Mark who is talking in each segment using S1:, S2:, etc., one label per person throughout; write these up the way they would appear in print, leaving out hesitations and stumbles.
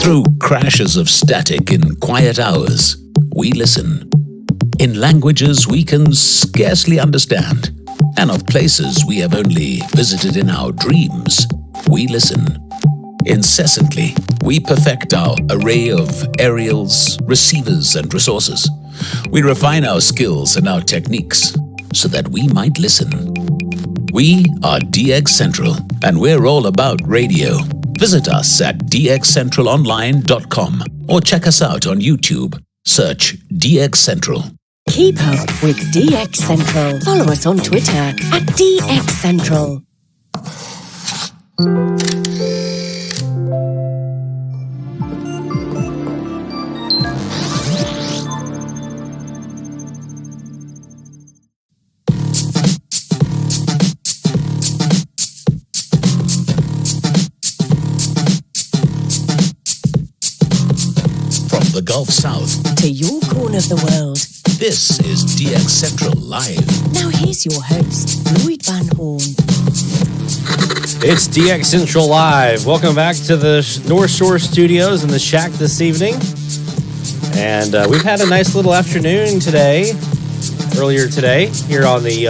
S1: Through crashes of static in quiet hours, we listen. In languages we can scarcely understand, and of places we have only visited in our dreams, we listen. Incessantly, we perfect our array of aerials, receivers, and resources. We refine our skills and our techniques so that we might listen. We are DX Central, and we're all about radio. Visit us at dxcentralonline.com or check us out on YouTube. Search DX Central.
S2: Keep up with DX Central. Follow us on Twitter at DX Central.
S1: The Gulf South
S2: to your corner of the world.
S1: This is DX Central Live.
S2: Now here's your host, Loyd Van Horn.
S3: It's DX Central Live. Welcome back to the North Shore Studios in the Shack this evening. And we've had a nice little afternoon earlier today, here on the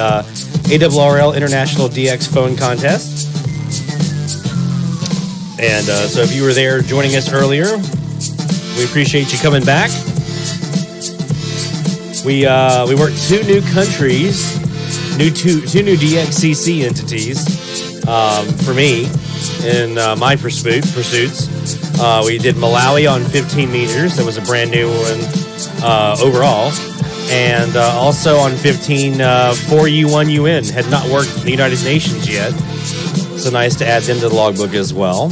S3: ARRL International DX phone contest. And so if you were there joining us earlier, we appreciate you coming back. We worked two new countries, two new DXCC entities for me in my pursuits. We did Malawi on 15 meters. That was a brand new one overall. And also on 15, 4U1UN had not worked in the United Nations yet. So nice to add them to the logbook as well.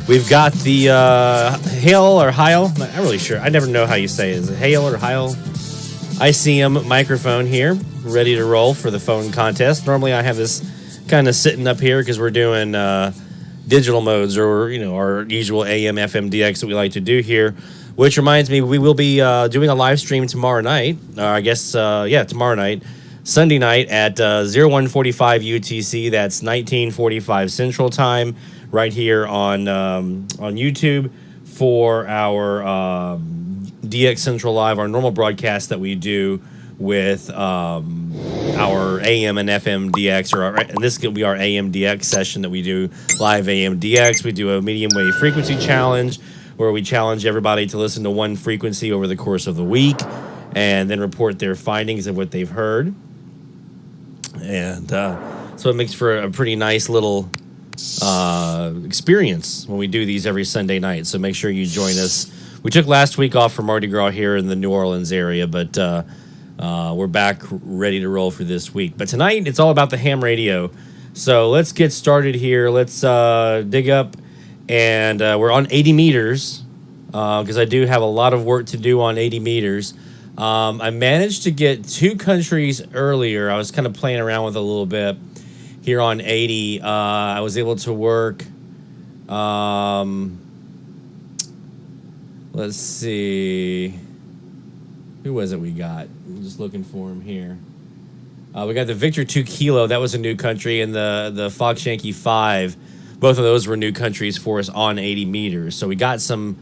S3: We've got the Hail or Heil, I'm not really sure. I never know how you say it. Is it Hail or Heil? ICM microphone here, ready to roll for the phone contest. Normally I have this kind of sitting up here because we're doing digital modes or, our usual AM, FM, DX that we like to do here. Which reminds me, we will be doing a live stream tomorrow night. Tomorrow night. Sunday night at 0145 UTC. That's 1945 Central Time. Right here on YouTube for our DX Central Live, our normal broadcast that we do with our AM and FM DX, and this will be our AM DX session that we do live AM DX. We do a medium wave frequency challenge where we challenge everybody to listen to one frequency over the course of the week and then report their findings of what they've heard. And so it makes for a pretty nice little experience when we do these every Sunday night. So make sure you join us. We took last week off for Mardi Gras here in the New Orleans area, but we're back ready to roll for this week. But tonight it's all about the ham radio. So let's get started here. Let's dig up, and we're on 80 meters because I do have a lot of work to do on 80 meters. I managed to get two countries earlier. I was kind of playing around with it a little bit. Here on 80, I was able to work, let's see, who was it we got? I'm just looking for him here. We got the Victor 2 Kilo, that was a new country, and the Fox Yankee 5. Both of those were new countries for us on 80 meters. So we got some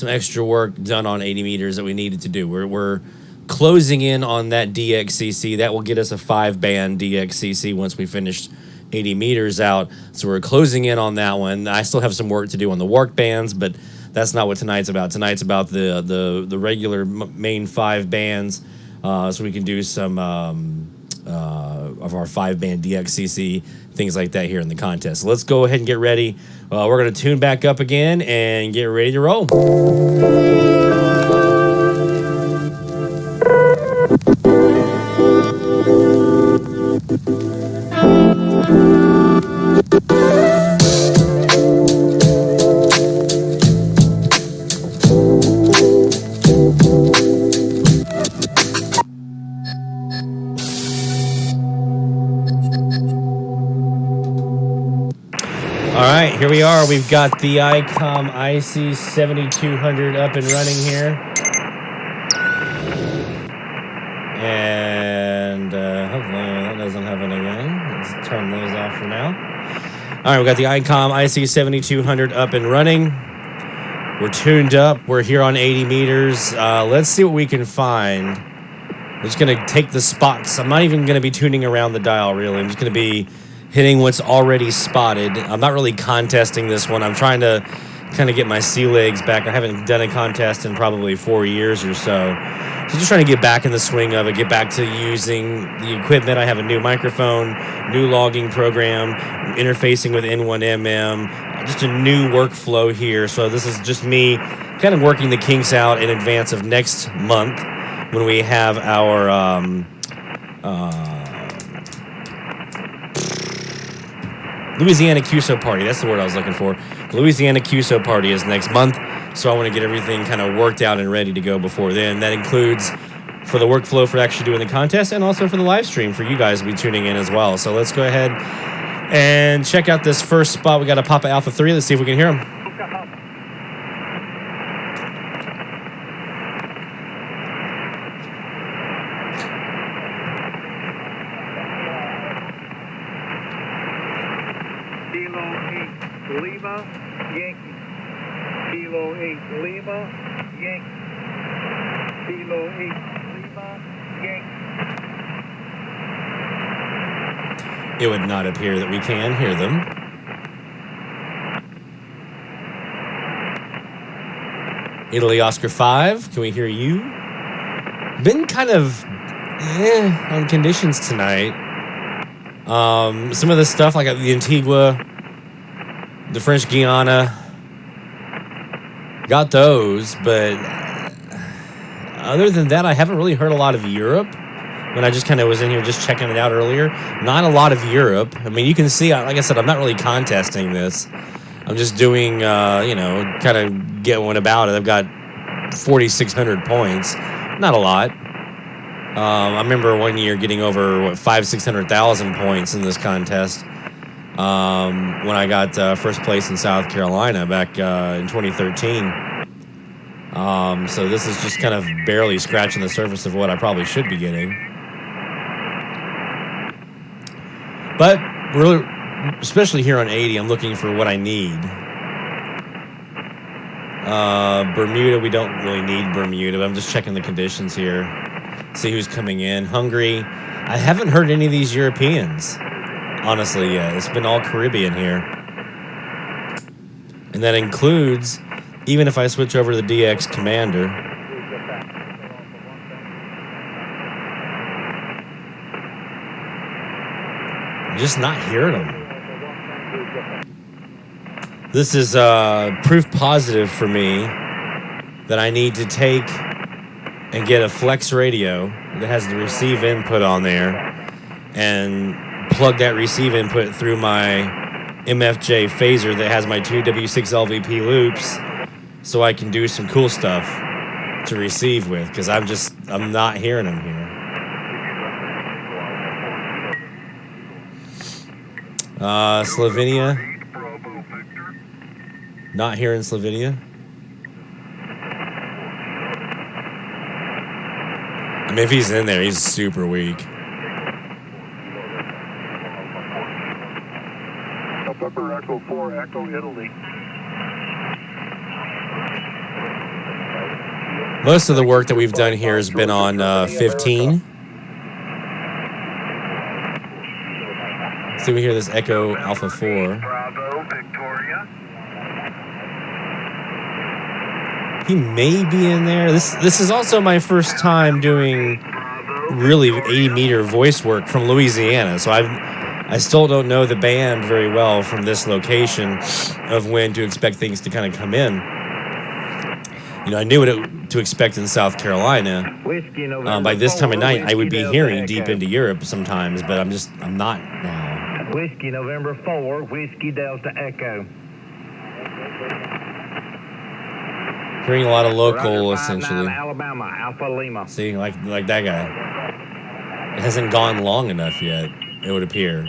S3: extra work done on 80 meters that we needed to do. We're closing in on that DXCC. That will get us a 5-band DXCC once we finish 80 meters out. So we're closing in on that one. I still have some work to do on the work bands, but that's not what tonight's about. Tonight's about the regular main 5 bands, so we can do some of our 5-band DXCC, things like that here in the contest. So let's go ahead and get ready. We're going to tune back up again and get ready to roll. Here we are. We've got the ICOM IC7200 up and running here. And hopefully that doesn't happen again. Let's turn those off for now. All right, we've got the ICOM IC7200 up and running. We're tuned up. We're here on 80 meters. Let's see what we can find. I'm just going to take the spots. I'm not even going to be tuning around the dial, really. I'm just going to be hitting what's already spotted. I'm not really contesting this one. I'm trying to kind of get my sea legs back. I haven't done a contest in probably 4 years or so. So just trying to get back in the swing of it, get back to using the equipment. I have a new microphone, new logging program, interfacing with N1MM, just a new workflow here. So this is just me kind of working the kinks out in advance of next month when we have our Louisiana QSO party. That's the word I was looking for. The Louisiana QSO party is next month, so I want to get everything kind of worked out and ready to go before then. That includes for the workflow for actually doing the contest and also for the live stream for you guys to be tuning in as well. So let's go ahead and check out this first spot. We got a Papa Alpha 3. Let's see if we can hear him. It would not appear that we can hear them. Italy Oscar 5, can we hear you? Been kind of on conditions tonight. Some of the stuff like the Antigua, the French Guiana, got those, but other than that, I haven't really heard a lot of Europe. When I just kind of was in here just checking it out earlier, not a lot of Europe. I mean, you can see, like I said, I'm not really contesting this. I'm just doing, kind of getting about it. I've got 4,600 points. Not a lot. I remember one year getting over, 600,000 points in this contest when I got first place in South Carolina back in 2013. So this is just kind of barely scratching the surface of what I probably should be getting. But really, especially here on 80, I'm looking for what I need. Bermuda, we don't really need Bermuda, but I'm just checking the conditions here. See who's coming in. Hungary, I haven't heard any of these Europeans, honestly, yet. It's been all Caribbean here. And that includes, even if I switch over to the DX Commander, I'm just not hearing them. This is proof positive for me that I need to take and get a flex radio that has the receive input on there and plug that receive input through my MFJ phaser that has my two W6 LVP loops so I can do some cool stuff to receive with, because I'm not hearing them here. Slovenia. Not here in Slovenia. I mean, if he's in there, he's super weak.
S4: November Echo 4, Echo Italy.
S3: Most of the work that we've done here has been on 15. So we hear this Echo Alpha 4.
S4: Bravo, Victoria.
S3: He may be in there. This is also my first time doing really 80-meter voice work from Louisiana, so I still don't know the band very well from this location of when to expect things to kind of come in. You know, I knew what to expect in South Carolina. By this time of night, I would be hearing deep into Europe sometimes, but I'm not now.
S4: Whiskey November 4, Whiskey Delta Echo.
S3: Hearing a lot of local, essentially.
S4: Alabama, Alpha Lima.
S3: See, like that guy. It hasn't gone long enough yet, it would appear.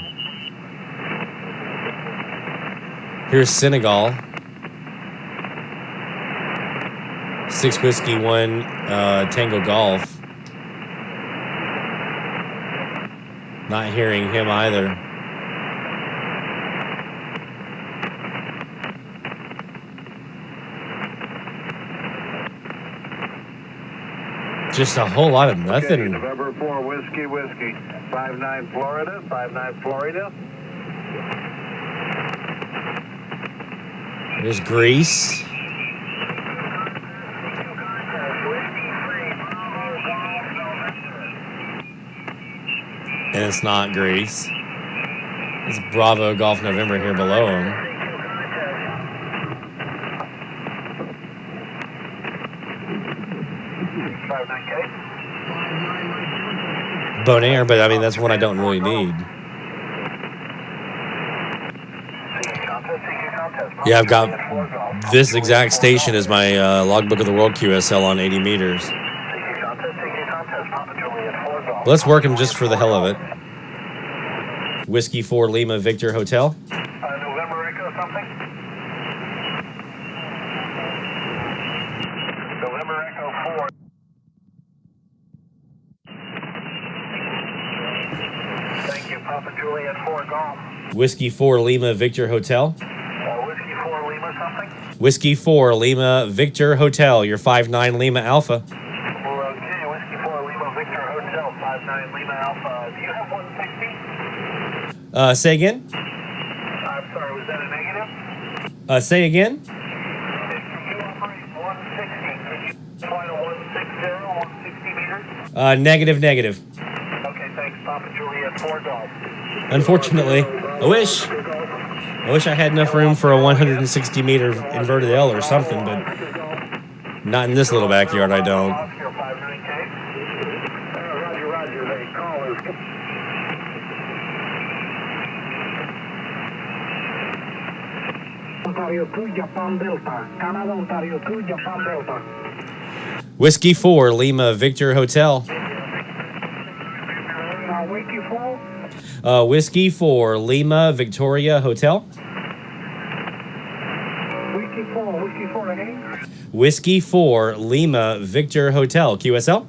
S3: Here's Senegal. 6 Whiskey 1 Tango Golf. Not hearing him either. Just a whole lot of
S4: Okay,
S3: nothing.
S4: November 4, Whiskey, 59 Florida, 59 Florida.
S3: There's Greece. And it's not Greece. It's Bravo Golf November here below him. Bonaire, but I mean, that's one I don't really need. Yeah, I've got this exact station as my logbook of the world QSL on 80 meters. Let's work him just for the hell of it. Whiskey 4 Lima Victor Hotel.
S4: November Echo something? November Echo 4. Thank you, Papa Juliet 4 Golf.
S3: Whiskey 4 Lima Victor Hotel.
S4: Whiskey 4 Lima something?
S3: Whiskey 4 Lima Victor Hotel, your 59 Lima Alpha.
S4: Okay, Whiskey 4 Lima Victor Hotel, 59 Lima Alpha. Do you have 160?
S3: Say again?
S4: I'm sorry, was that a negative?
S3: Say again?
S4: If you operate 160, could you fly to 160, 160 meters?
S3: Negative.
S4: Okay, thanks, Papa Juliet 4 Golf.
S3: Unfortunately, I wish I had enough room for a 160 meter inverted L or something, but not in this little backyard, I don't.
S4: Oscar 59K. Roger, they call us.
S5: Ontario 2, Japan Delta. Canada, Ontario 2, Japan Delta.
S3: Whiskey 4 Lima Victor Hotel.
S5: Whiskey 4.
S3: Whiskey 4 Lima Victoria Hotel.
S5: Whiskey 4 again.
S3: Whiskey 4 Lima Victor Hotel. QSL.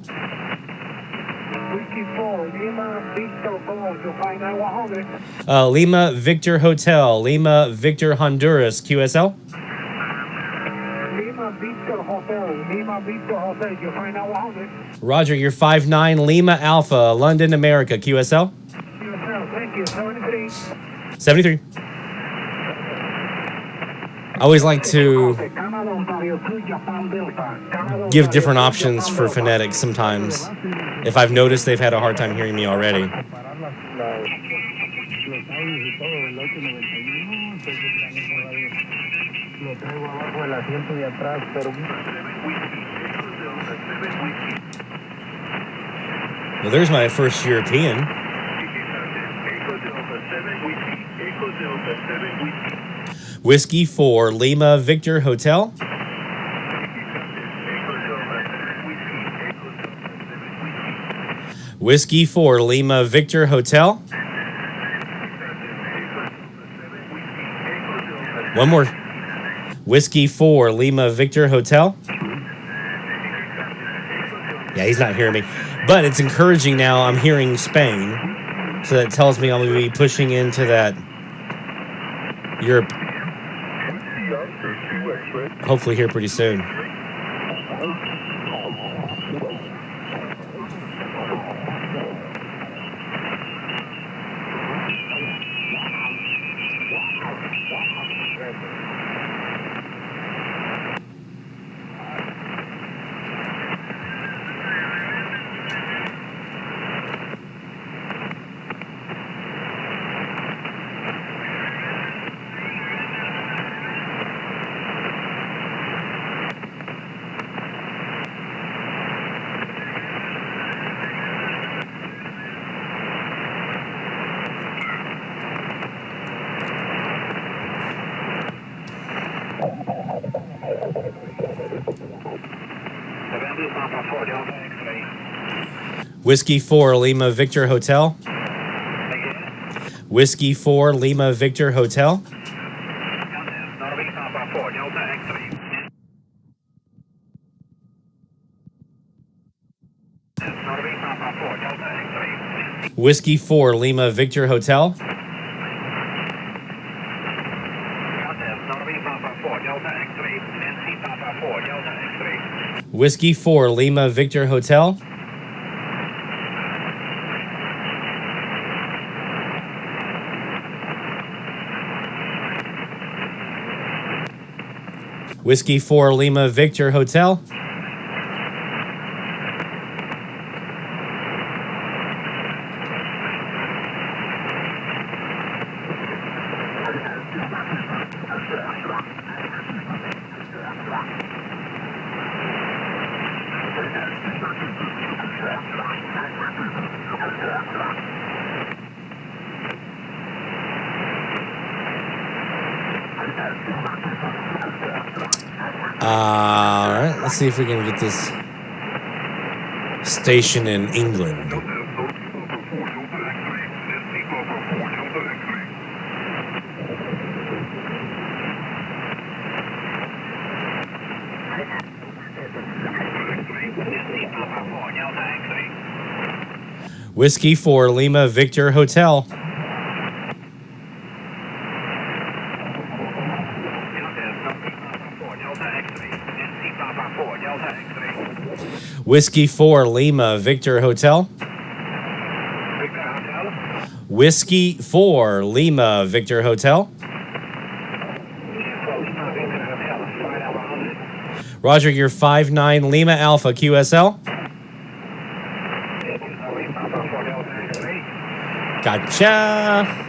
S5: Whiskey 4, Lima, Victor Golf, you find 100.
S3: Lima Victor Hotel. Lima Victor Honduras. QSL.
S5: Lima, Victor Hotel, you find 100.
S3: Roger, your 59 Lima Alpha. London, America. QSL.
S5: QSL, thank you, 73.
S3: 73. I always like to
S5: Canada, Ontario 2, Japan Delta. Canada,
S3: give
S5: Ontario
S3: different
S5: 2,
S3: options
S5: Japan
S3: for
S5: Delta.
S3: phonetics sometimes. If I've noticed they've had a hard time hearing me already. Well, there's my first European. Whiskey 4 Lima Victor Hotel. Whiskey 4 Lima Victor Hotel. One more. Whiskey 4 Lima Victor Hotel. Yeah, he's not hearing me. But it's encouraging now. I'm hearing Spain. So that tells me I'm going to be pushing into that Europe. Hopefully here pretty soon. Whiskey 4 Lima Victor Hotel. Whiskey 4 Lima Victor Hotel. Whiskey 4 Lima Victor Hotel. Whiskey 4 Lima Victor Hotel. Whiskey 4 Lima Victor Hotel. All right, let's see if we can get this station in England. Whiskey 4 Lima Victor Hotel. Whiskey 4 Lima Victor Hotel. Whiskey 4 Lima Victor Hotel. Roger, you're 59 Lima Alpha QSL. Gotcha.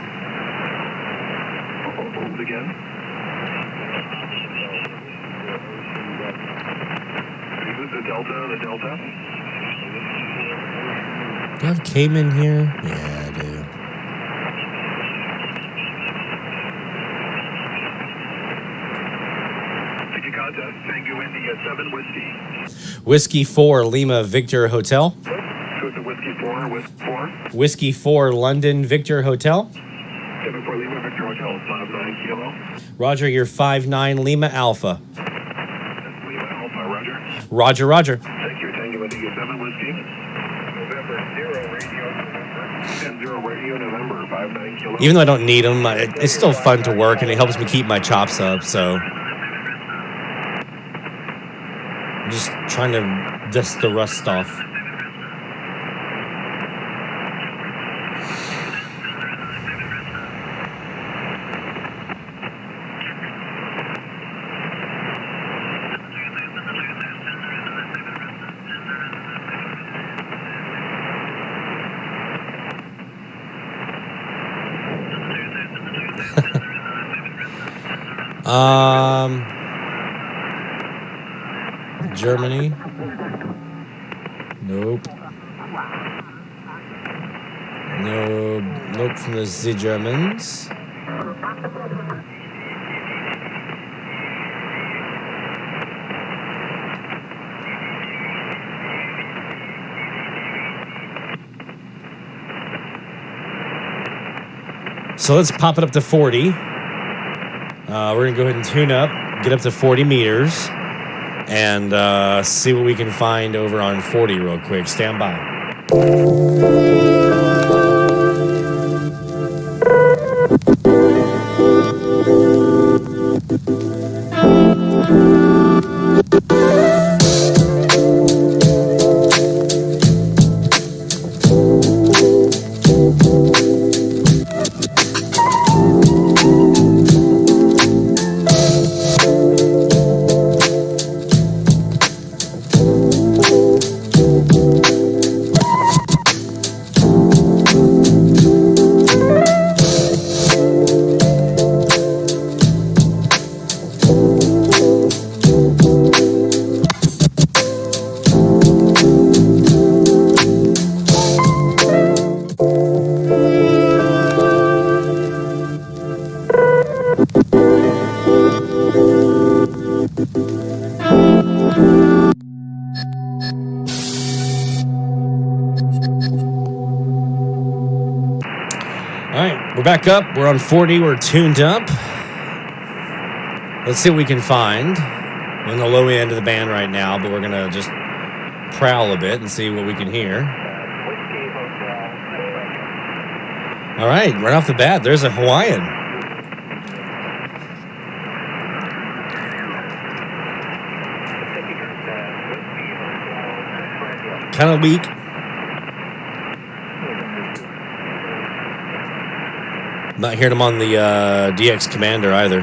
S4: The Delta.
S3: Do I have Cayman here? Yeah, I do.
S4: Take a contact, Tango India 7 Whiskey.
S3: Whiskey 4 Lima Victor Hotel.
S4: Go to Whiskey 4 with 4.
S3: Whiskey 4 London Victor Hotel.
S4: 7 4 Lima Victor Hotel, 59 Kilo.
S3: Roger, you're 59 Lima Alpha.
S4: Lima Alpha, Roger.
S3: Roger, roger.
S4: Thank you, Tango India 7 Whiskey. November 0 radio. 10-0 radio, November 59 Kilo.
S3: Even though I don't need them, it's still fun to work and it helps me keep my chops up, so. I'm just trying to dust the rust off. Germany. Nope. No, nope from the Germans. So let's pop it up to 40. We're going to go ahead and tune up, get up to 40 meters, and see what we can find over on 40 real quick. Stand by. We're back up. We're on 40. We're tuned up. Let's see what we can find. We're in the low end of the band right now, but we're going to just prowl a bit and see what we can hear. All right, right off the bat, there's a Hawaiian. kind of weak. Not hearing him on the DX Commander either.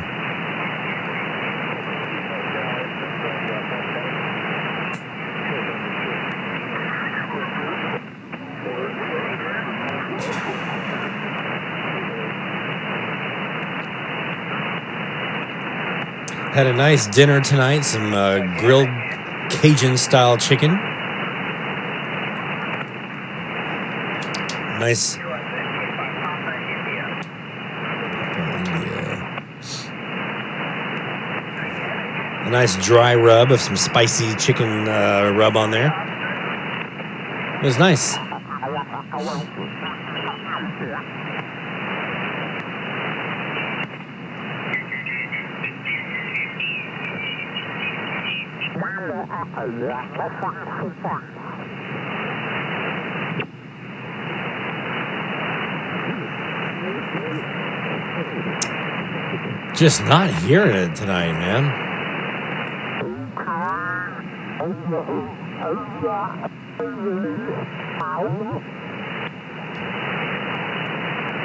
S3: Had a nice dinner tonight, some grilled Cajun-style chicken. Nice. A nice dry rub of some spicy chicken rub on there. It was nice. Just not hearing it tonight, man.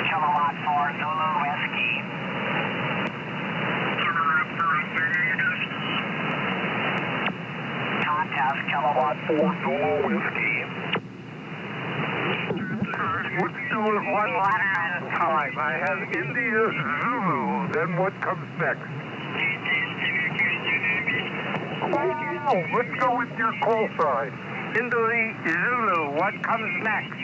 S4: Kilowatt 4 Zulu Whiskey. Contest Kilowatt 4 Zulu Whiskey.
S5: Let's do it one last time. I have India Zulu. Then what comes next? Oh, let's go with your call sign. India Zulu. What comes next?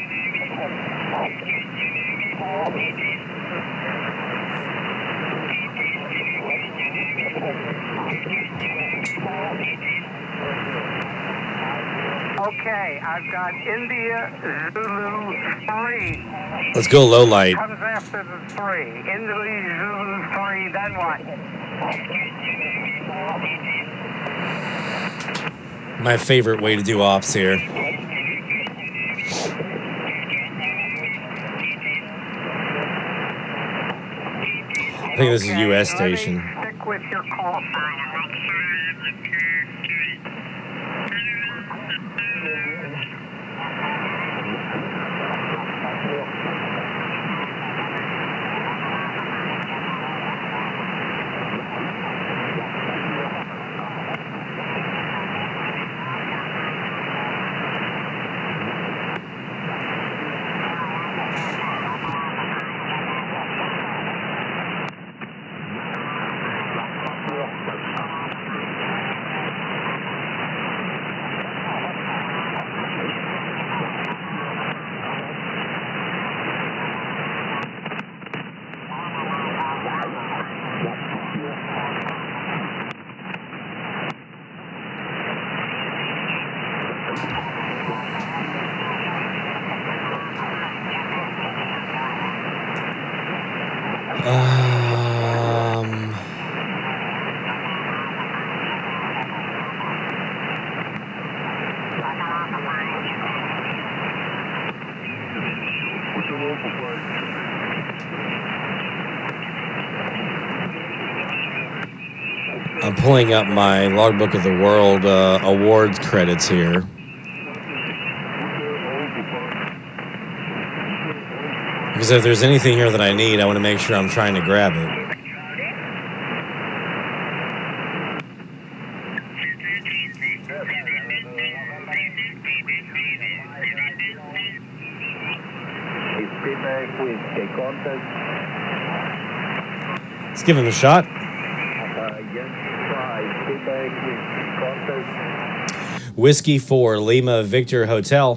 S5: Okay, I've got India Zulu 3.
S3: Let's go low light.
S5: Comes after the 3. India Zulu 3, then what?
S3: My favorite way to do ops here. I think this is a U.S. station.
S5: Stick with your call sign and make sure
S3: I'm pulling up my Logbook of the World awards credits here. Because if there's anything here that I need, I want to make sure I'm trying to grab it. Let's give him a shot. Whiskey 4, Lima Victor Hotel.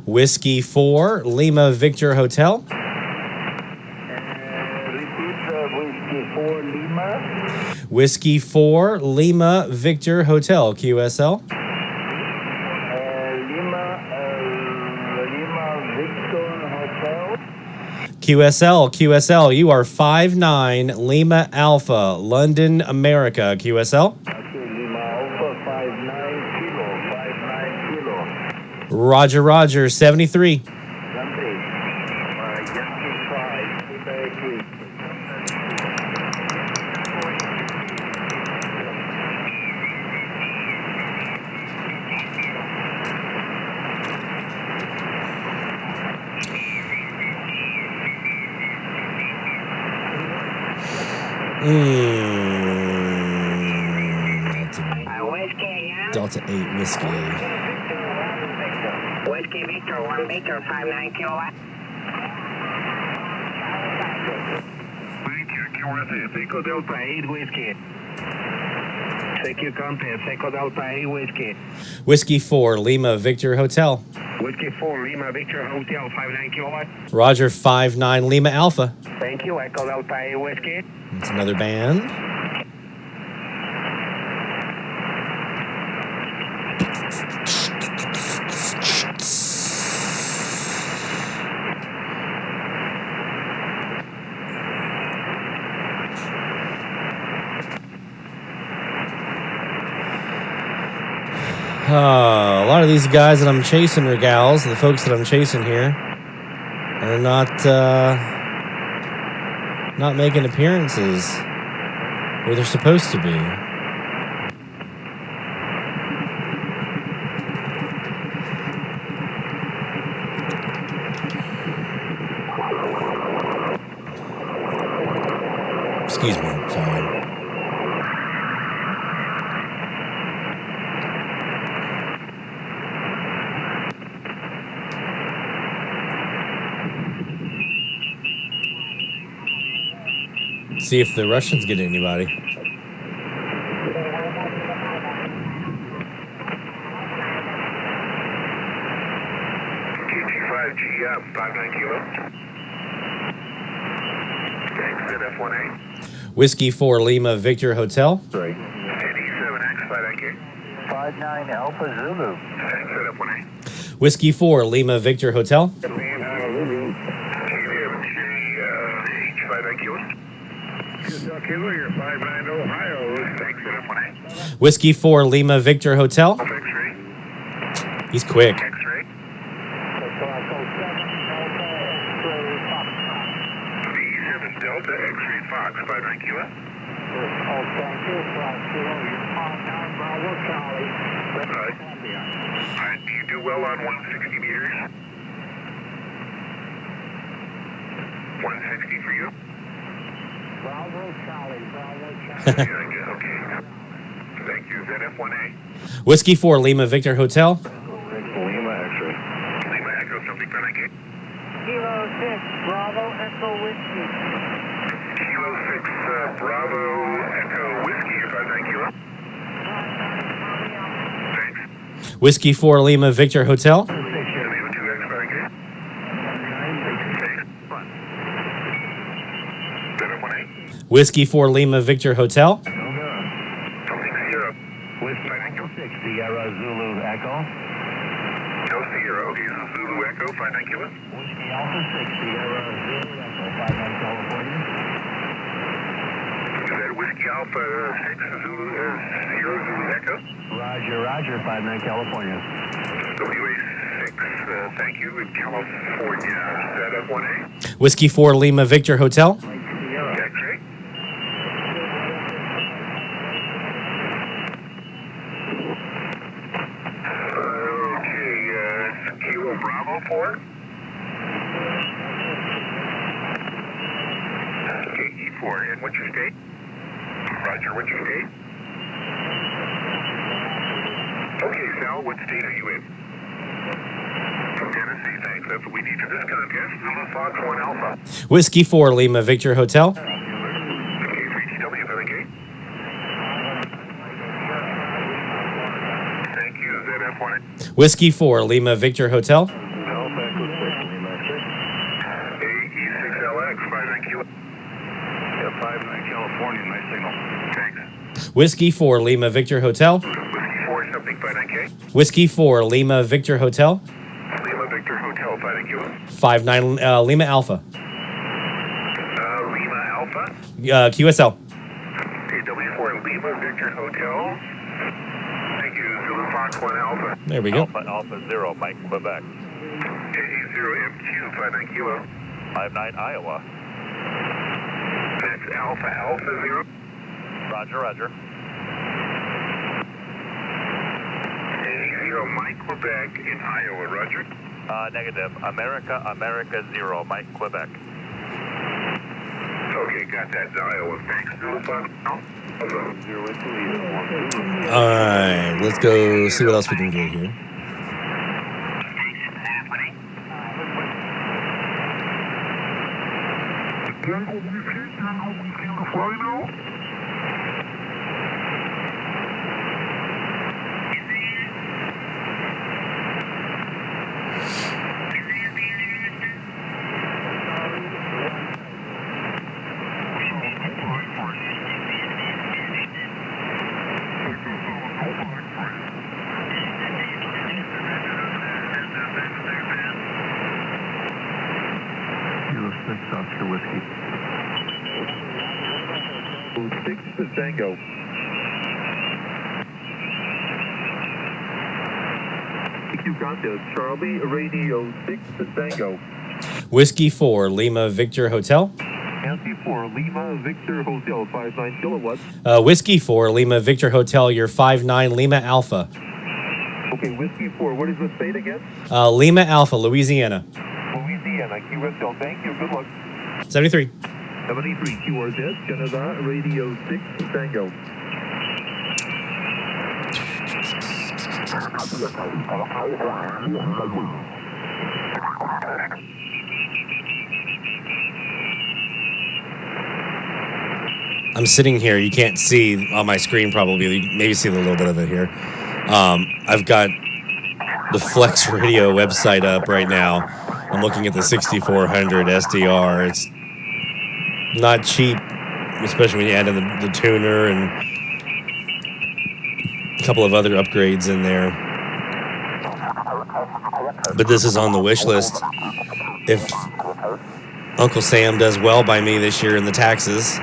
S3: Whiskey 4, Lima Victor Hotel. Whiskey 4, Lima Victor Hotel, QSL. QSL, you are 5-9, Lima Alpha, London, America, QSL. Roger, 73. Delta 8 Whiskey.
S4: Whiskey Victor, 1 Victor, 59 kilowatt. Seco Delta 8 Whiskey. Secure contact, Seco Delta 8 Whiskey.
S3: Whiskey 4 Lima Victor Hotel.
S4: Whiskey 4 Lima Victor Hotel, 59 kilowatt.
S3: Roger 59 Lima Alpha.
S4: Thank you, Echo Delta 8 Whiskey.
S3: That's another band. A lot of these guys that I'm chasing, or gals, the folks that I'm chasing here, are not making appearances where they're supposed to be. Excuse me, sorry. See if the Russians get anybody.
S5: KG5GM, 59 kilo. Thanks, ZF1A.
S3: Whiskey 4 Lima Victor Hotel.
S5: 87X, 59K.
S4: 59 Alpha Zulu.
S5: Thanks, ZF1A.
S3: Whiskey 4 Lima Victor Hotel.
S5: KVMG, 59 Kilo, you're 59 Ohio. Thanks, ZF1A.
S3: Whiskey 4 Lima Victor Hotel.
S5: X-ray.
S3: He's quick.
S5: X-ray. V7 Delta X-ray Fox, 59 Kilo. Alright, do you do well on 160 meters? 160 for you? Okay. Thank you. ZF1A.
S3: Whiskey 4 Lima Victor Hotel.
S5: Lima X-ray. Lima Echo, something 59K.
S6: Kilo 6, Bravo Echo Whiskey.
S5: Kilo 6, Bravo Echo Whiskey, 59 Kilo. Thanks.
S3: Whiskey 4 Lima Victor Hotel.
S5: Lima 2X, 59K. Thanks. ZF1A.
S3: Whiskey 4 Lima Victor Hotel.
S5: Something Sierra.
S4: Whiskey 6 Sierra Zulu Echo.
S5: No Sierra. Okay, so Zulu Echo, 59 Kilo.
S4: Whiskey Alpha 6 Sierra Zulu Echo, 59 California.
S5: Is that Whiskey Alpha 6 Zulu, Sierra Zulu Echo?
S4: Roger, 59 California.
S5: WA6, thank you, in California. ZF1A.
S3: Whiskey 4 Lima Victor Hotel.
S5: X-ray. Okay, Kilo Bravo 4. Okay, E4, and what's your state? Roger, what's your state? Okay, Sal, what state are you in? From Tennessee, thanks. That's what we need for this contest. Zulu Fox 1 Alpha.
S3: Whiskey 4 Lima Victor Hotel.
S5: Okay, 3GW, okay? Thank you, ZF1.
S3: Whiskey 4 Lima Victor Hotel.
S5: AE6LX, 59 Kilo. Yeah, 59 California, nice signal. Thanks.
S3: Whiskey 4 Lima Victor Hotel.
S5: Whiskey 4, something, 59K.
S3: Whiskey 4 Lima Victor Hotel.
S5: Lima Victor Hotel, 59 Kilo.
S3: 59 Lima Alpha.
S5: Lima Alpha.
S3: QSL.
S5: Okay, W4 Lima Victor Hotel. Thank you, Zulu Fox 1 Alpha.
S3: There we go.
S7: Alpha 0, Mike, Quebec.
S5: AE0MQ, 59 Kilo.
S7: 59 Iowa.
S5: That's Alpha 0.
S7: Roger.
S5: AE0 Mike, Quebec in Iowa, Roger.
S7: Negative. America 0, Mike, Quebec.
S5: Okay, Okay, got that. Iowa. Thanks.
S7: 0 Whiskey Lima.
S3: All right, let's go see what else we can get here.
S5: Tango Whiskey on the fly now?
S4: Oscar Whiskey. 6 to Tango. You got this. Charlie, radio 6 to Tango.
S3: Whiskey 4, Lima Victor Hotel.
S4: Yankee 4, Lima Victor Hotel, 59 kilowatts.
S3: Whiskey 4, Lima Victor Hotel, your 59 Lima Alpha.
S4: Okay, Whiskey 4, what is the state again?
S3: Lima Alpha, Louisiana.
S4: Louisiana, QSL, thank you, good luck.
S3: 73.
S4: 73, QRZ, Canada, radio 6 to Tango.
S3: I'm sitting here. You can't see on my screen probably. You maybe see a little bit of it here. I've got the Flex Radio website up right now. I'm looking at the 6400 SDR. It's not cheap, especially when you add in the tuner and a couple of other upgrades in there. But this is on the wish list. If Uncle Sam does well by me this year in the taxes,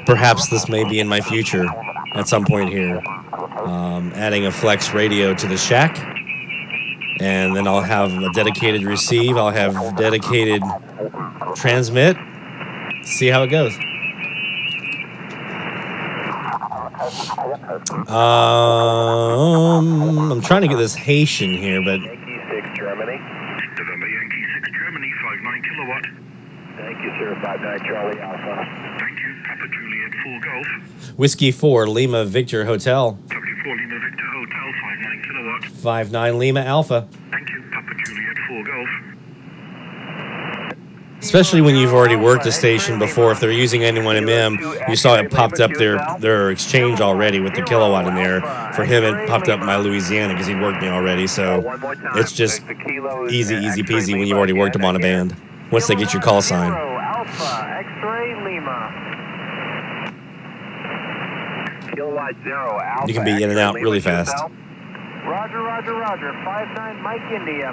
S3: perhaps this may be in my future at some point here. Adding a Flex Radio to the shack, and then I'll have a dedicated receive. I'll have dedicated transmit. See how it goes. I'm trying to get this Haitian here, but
S7: Yankee 6 Germany.
S5: November Yankee 6 Germany, 59 kilowatt.
S7: Thank you, sir. 59 Charlie Alpha.
S5: Thank you, Papa Juliet 4 Golf.
S3: Whiskey 4 Lima Victor Hotel,
S5: W4 Lima Victor Hotel, 59 kilowatt.
S3: 59 Lima Alpha.
S5: Thank you, Papa Juliet 4 Golf.
S3: Especially when you've already worked a station before, if they're using N1MM, you saw it popped up their exchange already with the kilowatt in there. For him, it popped up my Louisiana because he worked me already. So it's just easy peasy when you've already worked them on a band. Once they get your call sign.
S6: Alpha, X-ray Lima.
S7: Kilowatt 0 Alpha.
S3: You can be in and out really fast.
S6: Roger, 59 Mike India,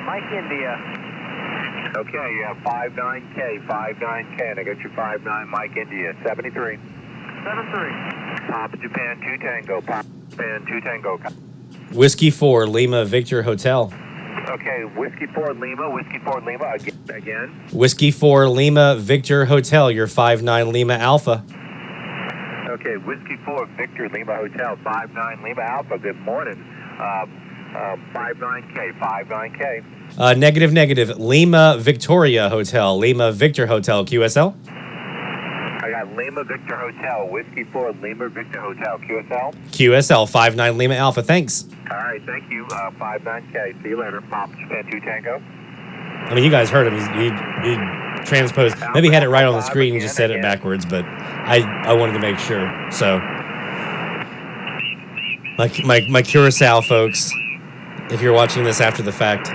S7: Okay, you have 59K, and I got your 59 Mike India, 73.
S6: 73.
S7: Papa Japan 2 Tango, Papa Japan 2 Tango.
S3: Whiskey 4 Lima Victor Hotel.
S7: Okay, Whiskey 4 Lima, again.
S3: Whiskey 4 Lima Victor Hotel, your 59 Lima Alpha.
S7: Okay, Whiskey 4 Victor Lima Hotel, 59 Lima Alpha, good morning. 59K.
S3: Negative. Lima Victoria Hotel, Lima Victor Hotel, QSL.
S7: I got Lima Victor Hotel, Whiskey 4 Lima Victor Hotel, QSL.
S3: QSL 59 Lima Alpha. Thanks.
S7: All right, thank you. 59K. See you later. Papa Japan 2 Tango.
S3: I mean, you guys heard him. He transposed. Maybe he had it right on the screen and just said it backwards, but I wanted to make sure. So, my Curacao folks, if you're watching this after the fact,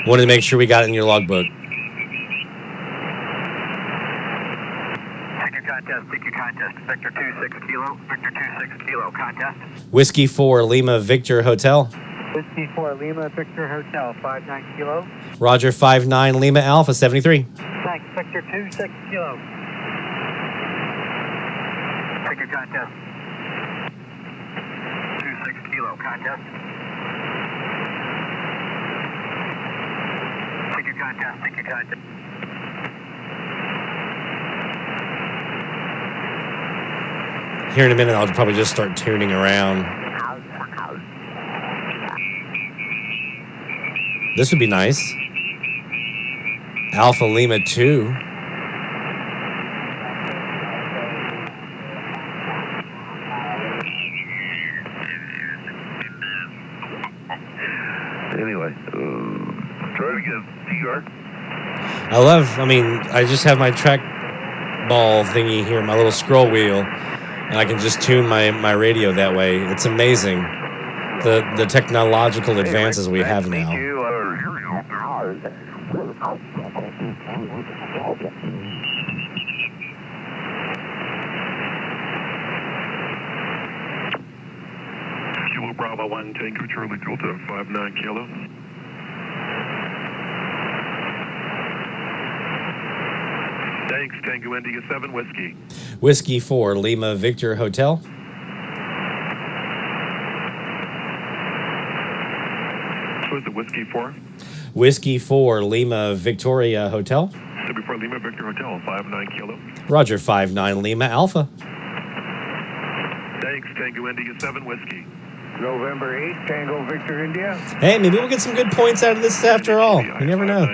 S3: wanted to make sure we got it in your logbook.
S7: Take your contest. Victor 26 kilo, contest.
S3: Whiskey 4 Lima Victor Hotel.
S6: Whiskey 4 Lima Victor Hotel, 59 kilo.
S3: Roger 59 Lima Alpha 73.
S6: Thanks, Victor 26 kilo.
S7: Take your contest. 26 kilo, contest. Take your contest.
S3: Here in a minute, I'll probably just start tuning around. This would be nice. Alpha Lima 2.
S5: Anyway, try to get TR.
S3: I just have my track ball thingy here, my little scroll wheel, and I can just tune my radio that way. It's amazing, the technological advances we have now.
S5: Kilo Bravo 1, Tango Charlie Delta 59 Kilo. Thanks, Tango India 7 Whiskey.
S3: Whiskey 4 Lima Victor Hotel.
S5: What is it, Whiskey 4?
S3: Whiskey 4 Lima Victoria Hotel.
S5: W4 Lima Victor Hotel 59 Kilo.
S3: Roger, 59 Lima Alpha.
S5: Thanks, Tango India 7 Whiskey.
S6: November 8, Tango Victor India.
S3: Hey, maybe we'll get some good points out of this after all. You never know.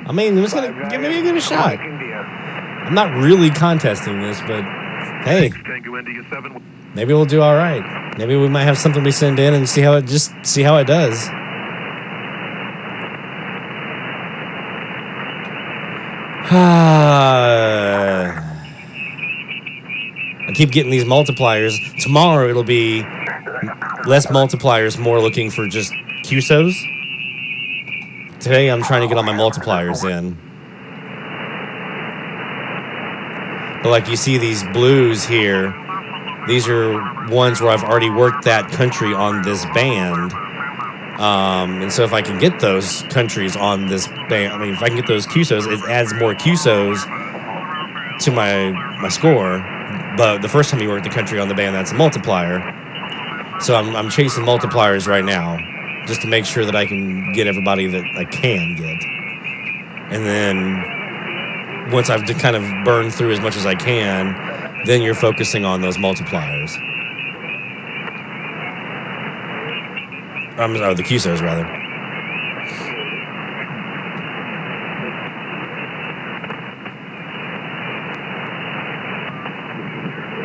S3: I mean, it was going to give maybe a shot. I'm not really contesting this, but hey, maybe we'll do all right. Maybe we might have something we send in and see how it does. I keep getting these multipliers. Tomorrow it'll be less multipliers, more looking for just QSOs. Today I'm trying to get all my multipliers in. But like you see these blues here, these are ones where I've already worked that country on this band. And so if I can get those countries on this band, if I can get those QSOs, it adds more QSOs to my score. But the first time you work the country on the band, that's a multiplier. So I'm chasing multipliers right now, just to make sure that I can get everybody that I can get. And then once I've kind of burned through as much as I can, then you're focusing on those multipliers. The QSOs, rather.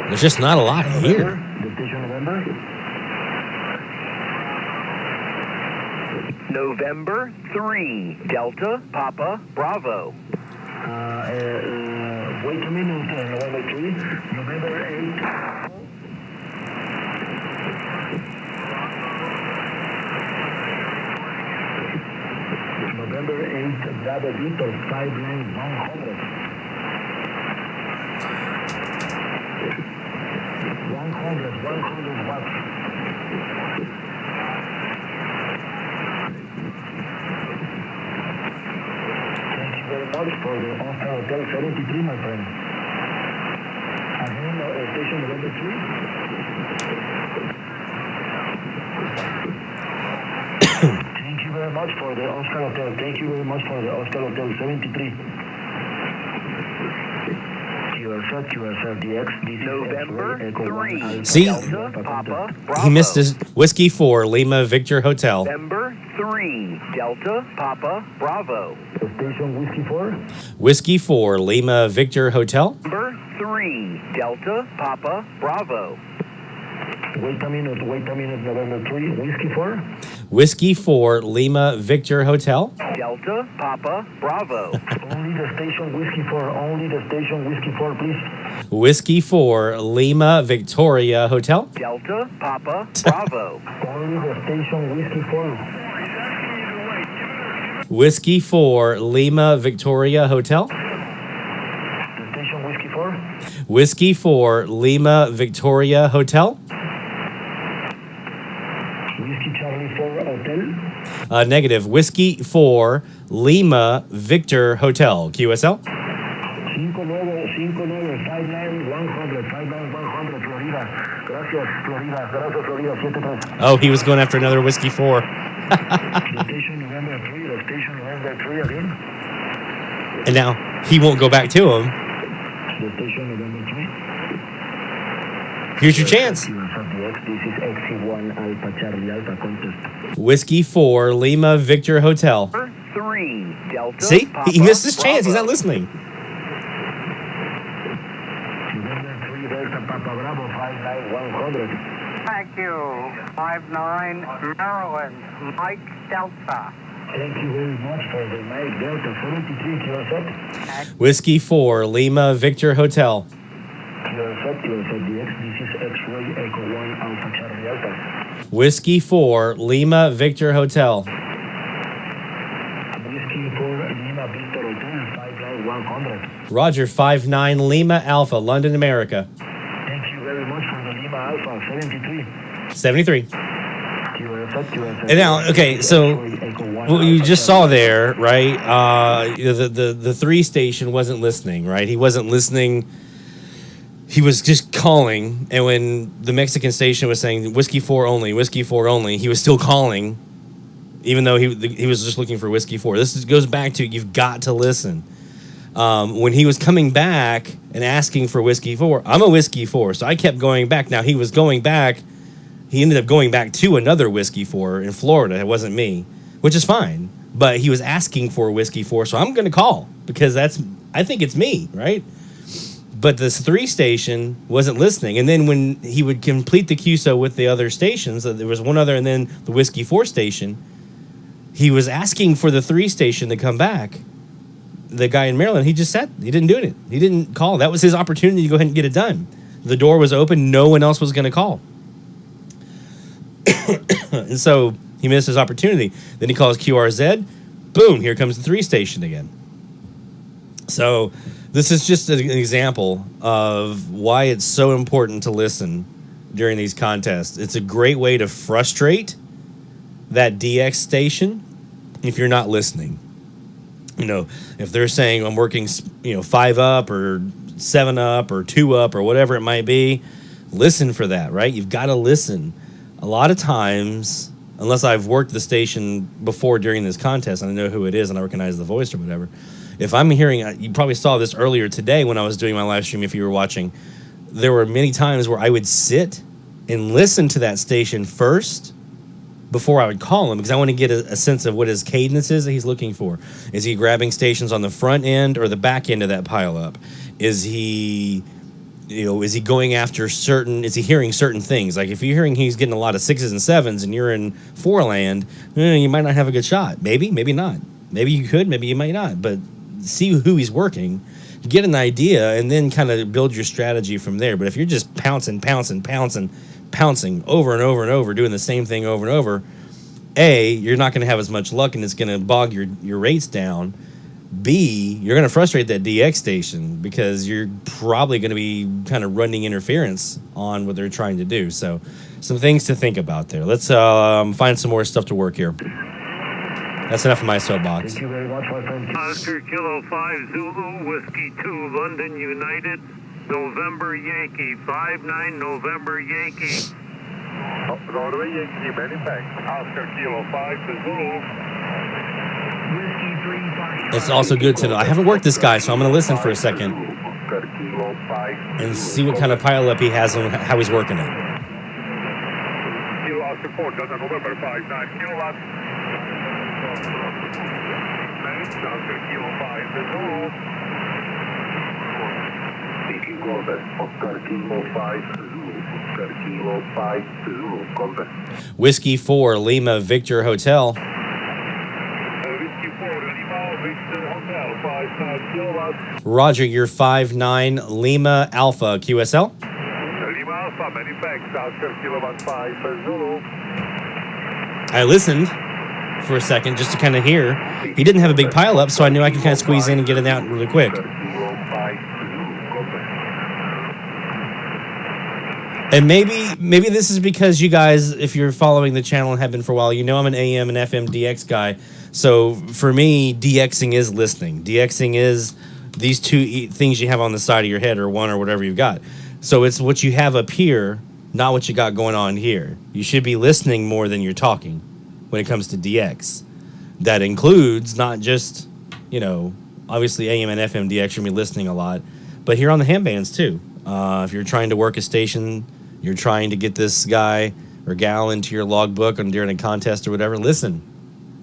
S3: There's just not a lot here.
S8: November 3, Delta, Papa, Bravo.
S6: Wait a minute, November 3, November 8. November 8, Bravo Victor, 59100. 100 watts. Much for the Oscar Hotel 73, my friend. Again, station November 3. Thank you very much for the Oscar Hotel. Thank you very much for the Oscar Hotel 73. QSL DX.
S8: November 3.
S3: See?
S8: Delta, Papa, Bravo.
S3: He missed his Whiskey 4 Lima Victor Hotel.
S8: November 3, Delta, Papa, Bravo.
S6: Station Whiskey 4.
S3: Whiskey 4 Lima Victor Hotel.
S8: Number 3, Delta, Papa, Bravo.
S6: Wait a minute, November 3, Whiskey 4.
S3: Whiskey 4 Lima Victor Hotel.
S8: Delta, Papa, Bravo.
S6: Only the station Whiskey 4, please.
S3: Whiskey 4 Lima Victoria Hotel.
S8: Delta, Papa, Bravo.
S6: Only the station Whiskey 4.
S3: Whiskey 4 Lima Victoria Hotel.
S6: The station Whiskey 4.
S3: Whiskey 4 Lima Victoria Hotel.
S6: Whiskey Charlie 4 Hotel.
S3: Negative. Whiskey 4 Lima Victor Hotel. QSL.
S6: 59-100, Florida. Gracias, Florida, 73.
S3: Oh, he was going after another Whiskey 4.
S6: The station November 3 again.
S3: And now he won't go back to him.
S6: The station November 3.
S3: Here's your chance.
S6: This is XC1 Alpha Charlie Alpha contest.
S3: Whiskey 4 Lima Victor Hotel.
S8: 3 Delta.
S3: See?
S8: Papa,
S3: He missed his chance. He's
S8: Bravo.
S3: not listening.
S6: November 3 Delta Papa Bravo 59100.
S4: Thank you. 59 Maryland, Mike Delta.
S6: Thank you very much for the Mike Delta 73 QSF.
S3: Whiskey 4, Lima, Victor Hotel.
S6: QSF DX, this is X-Ray Echo 1 Alpha Charlie Alpha.
S3: Whiskey 4, Lima, Victor Hotel.
S6: Whiskey 4 Lima Victor Hotel 59100.
S3: Roger, 59 Lima Alpha, London, America.
S6: Thank you very much for the Lima Alpha 73.
S3: 73.
S6: QSF.
S3: And now, okay, so what you just saw there, right? The 3 station wasn't listening, right? He wasn't listening. He was just calling, and when the Mexican station was saying Whiskey 4 only, Whiskey 4 only, he was still calling, even though he was just looking for Whiskey 4. Goes back to you've got to listen. When he was coming back and asking for Whiskey 4, I'm a Whiskey 4, so I kept going back. Now he was going back. He ended up going back to another Whiskey 4 in Florida. It wasn't me, which is fine. But he was asking for Whiskey 4, so I'm going to call because I think it's me, right? But this 3 station wasn't listening. And then when he would complete the QSO with the other stations, there was one other and then the Whiskey 4 station, he was asking for the 3 station to come back. The guy in Maryland, he just sat. He didn't do it. He didn't call. That was his opportunity to go ahead and get it done. The door was open. No one else was going to call. And so he missed his opportunity. Then he calls QRZ. Boom, here comes the 3 station again. So this is just an example of why it's so important to listen during these contests. It's a great way to frustrate that DX station if you're not listening. You know, if they're saying I'm working, 5 up or 7 up or 2 up or whatever it might be, listen for that, right? You've got to listen. A lot of times, unless I've worked the station before during this contest and I know who it is and I recognize the voice or whatever, if I'm hearing, you probably saw this earlier today when I was doing my live stream if you were watching, there were many times where I would sit and listen to that station first before I would call him because I want to get a sense of what his cadence is that he's looking for. Is he grabbing stations on the front end or the back end of that pile up? Is he going after is he hearing certain things? Like if you're hearing he's getting a lot of 6s and 7s and you're in 4 land, you might not have a good shot. Maybe not. Maybe you could, maybe you might not. But see who he's working, get an idea, and then kind of build your strategy from there. But if you're just pouncing over and over and over, doing the same thing over and over, A, you're not going to have as much luck and it's going to bog your rates down. B, you're going to frustrate that DX station because you're probably going to be kind of running interference on what they're trying to do. So some things to think about there. Let's find some more stuff to work here. That's enough of my soapbox.
S6: Thank you very much for
S5: Oscar Kilo 5 Zulu, Whiskey 2, London United, November Yankee, 59 November Yankee.
S7: Broadway Yankee, many thanks.
S5: Oscar Kilo 5 Zulu.
S3: It's also good to know. I haven't worked this guy, so I'm going to listen for a second and see what kind of pileup he has and how he's working it.
S5: Kilo Oscar 4, Delta November 59 kilowatts. Thanks, Oscar Kilo 5 Zulu.
S6: Speaking over, Oscar Kilo 5 Zulu, Oscar Kilo 5 Zulu, over.
S3: Whiskey 4, Lima, Victor Hotel.
S5: Whiskey 4, Lima, Victor Hotel, 59 kilowatts.
S3: Roger, you're 59 Lima Alpha, QSL.
S5: Lima Alpha, many thanks, Oscar Kilo 5 Zulu.
S3: I listened for a second just to kind of hear. He didn't have a big pile up, so I knew I could kind of squeeze in and get it out really quick. And maybe this is because you guys, if you're following the channel and have been for a while, you know I'm an AM and FM DX guy. So for me, DXing is listening. DXing is these 2 things you have on the side of your head or one or whatever you've got. So it's what you have up here, not what you got going on here. You should be listening more than you're talking when it comes to DX. That includes not just, obviously AM and FM DX, you're going to be listening a lot, but here on the ham bands too. If you're trying to work a station, you're trying to get this guy or gal into your logbook during a contest or whatever, listen.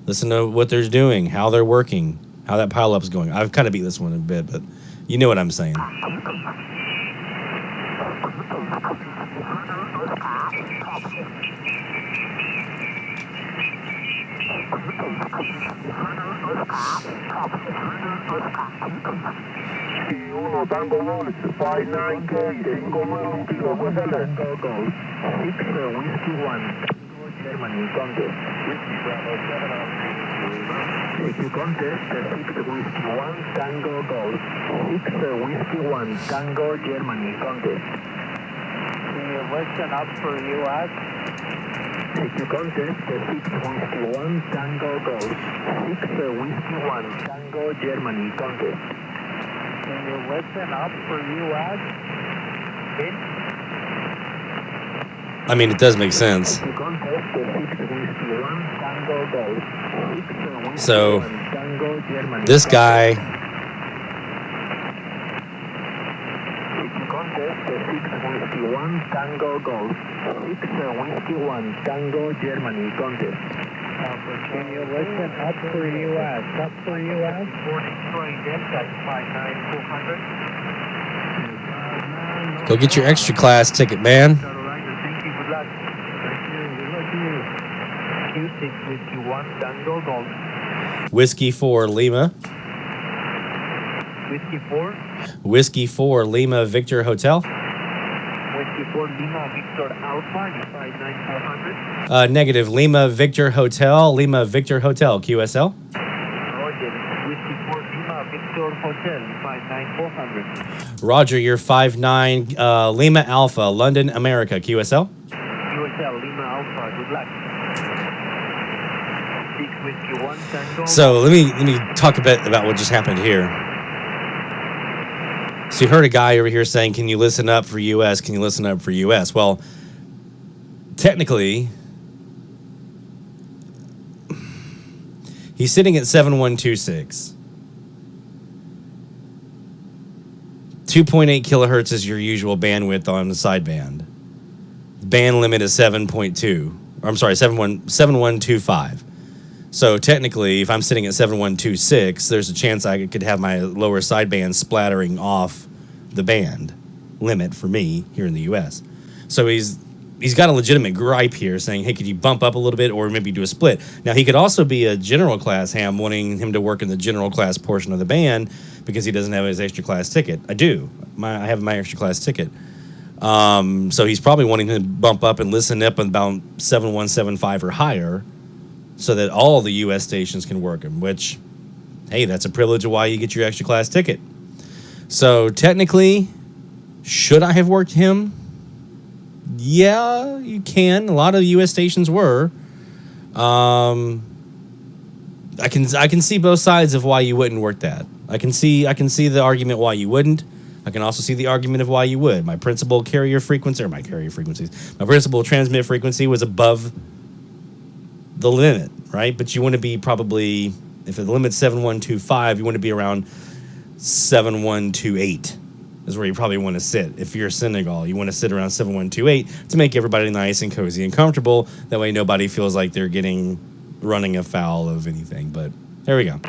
S3: Listen to what they're doing, how they're working, how that pile-up is going. I've kind of beat this one a bit, but you know what I'm saying.
S5: Tango Loyd, 59K, Tango Loyd, what's that? Tango Gold, 6 Whiskey 1, Germany, contest, Whiskey Bravo 7 up. If you contest, 6 Whiskey 1, Tango Gold, 6 Whiskey 1, Tango Germany, contest.
S8: Can you listen up for US?
S5: If you contest, 6 Whiskey 1, Tango Gold, 6 Whiskey 1, Tango Germany, contest.
S8: Can you listen up for US?
S3: I mean, it does make sense. So, this guy...
S5: Tango Gold, 6 Whiskey 1, Tango Germany, contest.
S8: Can you listen up for US? Up for US? Boarding Troy Delta 59200.
S3: Go get your extra class ticket, man.
S8: Carolina, thank you, good luck. Thank you, good luck to you. Q6 Whiskey 1, Tango Gold.
S3: Whiskey 4 Lima.
S8: Whiskey 4.
S3: Whiskey 4 Lima Victor Hotel.
S8: Whiskey 4 Lima Victor Alpha 59400.
S3: Negative. Lima Victor Hotel. Lima Victor Hotel. QSL.
S8: Roger. Whiskey 4 Lima Victor Hotel 59400.
S3: Roger, you're 59 Lima Alpha, London, America. QSL.
S8: QSL Lima Alpha. Good luck. 6 Whiskey 1 Tango.
S3: So let me talk a bit about what just happened here. So you heard a guy over here saying, can you listen up for US? Can you listen up for US? Well, technically, he's sitting at 7126. 2.8 kilohertz is your usual bandwidth on the sideband. Band limit is 7.2. Or I'm sorry, 7125. So technically, if I'm sitting at 7126, there's a chance I could have my lower sideband splattering off the band limit for me here in the U.S. So he's got a legitimate gripe here saying, hey, could you bump up a little bit or maybe do a split? Now, he could also be a general class ham wanting him to work in the general class portion of the band because he doesn't have his extra class ticket. I do. I have my extra class ticket. So he's probably wanting to bump up and listen up about 7175 or higher, so that all the U.S. stations can work them, which, hey, that's a privilege of why you get your extra class ticket. So technically, should I have worked him? Yeah, you can. A lot of the U.S. stations were. I can see both sides of why you wouldn't work that. I can see the argument why you wouldn't. I can also see the argument of why you would. My principal carrier frequency, or my principal transmit frequency was above the limit, right? But you want to be probably, if the limit's 7125, you want to be around 7128 is where you probably want to sit. If you're Senegal, you want to sit around 7128 to make everybody nice and cozy and comfortable. That way nobody feels like they're running afoul of anything. But there we go.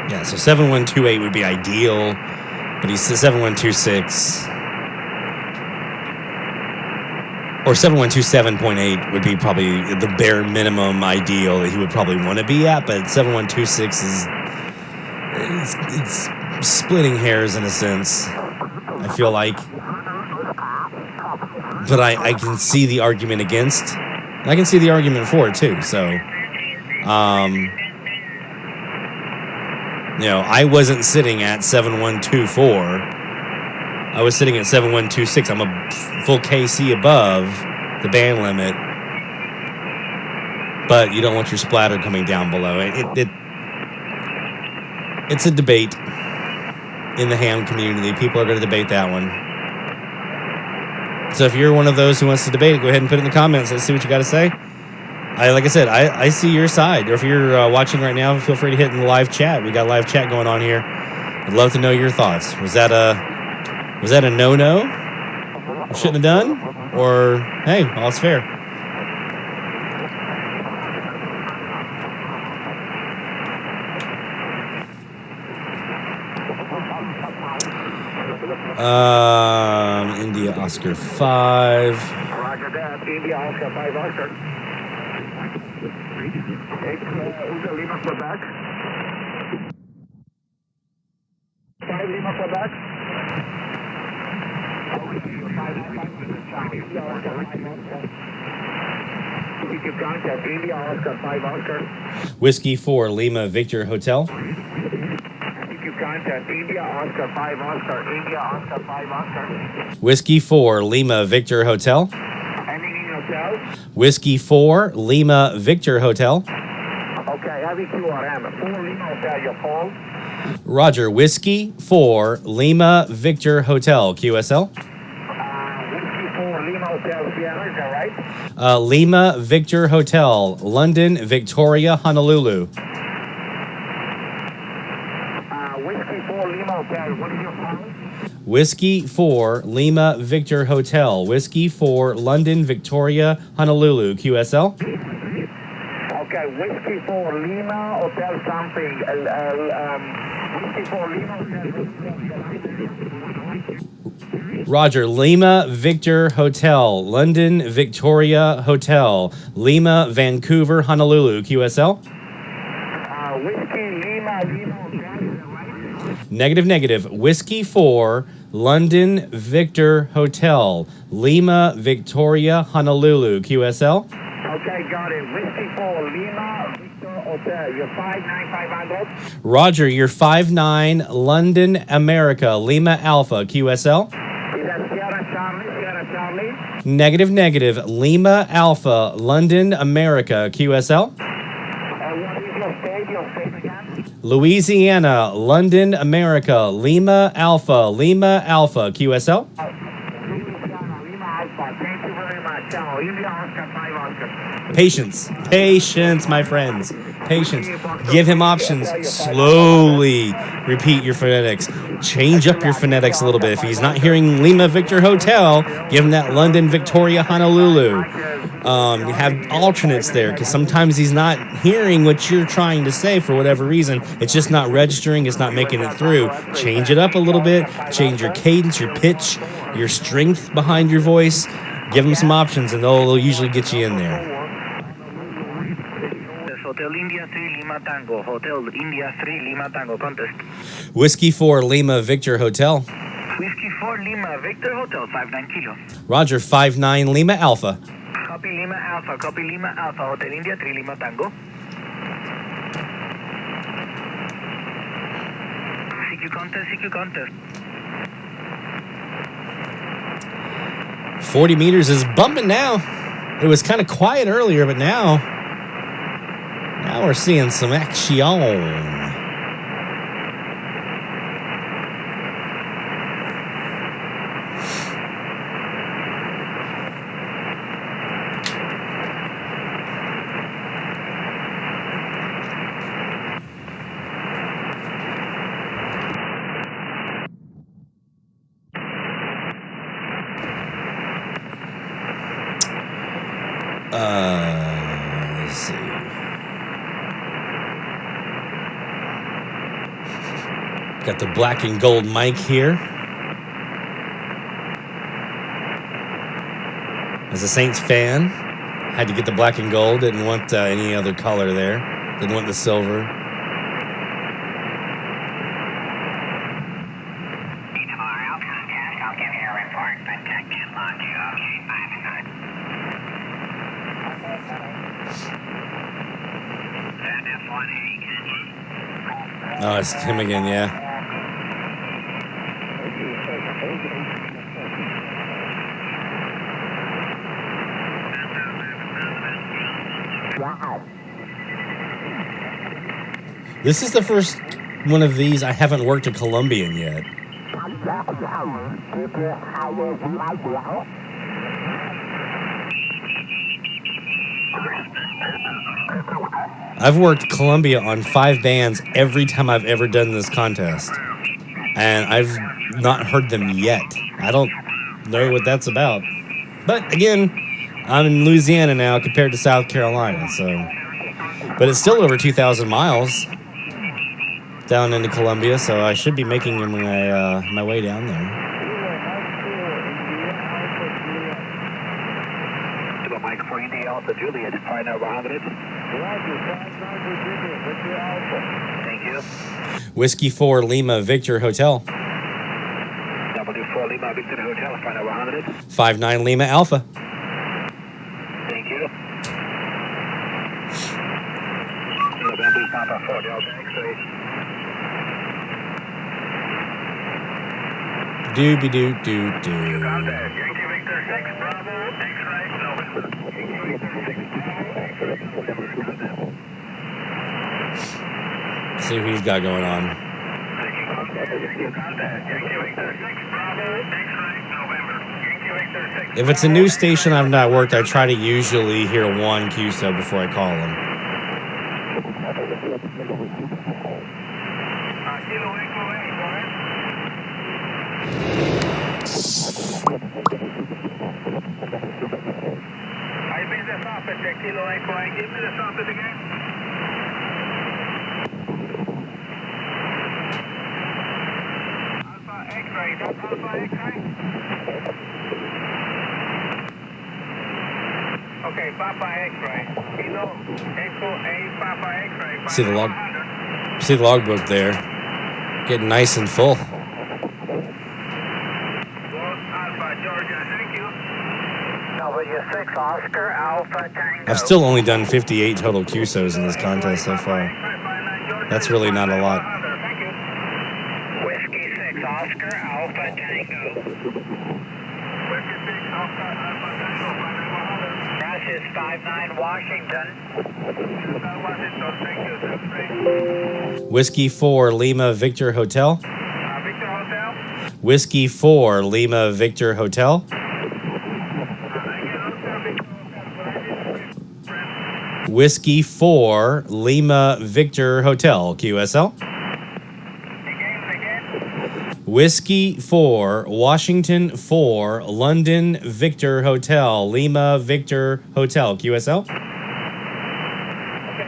S3: Yeah, so 7128 would be ideal, but he says 7126 or 7127.8 would be probably the bare minimum ideal that he would probably want to be at, but 7126 is it's splitting hairs in a sense, I feel like. But I can see the argument against, and I can see the argument for it too, so I wasn't sitting at 7124. I was sitting at 7126. I'm a full KC above the band limit, but you don't want your splatter coming down below. It's a debate in the ham community. People are going to debate that one. So if you're one of those who wants to debate it, go ahead and put it in the comments. Let's see what you got to say. Like I said, I see your side. Or if you're watching right now, feel free to hit in the live chat. We got live chat going on here. I'd love to know your thoughts. Was that a no-no? Shouldn't have done? Or, hey, all's fair. India Oscar 5.
S5: Roger that. India Oscar 5 Oscar. Lima Quebec. 5 Lima Quebec. Keep contact. India Oscar 5 Oscar.
S3: Whiskey 4 Lima Victor Hotel.
S5: Contact India Oscar 5 Oscar. India Oscar 5 Oscar.
S3: Whiskey 4 Lima Victor Hotel.
S5: Ending in hotel.
S3: Whiskey 4 Lima Victor Hotel.
S5: Okay, heavy QRM. 4 Lima Hotel, your phone.
S3: Roger. Whiskey 4 Lima Victor Hotel. QSL.
S5: Whiskey 4 Lima Hotel, Sierra, is that right?
S3: Lima Victor Hotel, London, Victoria, Honolulu.
S5: Whiskey 4 Lima Hotel, what is your phone?
S3: Whiskey 4 Lima Victor Hotel. Whiskey 4 London, Victoria, Honolulu. QSL.
S5: Okay, Whiskey 4 Lima Hotel something. Whiskey 4 Lima Hotel.
S3: Roger. Lima Victor Hotel, London, Victoria Hotel, Lima, Vancouver, Honolulu. QSL.
S5: Whiskey Lima Hotel.
S3: Negative. Whiskey 4 London, Victor Hotel, Lima, Victoria, Honolulu. QSL.
S5: Okay, got it. Whiskey 4 Lima Victor Hotel. You're 59500.
S3: Roger. You're 59 London, America, Lima Alpha. QSL.
S5: Is that Sierra Charlie? Sierra Charlie?
S3: Negative. Lima Alpha, London, America. QSL.
S5: What is your state? Your state again?
S3: Louisiana, London, America, Lima Alpha, QSL.
S5: Lima Alpha. Thank you very much. India Oscar 5 Oscar.
S3: Patience, my friends. Patience. Give him options. Slowly repeat your phonetics. Change up your phonetics a little bit. If he's not hearing Lima Victor Hotel, give him that London, Victoria, Honolulu. Have alternates there, because sometimes he's not hearing what you're trying to say for whatever reason. It's just not registering. It's not making it through. Change it up a little bit. Change your cadence, your pitch, your strength behind your voice. Give them some options, and they'll usually get you in there.
S8: Hotel India 3 Lima Tango. Hotel India 3 Lima Tango. Contest.
S3: Whiskey 4 Lima Victor Hotel.
S8: Whiskey 4 Lima Victor Hotel 59 Kilo.
S3: Roger. 59 Lima Alpha.
S8: Copy Lima Alpha. Copy Lima Alpha. Hotel India 3 Lima Tango. CQ contest.
S3: 40 meters is bumping now. It was kind of quiet earlier, but now we're seeing some action. Let's see. Got the black and gold mic here. As a Saints fan, had to get the black and gold. Didn't want any other color there. Didn't want the silver. Oh, it's him again, yeah.
S5: Wow.
S3: This is the first one of these I haven't worked a Colombian yet. I've worked Columbia on 5 bands every time I've ever done this contest. And I've not heard them yet. I don't know what that's about. But again, I'm in Louisiana now compared to South Carolina, so. But it's still over 2,000 miles down into Columbia, so I should be making my way down there.
S7: To Mike for India Alpha Juliet, flight number 100. Thank you.
S3: Whiskey 4 Lima Victor Hotel.
S7: W4 Lima Victor Hotel, flight number 100.
S3: 59 Lima Alpha.
S7: Thank you. November Papa 4 Delta X-ray.
S3: Doobie doo doo doo.
S7: Contact Yankee Victor 6 Bravo X-ray November. Yankee Victor 6 Bravo X-ray.
S3: See what he's got going on. If it's a new station I've not worked, I try to usually hear one QSO before I call them.
S4: Kilo Echo, give me the socket again. Alpha X-ray, that's Alpha X-ray. Okay, Papa X-ray. Kilo Echo A, Papa X-ray.
S3: See the logbook there, getting nice and full.
S4: Alpha Georgia, thank you.
S7: W6 Oscar Alpha Tango.
S3: I've still only done 58 total QSOs in this contest so far. That's really not a lot.
S7: Whiskey 6 Oscar Alpha Tango.
S4: Whiskey 6 Oscar Alpha Tango,
S7: Gracias 59 Washington.
S4: Washington, thank you, sir.
S3: Whiskey 4 Lima Victor Hotel.
S4: Victor Hotel.
S3: Whiskey 4 Lima Victor Hotel. Whiskey 4 Lima Victor Hotel, QSL. Whiskey 4 Washington 4 London Victor Hotel, Lima Victor Hotel, QSL.
S4: Okay,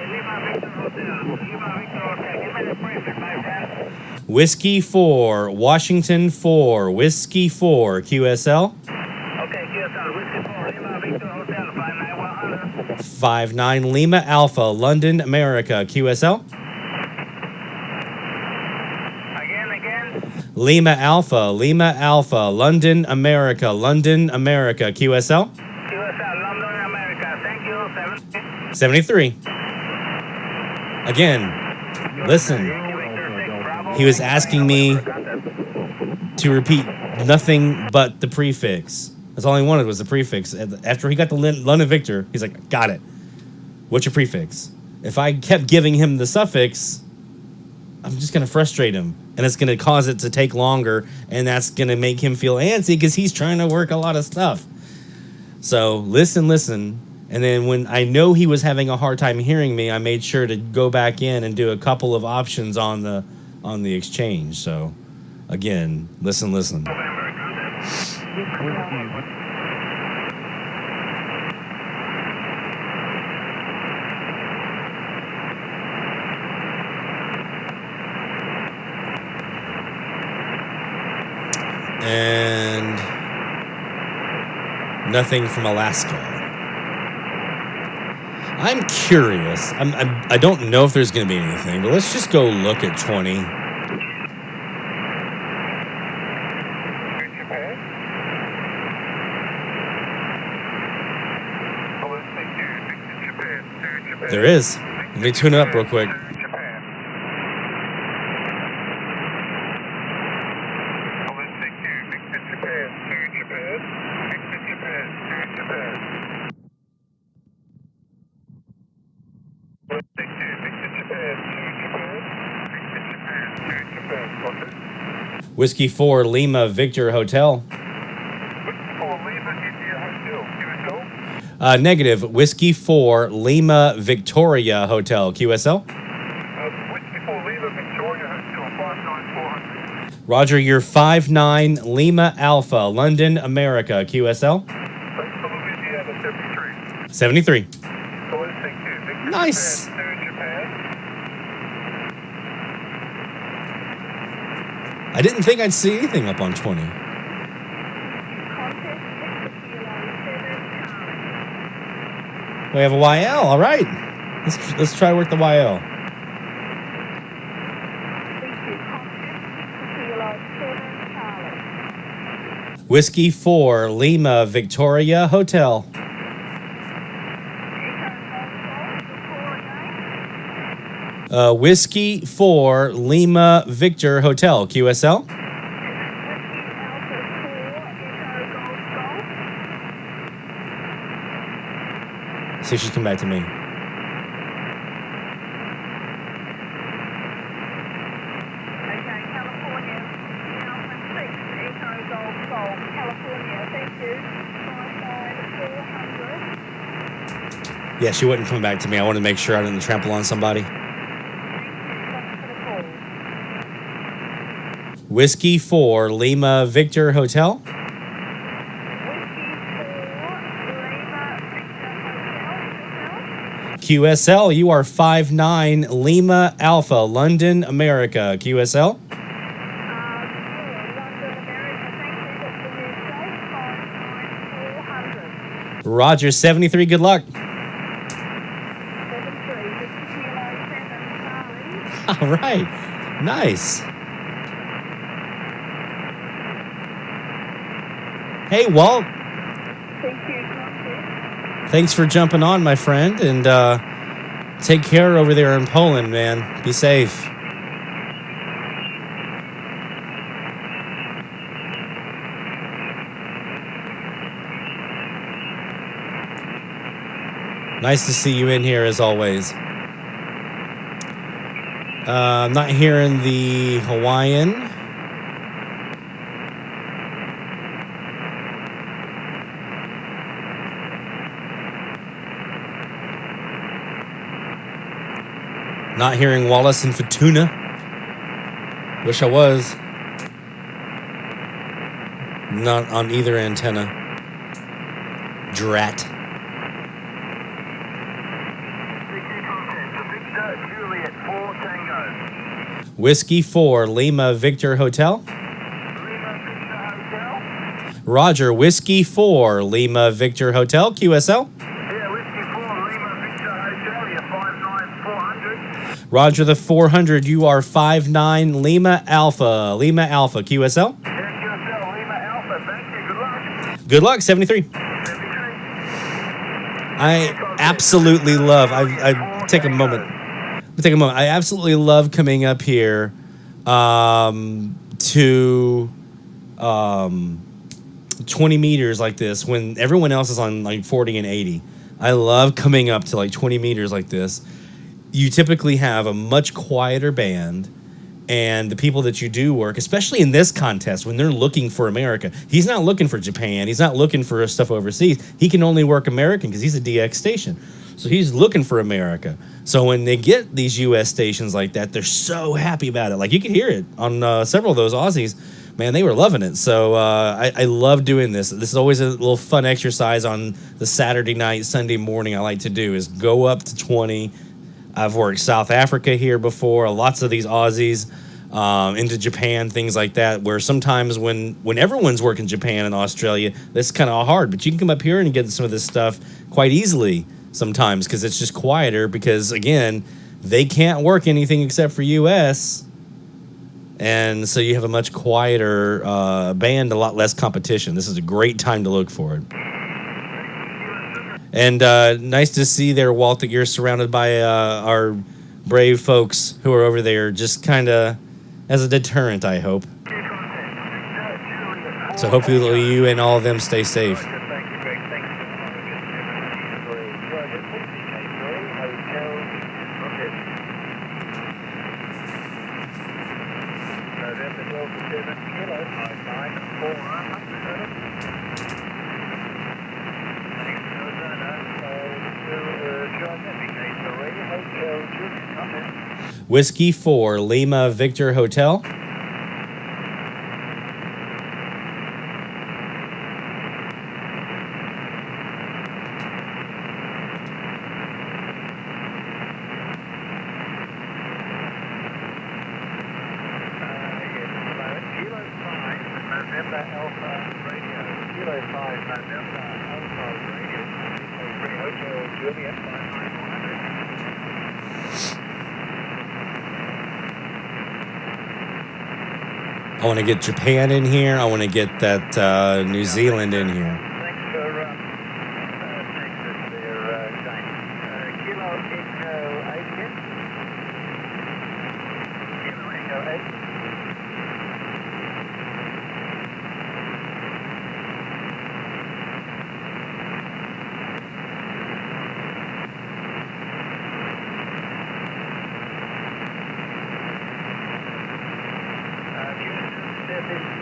S4: Lima Victor Hotel. Lima Victor Hotel. Give me the prefix, my friend.
S3: Whiskey 4 Washington 4 Whiskey 4 QSL.
S4: Okay, QSL. Whiskey 4 Lima Victor Hotel. 59100.
S3: 59 Lima Alpha London America, QSL.
S4: Again.
S3: Lima Alpha London America, QSL.
S4: QSL, London, America. Thank you.
S3: 73. Again, listen. He was asking me to repeat nothing but the prefix. That's all he wanted was the prefix. After he got the London Victor, he's like, got it. What's your prefix? If I kept giving him the suffix, I'm just going to frustrate him. And it's going to cause it to take longer. And that's going to make him feel antsy because he's trying to work a lot of stuff. So listen. And then when I know he was having a hard time hearing me, I made sure to go back in and do a couple of options on the exchange. So again, listen. And nothing from Alaska. I'm curious. I don't know if there's going to be anything, but let's just go look at 20. There is. Let me tune it up real quick. Whiskey 4 Lima Victor Hotel. Negative. Whiskey 4 Lima Victoria Hotel, QSL.
S4: Whiskey 4 Lima Victoria Hotel 59400.
S3: Roger, you're 59 Lima Alpha, London, America, QSL.
S4: Thanks for Louisiana 73.
S3: 73.
S4: So let's take two. Victor
S3: Nice.
S4: Japan to Japan.
S3: I didn't think I'd see anything up on 20. We have a YL. All right. Let's try to work the YL. Whiskey 4 Lima Victoria Hotel. Whiskey 4 Lima Victor Hotel, QSL. See if she's come back to me. Yeah, she wasn't coming back to me. I wanted to make sure I didn't trample on somebody. Whiskey 4 Lima Victor Hotel. QSL, you are 59 Lima Alpha, London, America. QSL. Roger, 73. Good luck. All right. Nice. Hey, Walt. Thanks for jumping on, my friend, and take care over there in Poland, man. Be safe. Nice to see you in here, as always. I'm not hearing the Hawaiian. Not hearing Wallace and Fortuna. Wish I was. Not on either antenna. Drat.
S4: Juliet 4 Tango.
S3: Whiskey 4 Lima Victor Hotel.
S4: Lima Victor Hotel.
S3: Roger, Whiskey 4 Lima Victor Hotel, QSL.
S4: Yeah, Whiskey 4 Lima Victor Hotel. You're 59400.
S3: Roger the 400, you are 59 Lima Alpha, QSL.
S4: Yeah, QSL Lima Alpha. Thank you. Good luck.
S3: Good luck, 73.
S4: 73.
S3: I absolutely love, I take a moment. I absolutely love coming up here to 20 meters like this when everyone else is on like 40 and 80. I love coming up to like 20 meters like this. You typically have a much quieter band, and the people that you do work, especially in this contest, when they're looking for America, he's not looking for Japan. He's not looking for stuff overseas. He can only work American because he's a DX station. So he's looking for America. So when they get these U.S. stations like that, they're so happy about it. Like you could hear it on several of those Aussies. Man, they were loving it. So I love doing this. This is always a little fun exercise on the Saturday night, Sunday morning I like to do is go up to 20. I've worked South Africa here before, lots of these Aussies, into Japan, things like that, where sometimes when everyone's working Japan and Australia, that's kind of hard. But you can come up here and get some of this stuff quite easily sometimes because it's just quieter because, again, they can't work anything except for U.S., and so you have a much quieter band, a lot less competition. This is a great time to look for it. And nice to see there, Walt, that you're surrounded by our brave folks who are over there just kind of as a deterrent, I hope. So hopefully you and all of them stay safe.
S4: Hotel Juliet, contact.
S3: Whiskey 4 Lima Victor Hotel.
S4: Kilo 5 November Alpha Radio. Kilo 5 November Alpha Radio. Hotel Juliet 59400.
S3: I want to get Japan in here. I want to get that New Zealand in here.
S4: Thanks for Texas there, James. Kilo Echo 8 again. Kilo Echo 8.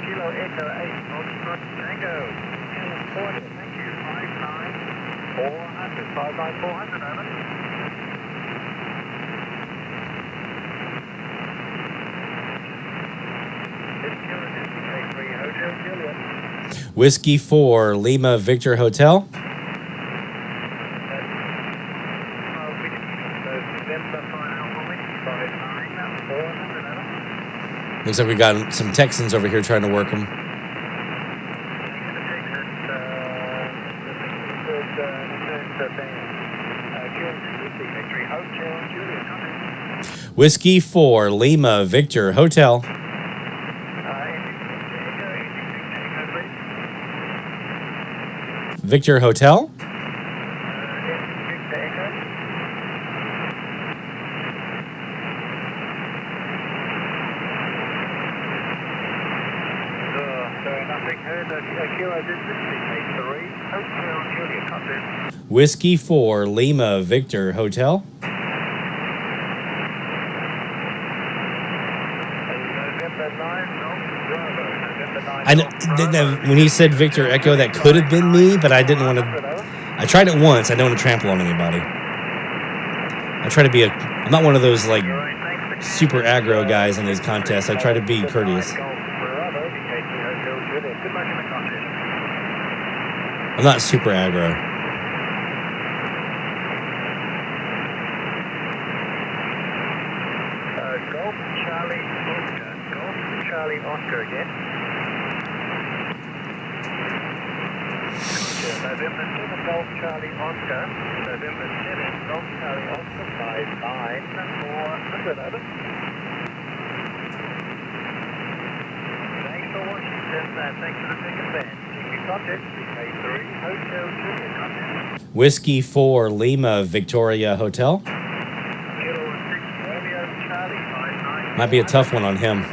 S4: Kilo Echo 8, Foxtrot Tango, 1040, thank you, 59400, 59400, over. Hotel Juliet.
S3: Whiskey 4 Lima Victor Hotel. Looks like we got some Texans over here trying to work them. Whiskey 4 Lima Victor Hotel. Victor Hotel. Whiskey 4 Lima Victor Hotel. When he said Victor Echo, that could have been me, but I didn't want to. I tried it once. I don't want to trample on anybody. I try to be I'm not one of those like super aggro guys in these contests. I try to be courteous. I'm not super aggro.
S4: Golf Charlie Oscar again. November 7 Golf Charlie Oscar. November 7 Golf Charlie Oscar 59400, over. Thanks for watching, thanks for the second band. Contact CK3 Hotel Juliet, contact.
S3: Whiskey 4 Lima Victoria Hotel.
S4: Kilo 6 Romeo Charlie 59.
S3: Might be a tough one on him.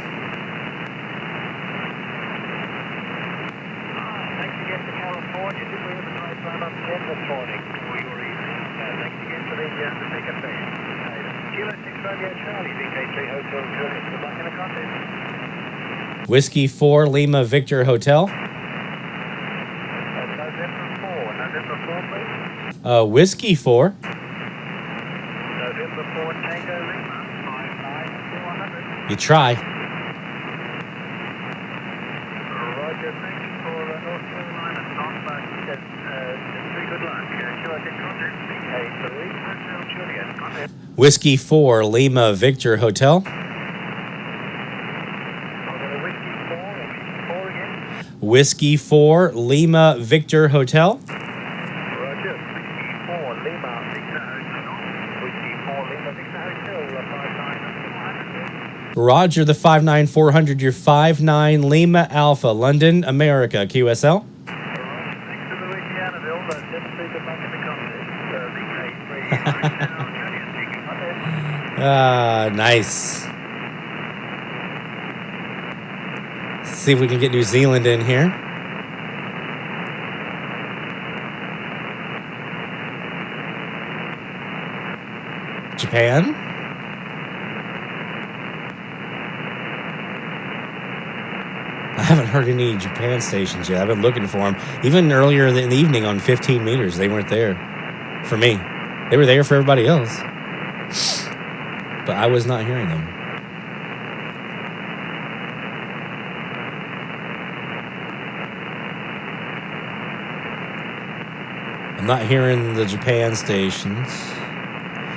S4: Thanks again to California. Did we have a nice run up 10 this morning for your evening? Thanks again for the second band. Kilo 6 Romeo Charlie, CK3 Hotel Juliet. Good luck in the contest.
S3: Whiskey 4 Lima Victor Hotel.
S4: November 4, please.
S3: Whiskey 4.
S4: November 4 Tango Lima 59400.
S3: You try.
S4: Roger, thanks for North Carolina. Very good luck. Kilo 6 contact CK3 Hotel Juliet, contact.
S3: Whiskey 4 Lima Victor Hotel. Whiskey 4 Lima Victor Hotel.
S4: Roger, Whiskey 4 Lima Victor Hotel. Whiskey 4 Lima Victor Hotel, 59400.
S3: Roger the 59400. You're 59 Lima Alpha, London, America, QSL.
S4: Thanks to Louisianaville, definitely good luck in the contest. VK3
S3: Nice. See if we can get New Zealand in here. Japan. I haven't heard any Japan stations yet. I've been looking for them. Even earlier in the evening on 15 meters, they weren't there for me. They were there for everybody else. But I was not hearing them. I'm not hearing the Japan stations.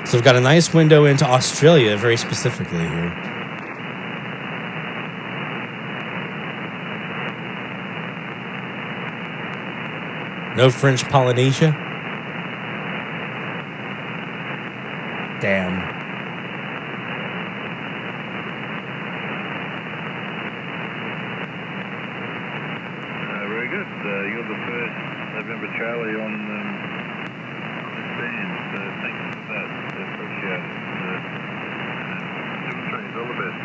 S3: So we've got a nice window into Australia, very specifically here. No French Polynesia? Damn.
S4: Very good. You're the first November Charlie on this band. Thank you for that. Appreciate it. 7-3, all the best.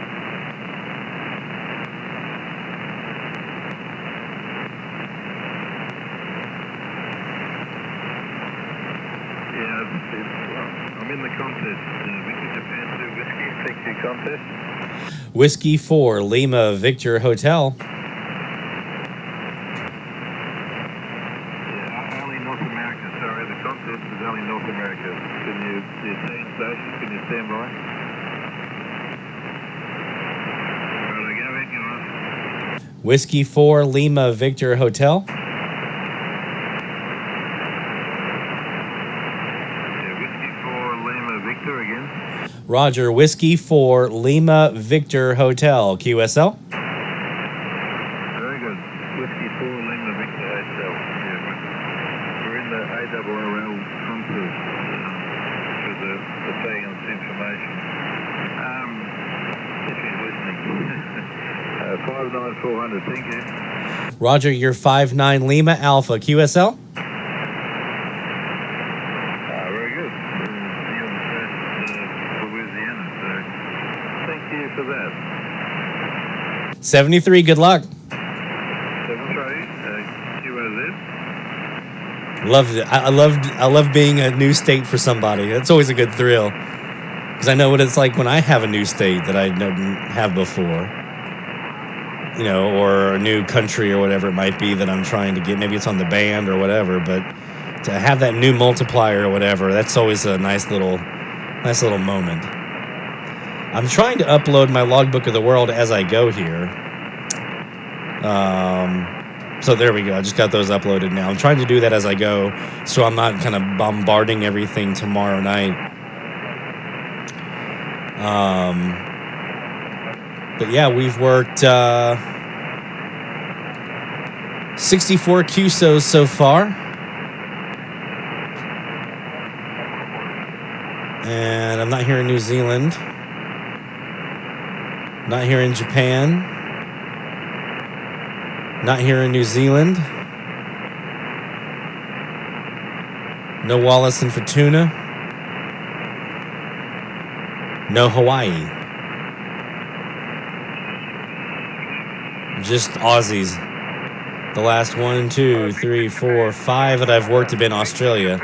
S4: I'm in the contest. Vicky Japan 2 Whiskey Victory contest.
S3: Whiskey 4 Lima Victor Hotel.
S4: Only North America. Sorry, the contest is only North America. Can you change stations? Can you stand by? Right, go ahead, you are.
S3: Whiskey 4 Lima Victor Hotel. Roger, Whiskey 4 Lima Victor Hotel, QSL.
S4: Very good. Whiskey 4 Lima Victor Hotel. Yeah, we're in the ARRL contest for the paying us information. If he's listening. 59400, thank you.
S3: Roger, you're 59 Lima Alpha, QSL.
S4: Very good. For that.
S3: 73, good luck.
S4: 7-3, QOZ.
S3: Loved it. I love being a new state for somebody. That's always a good thrill. Because I know what it's like when I have a new state that I didn't have before. You know, or a new country or whatever it might be that I'm trying to get. Maybe it's on the band or whatever, but to have that new multiplier or whatever, that's always a nice little moment. I'm trying to upload my logbook of the world as I go here. So there we go. I just got those uploaded now. I'm trying to do that as I go, so I'm not kind of bombarding everything tomorrow night. But yeah, we've worked 64 QSOs so far. And I'm not here in New Zealand. Not here in Japan. Not here in New Zealand. No Wallace and Fortuna. No Hawaii. Just Aussies. The last 1, 2, 3, 4, 5 that I've worked have been Australia.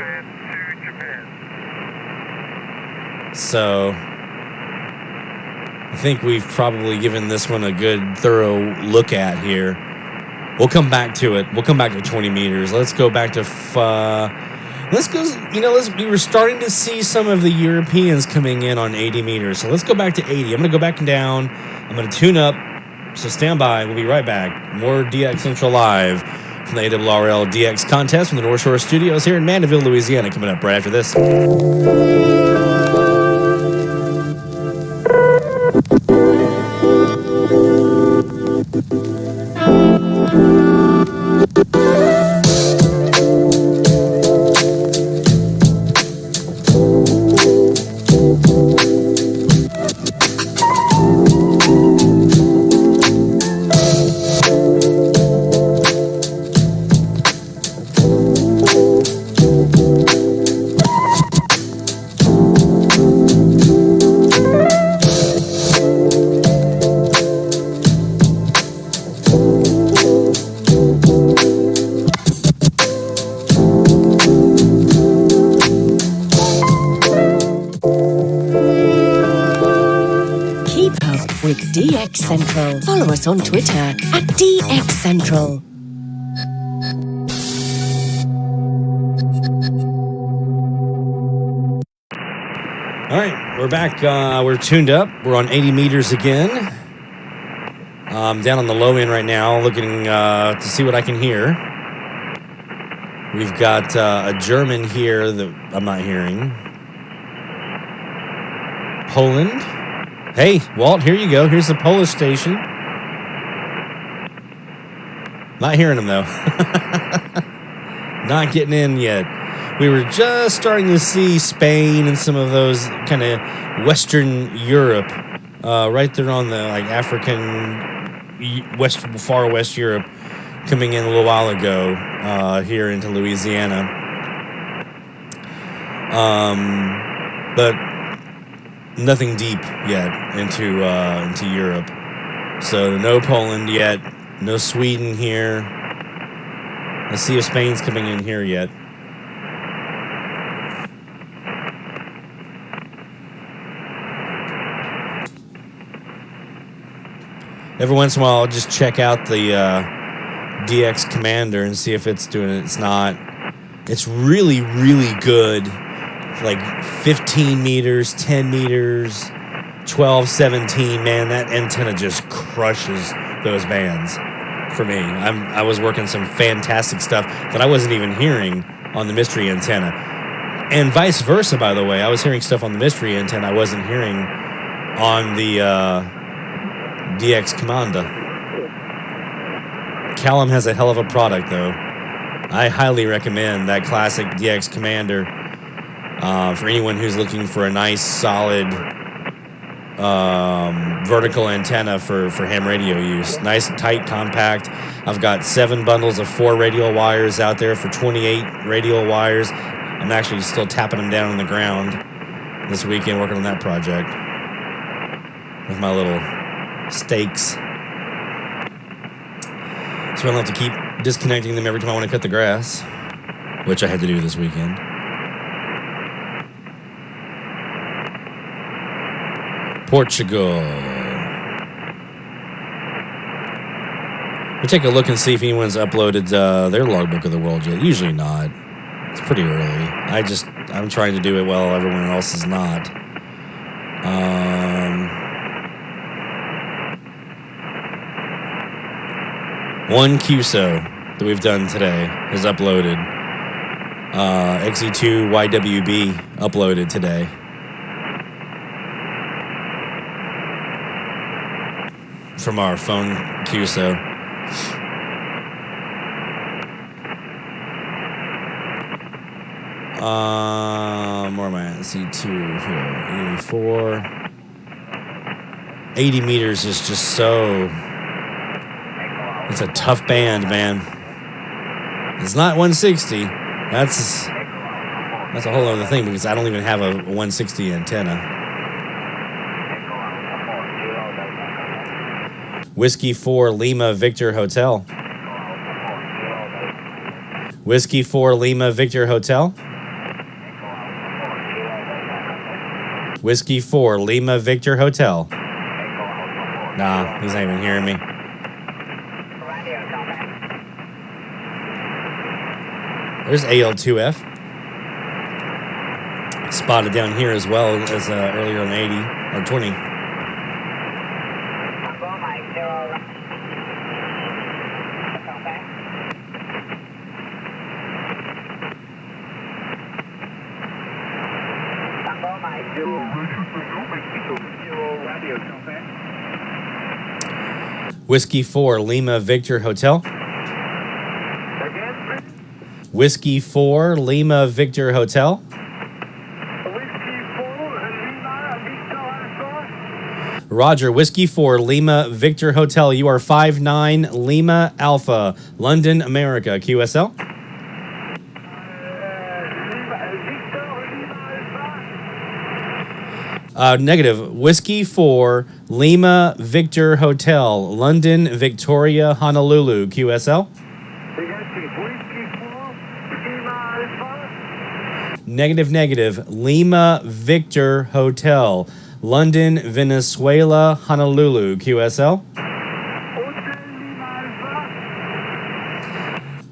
S3: So I think we've probably given this one a good, thorough look at here. We'll come back to it. We'll come back to 20 meters. Let's go back to... we were starting to see some of the Europeans coming in on 80 meters. So let's go back to 80. I'm going to go back and down. I'm going to tune up. So stand by. We'll be right back. More DX Central Live from the ARRL DX contest from the North Shore Studios here in Mandeville, Louisiana. Coming up right after this.
S2: with DX Central. Follow us on Twitter at DX Central.
S3: All right. we're back. We're tuned up. We're on 80 meters again. Down on the low end right now, looking to see what I can hear. We've got a German here that I'm not hearing. Poland. Hey, Walt, here you go. Here's the Polish station. Not hearing them, though. Not getting in yet. We were just starting to see Spain and some of those kind of Western Europe, right there on the like African, far West Europe, coming in a little while ago here into Louisiana. But nothing deep yet into Europe. So no Poland yet, no Sweden here. Let's see if Spain's coming in here yet. Every once in a while, I'll just check out the DX Commander and see if it's doing it. It's not. It's really, really good. Like 15 meters, 10 meters, 12, 17. Man, that antenna just crushes those bands for me. I was working some fantastic stuff that I wasn't even hearing on the mystery antenna. And vice versa, by the way. I was hearing stuff on the mystery antenna I wasn't hearing on the DX Commander. Callum has a hell of a product, though. I highly recommend that classic DX Commander for anyone who's looking for a nice, solid vertical antenna for ham radio use. Nice, tight, compact. I've got 7 bundles of 4 radial wires out there for 28 radial wires. I'm actually still tapping them down on the ground this weekend, working on that project with my little stakes. So I don't have to keep disconnecting them every time I want to cut the grass, which I had to do this weekend. Portugal. We'll take a look and see if anyone's uploaded their logbook of the world yet. Usually not. It's pretty early. I'm trying to do it while everyone else is not. One QSO that we've done today is uploaded. XE2 YWB uploaded today. From our phone QSO. Where am I at? C2 here. 84. 80 meters is just so... It's a tough band, man. It's not 160. That's a whole other thing because I don't even have a 160 antenna. Whiskey 4 Lima Victor Hotel. Whiskey 4 Lima Victor Hotel. Whiskey 4 Lima Victor Hotel. Nah, he's not even hearing me. There's AL2F. Spotted down here as well as earlier on 80 or 20. Whiskey 4 Lima Victor Hotel. Whiskey 4 Lima Victor Hotel. Roger, Whiskey 4 Lima Victor Hotel. You are 59 Lima Alpha, London, America. QSL. Negative. Whiskey 4 Lima Victor Hotel, London, Victoria, Honolulu. QSL. Negative. Lima Victor Hotel, London, Venezuela, Honolulu. QSL.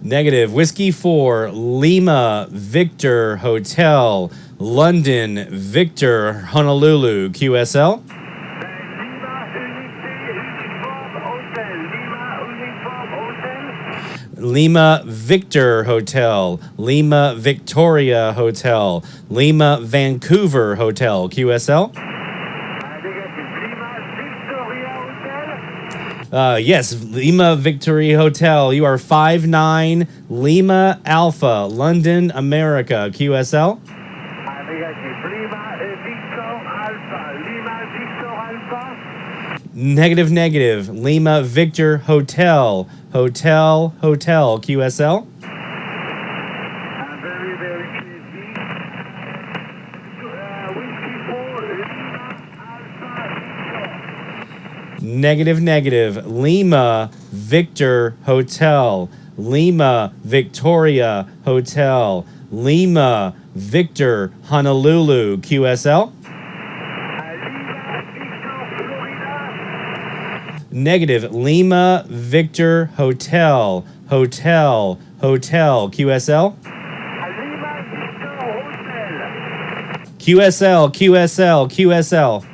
S3: Negative. Whiskey 4, Lima, Victor, Hotel, London, Victor, Honolulu, QSL. Lima, Victor, Hotel, Lima, Victoria, Hotel, Lima, Vancouver, Hotel, QSL. Yes, Lima Victoria Hotel. You are 59 Lima Alpha, London, America, QSL. Negative, negative. Lima Victor Hotel, Hotel, Hotel, QSL. Negative, negative. Lima, Victor, Hotel. Lima, Victoria, Hotel. Lima, Victor, Honolulu, QSL. Negative. Lima, Victor, Hotel. Hotel, Hotel, QSL. QSL, QSL, QSL.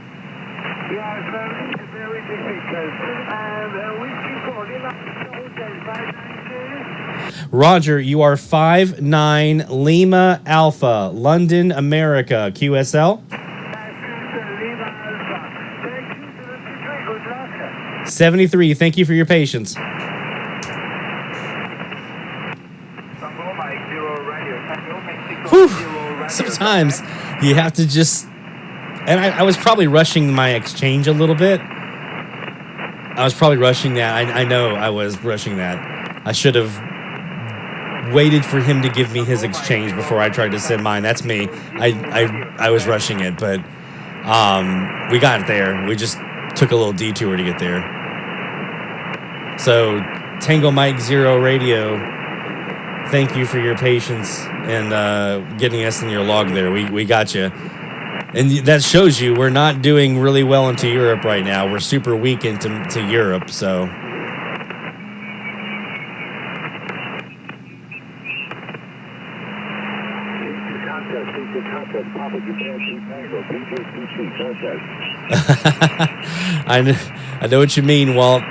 S3: Roger, you are 59 Lima Alpha, London, America, QSL. 73, thank you for your patience. Whew. Sometimes you have to just... And I was probably rushing my exchange a little bit. I was probably rushing that. I know I was rushing that. I should have waited for him to give me his exchange before I tried to send mine. That's me. I was rushing it, but we got there. We just took a little detour to get there. So, Tango Mike Zero Radio, thank you for your patience and getting us in your log there. We got you. And that shows you we're not doing really well into Europe right now. We're super weak into Europe, so... I know what you mean, Walt.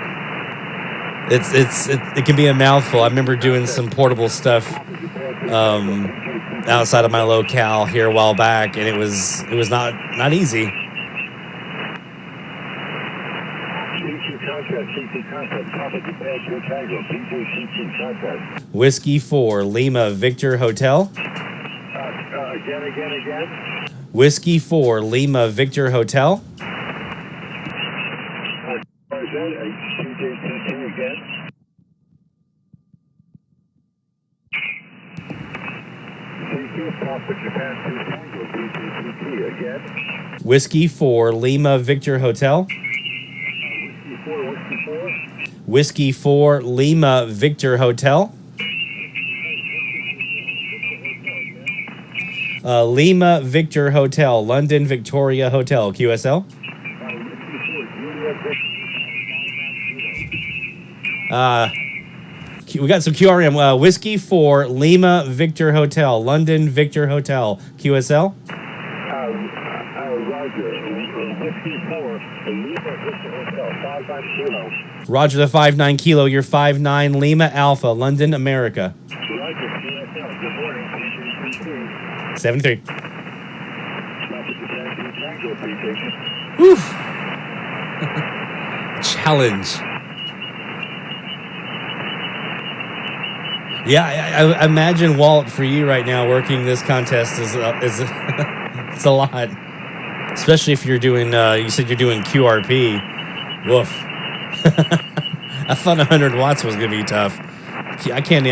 S3: It can be a mouthful. I remember doing some portable stuff outside of my locale here a while back, and it was not easy. Whiskey 4, Lima Victor Hotel. Again. Whiskey 4, Lima Victor Hotel. Whiskey 4, Lima Victor Hotel. Whiskey 4, Lima Victor Hotel. Lima Victor Hotel, London Victoria Hotel, QSL. We got some QRM. Whiskey 4, Lima Victor Hotel, London Victor Hotel, QSL. Roger the 59 Kilo, you're 59 Lima Alpha, London, America. 73. Whew. Challenge. Yeah, I imagine, Walt, for you right now, working this contest is it's a lot. Especially if you're doing, you said you're doing QRP. Woof. I thought 100 watts was going to be tough. I can't,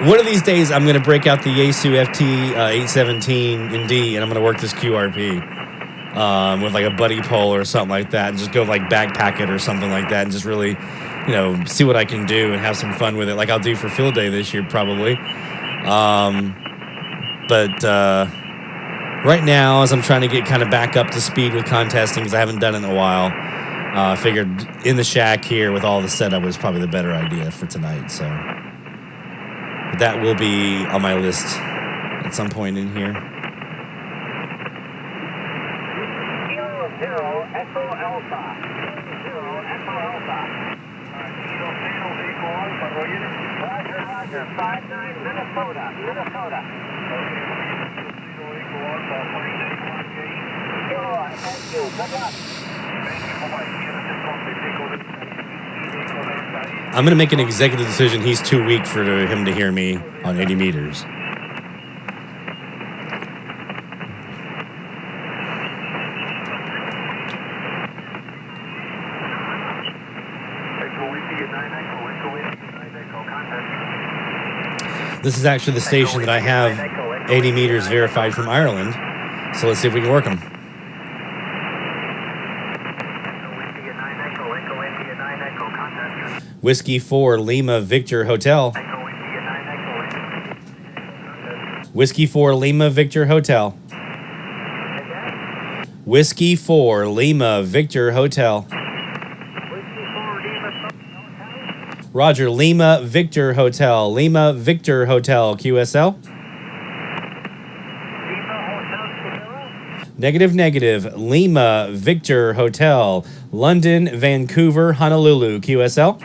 S3: one of these days, I'm going to break out the Yaesu FT817 in D, and I'm going to work this QRP with like a buddy pole or something like that, and just go like backpack it or something like that, and just really, see what I can do and have some fun with it, like I'll do for Field Day this year probably. But right now, as I'm trying to get kind of back up to speed with contesting, because I haven't done it in a while, I figured in the shack here with all the setup was probably the better idea for tonight. So That will be on my list at some point in here.
S4: Kilo 0 Echo Alpha. 0 Echo Alpha. Kilo panels equal Alpha, Roger. Roger, Roger. 59 Minnesota. Minnesota. Kilo equal Alpha. 49 Kilo, thank you. Good luck. Thank you. Bye-bye.
S3: I'm going to make an executive decision. He's too weak for him to hear me on 80 meters. This is actually the station that I have 80 meters verified from Ireland. So let's see if we can work them. Whiskey 4 Lima Victor Hotel. Whiskey 4 Lima Victor Hotel. Whiskey 4 Lima Victor Hotel. Roger, Lima Victor Hotel. Lima Victor Hotel, QSL. Negative, negative. Lima Victor Hotel. London, Vancouver, Honolulu, QSL.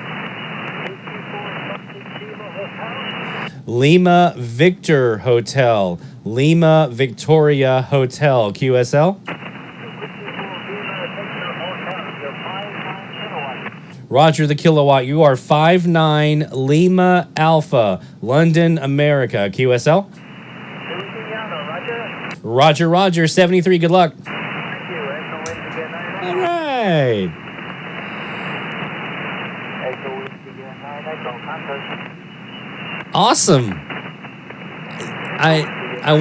S3: Lima Victor Hotel. Lima Victoria Hotel, QSL. Roger the kilowatt. You are 59 Lima Alpha, London, America, QSL. Roger, Roger, 73. Good luck. All right. Awesome. I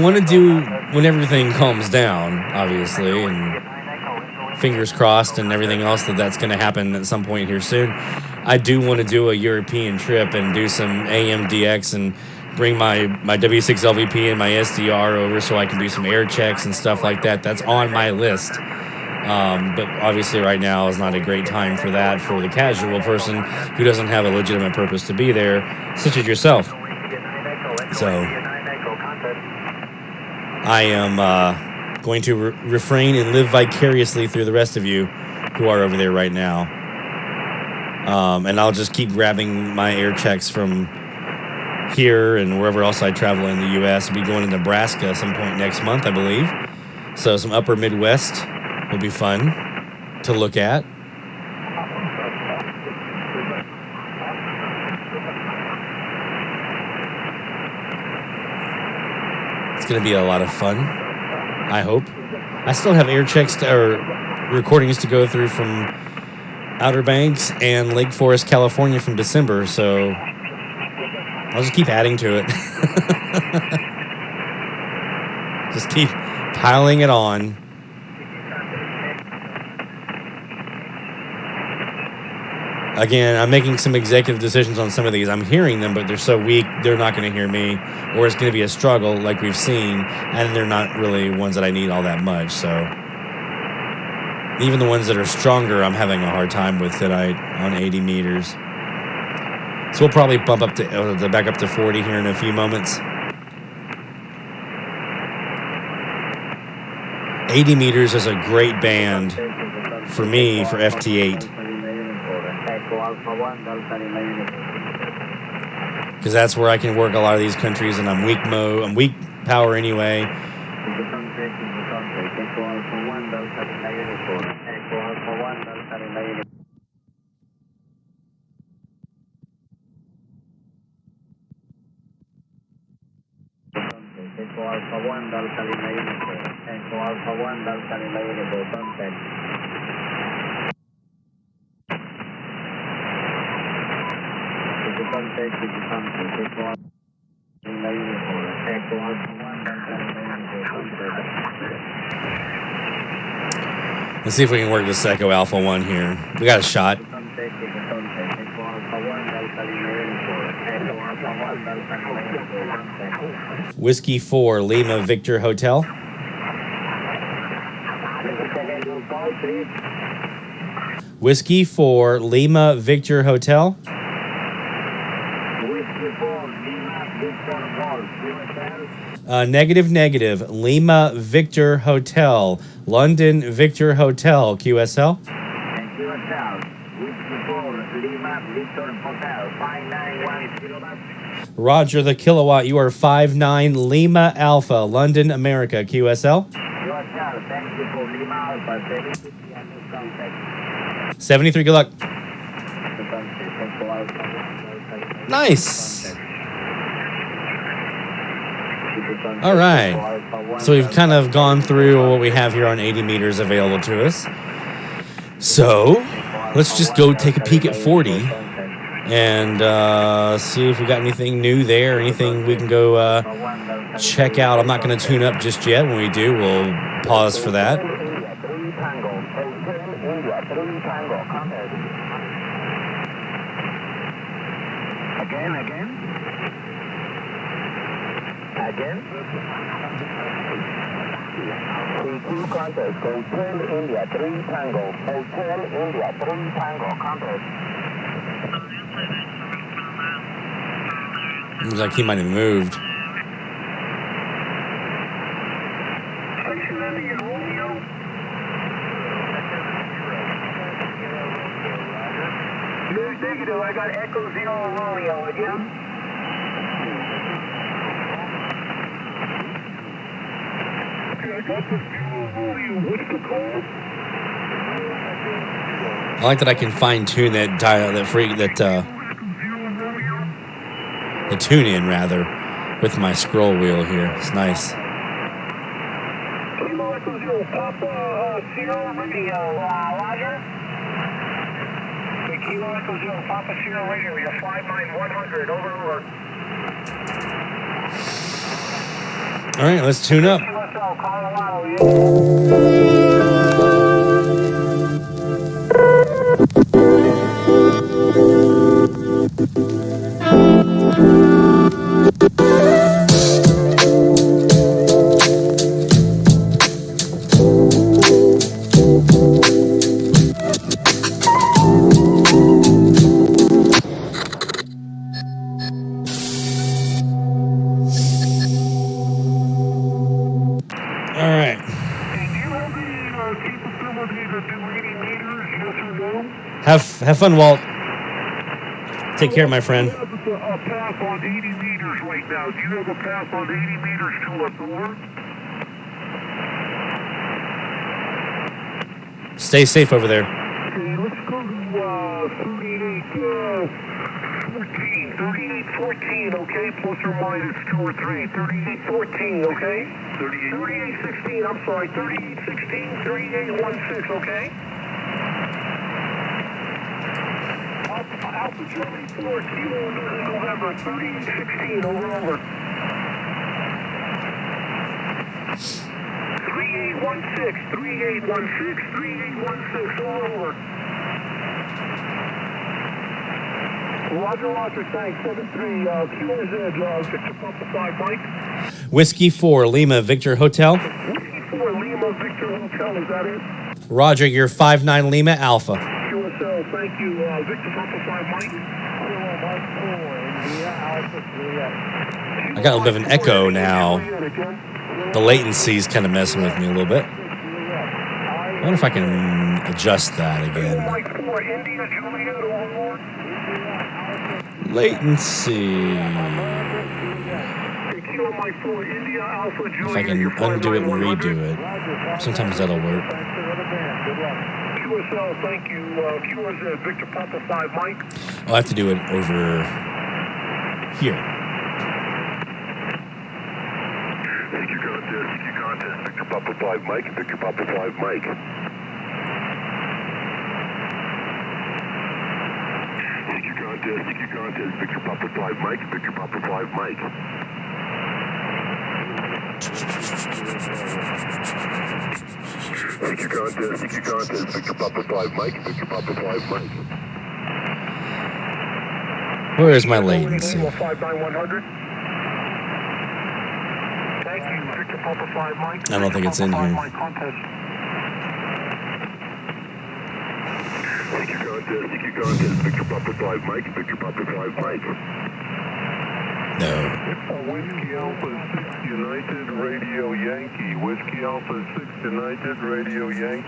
S3: want to do when everything calms down, obviously, and fingers crossed and everything else that's going to happen at some point here soon. I do want to do a European trip and do some AMDX and bring my W6 LVP and my SDR over so I can do some air checks and stuff like that. That's on my list. But obviously right now is not a great time for that for the casual person who doesn't have a legitimate purpose to be there, such as yourself. So I am going to refrain and live vicariously through the rest of you who are over there right now. And I'll just keep grabbing my air checks from here and wherever else I travel in the U.S. I'll be going to Nebraska at some point next month, I believe. So some upper Midwest will be fun to look at. It's going to be a lot of fun, I hope. I still have air checks or recordings to go through from Outer Banks and Lake Forest, California from December, so I'll just keep adding to it. Just keep piling it on. Again, I'm making some executive decisions on some of these. I'm hearing them, but they're so weak, they're not going to hear me, or it's going to be a struggle like we've seen, and they're not really ones that I need all that much. So even the ones that are stronger, I'm having a hard time with tonight on 80 meters. So we'll probably bump up to back up to 40 here in a few moments. 80 meters is a great band for me for FT8. Because that's where I can work a lot of these countries, and I'm weak power anyway. Let's see if we can work this Echo Alpha 1 here. We got a shot. Whiskey 4 Lima Victor Hotel. Whiskey 4 Lima Victor Hotel. Negative. Lima Victor Hotel. London Victor Hotel. QSL.
S5: And QSL. Whiskey 4, Lima Victor Hotel. 591 kilowatt.
S3: Roger the kilowatt. You are 59 Lima Alpha. London, America. QSL.
S5: QSL. Thank you for Lima Alpha.
S3: 73. Good luck. Nice. All right. So we've kind of gone through what we have here on 80 meters available to us. So let's just go take a peek at 40 and see if we got anything new there, anything we can go check out. I'm not going to tune up just yet. When we do, we'll pause for that.
S5: Again. CQ contest, Hotel India 3 Tango. Hotel India 3 Tango contest.
S3: Looks like he might have moved.
S5: Negative, I got Echo 0 Romeo again.
S3: I like that I can fine tune that dial, the tune in rather, with my scroll wheel here. It's nice.
S5: Papa Sierra Radio, Roger. Kilo Echo 0, Papa Sierra Radio, you're 59100, over.
S3: All right, let's tune up.
S5: QSL, Colorado,
S3: Have fun, Walt. Take care, my friend.
S5: I have a pass on 80 meters right now. Do you have a pass on 80 meters to us, over?
S3: Stay safe over there.
S5: Okay, let's go to 3814, okay? Plus or minus 2 or 3. 3814, okay? 3816, I'm sorry. 3816, 3816, okay? Alpha Charlie 4, Kilo November, 3816, over. 3816, 3816, over. Roger, thanks, 73, QRZ, Victor Papa 5, Mike.
S3: Whiskey 4, Lima Victor Hotel.
S5: Whiskey 4, Lima Victor Hotel, is that it?
S3: Roger, you're 59 Lima Alpha.
S5: QSL, thank you, Victor Papa 5, Mike.
S3: I got a little bit of an echo now. The latency's kind of messing with me a little bit. I wonder if I can adjust that again. Latency. If I can undo it and redo it. Sometimes that'll work.
S5: QSL, thank you. QRZ, Victor Papa 5, Mike.
S3: I'll have to do it over here.
S5: Thank you, contest. Victor Papa 5, Mike. Victor Papa 5, Mike. Thank you, contest. Victor Papa 5, Mike. Victor Papa 5, Mike. Thank you, contest. Victor Papa 5, Mike. Victor Papa 5, Mike.
S3: Where is my latency?
S5: 59100. Thank you, Victor Papa 5, Mike.
S3: I don't think it's in here.
S5: Thank you, contest. Victor Papa 5, Mike. Victor Papa 5, Mike.
S3: No.
S5: Whiskey Alpha 6 United Radio Yankee. Whiskey Alpha 6 United Radio Yankee.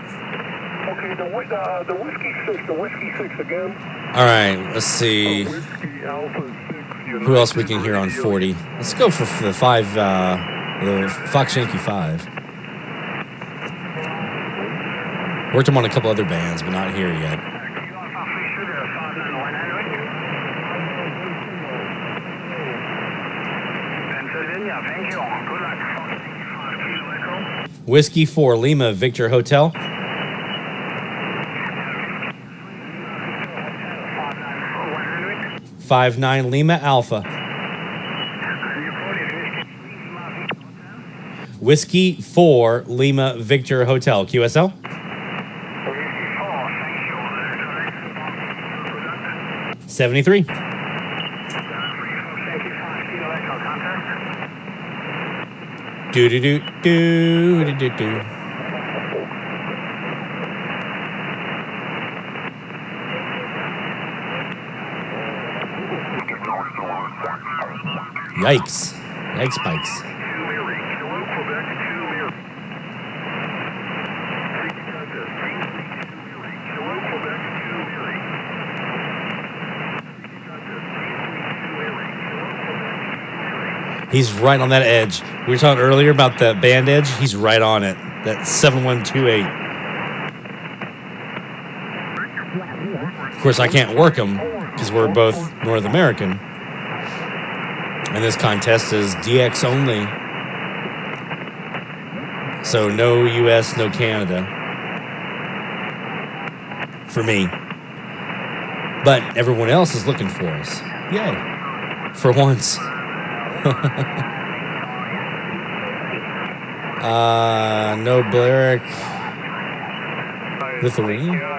S5: Okay, the Whiskey 6 again.
S3: All right, let's see.
S5: Whiskey Alpha 6 United.
S3: Who else we can hear on 40? Let's go for the 5, the Fox Yankee 5. Worked him on a couple other bands, but not here yet. Whiskey 4 Lima Victor Hotel. 59 Lima Alpha. Whiskey 4 Lima Victor Hotel. QSL. 73. Do do do do do do do. Yikes. Yikes spikes. He's right on that edge. We were talking earlier about the band edge. He's right on it. That 7128. Of course, I can't work him because we're both North American. And this contest is DX only. So no US, no Canada. For me. But everyone else is looking for us. Yay. For once. No Blerick. Lithuania.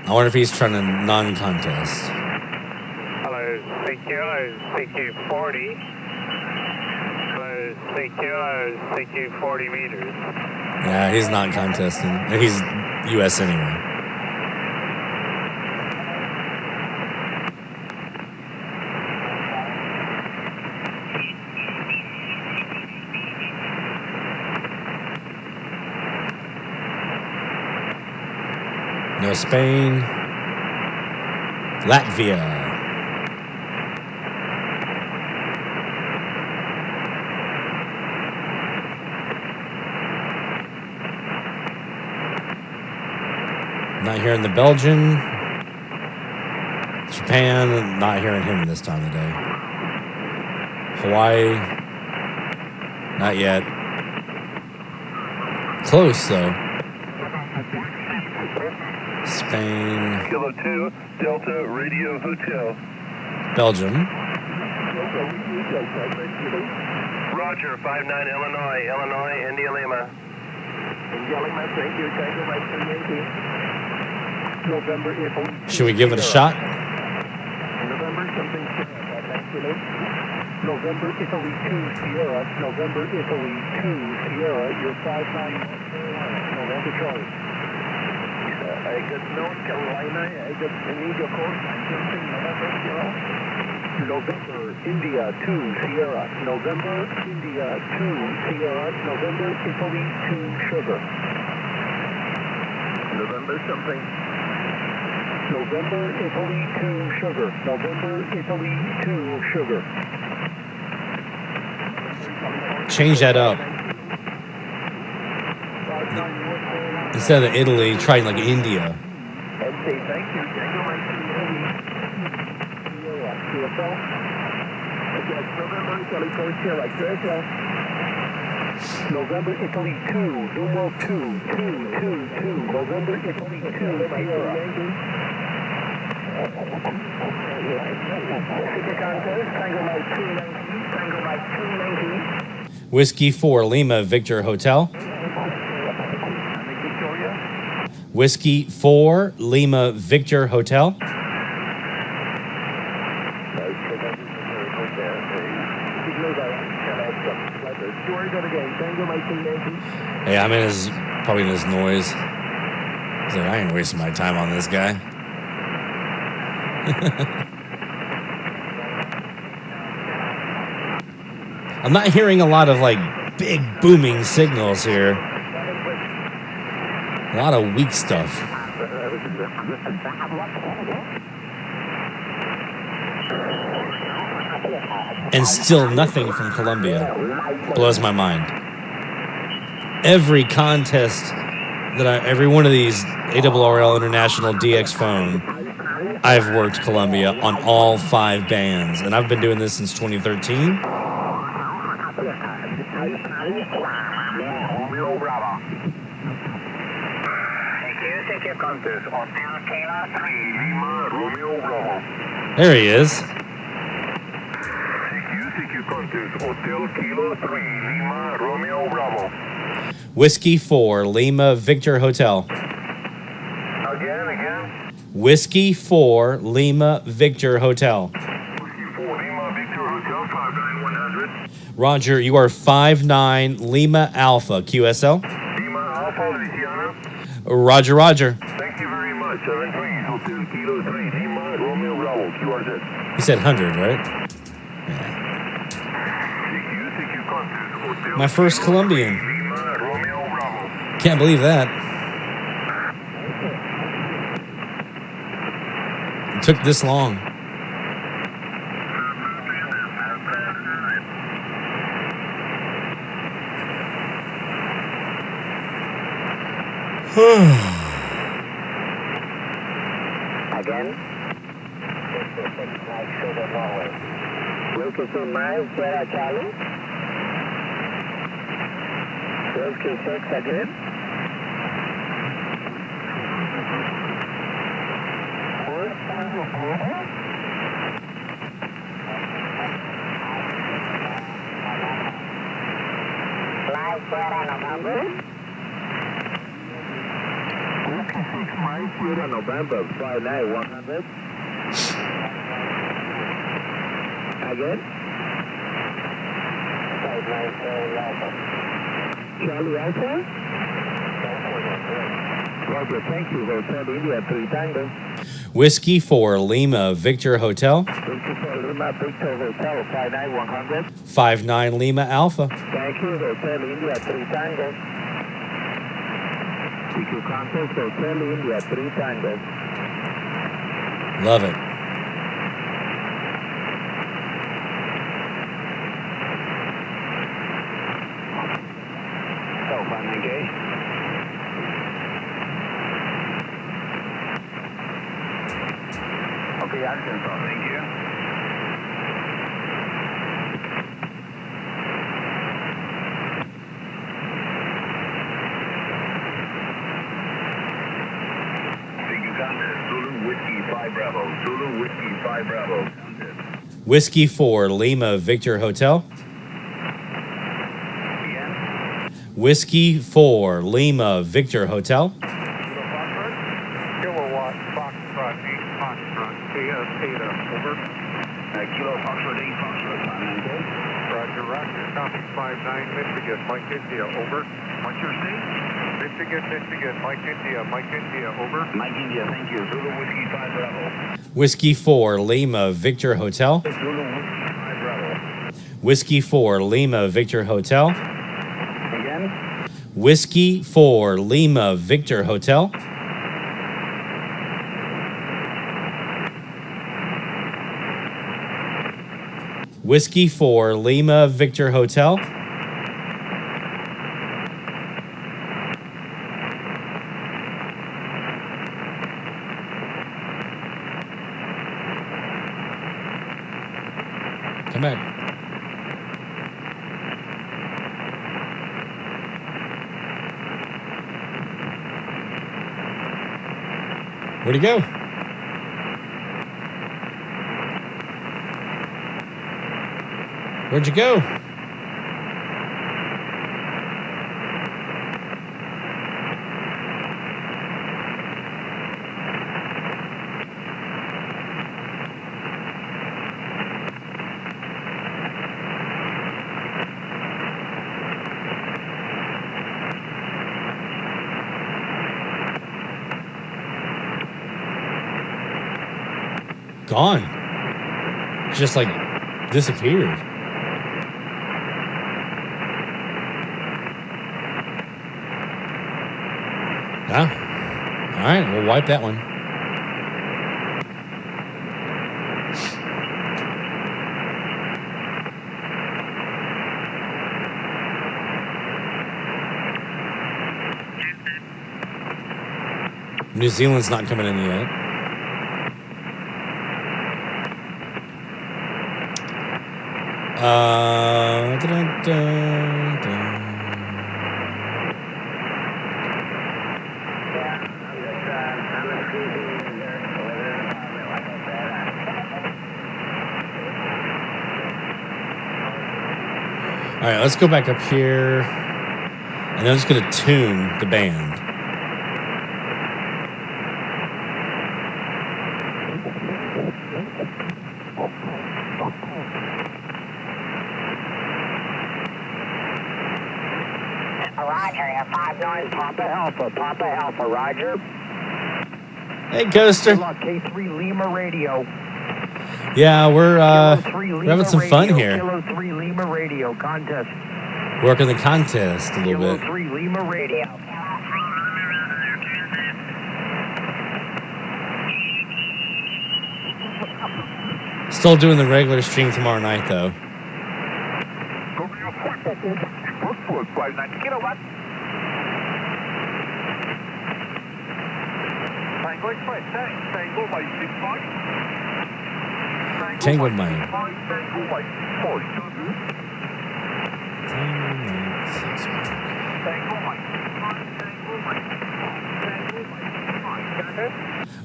S3: I wonder if he's trying to non-contest.
S4: Hello, CQ40. Hello, CQ 40 meters.
S3: Yeah, he's not contesting. He's US anyway. No Spain. Latvia. Not hearing the Belgian. Japan, not hearing him this time of day. Hawaii, not yet. Close though. Spain.
S5: Kilo 2, Delta Radio Hotel.
S3: Belgium.
S5: Roger, 59 Illinois, India Lima. India Lima, thank you, Tango Mike 380. November, Italy.
S3: Should we give it a shot?
S5: November, something Sierra, November, Italy 2, Sierra. November, Italy 2, Sierra. You're 59 North Carolina. November, Charlie. I got North Carolina. I got India Coast. Something November, Sierra. November, India 2, Sierra. November, India 2, Sierra. November, Italy 2, Sugar. November, something. November, Italy 2, Sugar. November, Italy 2, Sugar.
S3: Change that up. Instead of Italy, try like India.
S5: Okay, thank you. Tango Mike 380. November, Italy 2, Numeral 2, 2, 2, 2. November, Italy 2, Sierra.
S3: Whiskey 4 Lima Victor Hotel. Whiskey 4 Lima Victor Hotel. Hey, I'm in his, probably in his noise. He's like, I ain't wasting my time on this guy. I'm not hearing a lot of like big booming signals here. A lot of weak stuff. And still nothing from Colombia. Blows my mind. Every contest that every one of these ARRL International DX phone, I've worked Colombia on all 5 bands, and I've been doing this since 2013. There he is. Whiskey 4, Lima Victor Hotel.
S7: Again.
S3: Whiskey 4, Lima Victor Hotel.
S7: Whiskey 4, Lima Victor Hotel, 59100.
S3: Roger, you are 59 Lima Alpha, QSL.
S7: Lima Alpha, Louisiana.
S3: Roger, roger.
S7: Thank you very much. 73, Hotel Kilo 3, Lima Romeo Bravo, QRZ.
S3: You said 100, right? Yeah. My first Colombian. Can't believe that. It took this long.
S5: Again. Wilkinson Miles, Sierra Charlie. Whiskey 6 again. Fly Sierra November. Whiskey 6 Miles, Sierra November, 59100. Again. 594 Charlie Alpha. Roger, thank you. Hotel India 3 Tango.
S3: Whiskey 4, Lima Victor Hotel.
S5: Whiskey 4 Lima Victor Hotel 59100.
S3: 59 Lima Alpha.
S5: Thank you. Hotel India 3 Tango. CQ Contact Hotel India 3 Tango.
S3: Love it.
S7: Okay, Arkansas, thank you. Thank you, contest. Zulu Whiskey 5 Bravo. Zulu Whiskey 5 Bravo.
S3: Whiskey 4, Lima Victor Hotel.
S7: Again.
S3: Whiskey 4, Lima Victor Hotel.
S4: Kilowatt Foxtrot 8 Foxtrot KS8 over.
S7: Kilo Foxtrot 8 Foxtrot 594.
S4: Roger, roger. Copy 59 Michigan, Mike India over.
S7: What's your state?
S4: Michigan, Mike India, over.
S7: Mike India, thank you. Zulu Whiskey 5 Bravo.
S3: Whiskey 4, Lima Victor Hotel.
S7: Zulu Whiskey 5 Bravo.
S3: Whiskey 4, Lima Victor Hotel.
S7: Again.
S3: Whiskey 4, Lima Victor Hotel. Whiskey 4, Lima Victor Hotel. Come back. Where'd he go? Where'd you go? Gone. Just like disappeared. Yeah. All right, we'll wipe that one. New Zealand's not coming in yet. All right, let's go back up here. And I'm just going to tune the band.
S4: Roger, you're 5-9, Papa Alpha, Roger.
S3: Hey, Coaster.
S4: K3 Lima Radio.
S3: Yeah, we're having some fun here.
S4: Kilo 3 Lima Radio contest.
S3: Working the contest a little
S4: Kilo
S3: bit.
S4: 3 Lima Radio.
S3: Still doing the regular stream tomorrow night, though.
S4: 590 kilowatts. Tango Express, Tango by 65.
S3: Tango Mike.
S4: Tango by 4.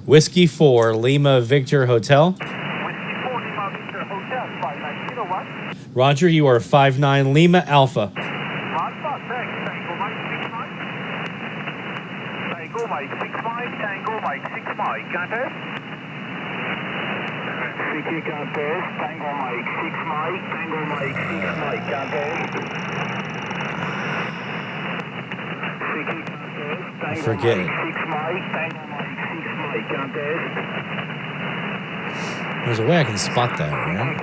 S3: Whiskey 4, Lima Victor Hotel.
S4: Whiskey 4, Lima Victor Hotel, 590 kilowatts.
S3: Roger, you are 5-9 Lima Alpha.
S4: Alpha, thanks. Tango Mike 65. Tango Mike 65, contest. CT contest. Tango Mike 65. Tango Mike 65, contest. CT contest.
S3: I forget it. There's a way I can spot that, right?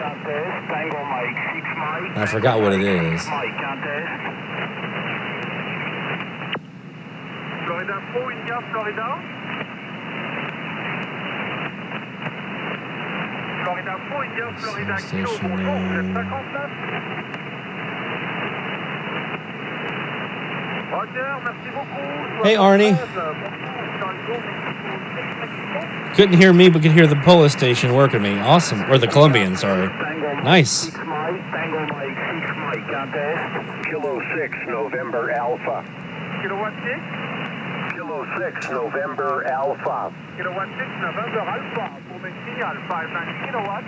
S3: I forgot what it is.
S4: Florida 4, India, Florida. Florida 4, India, Florida, Kilo, bonjour, vous êtes 59. Roger, merci beaucoup.
S3: Hey, Arnie. Couldn't hear me, but could hear the Polish station working me. Awesome. Or the Colombian, sorry. Nice.
S4: Kilo 6, November Alpha. Kilowatt 6? Kilo 6, November Alpha. Kilowatt 6, November Alpha. Pour mes signal, 59 kilowatts.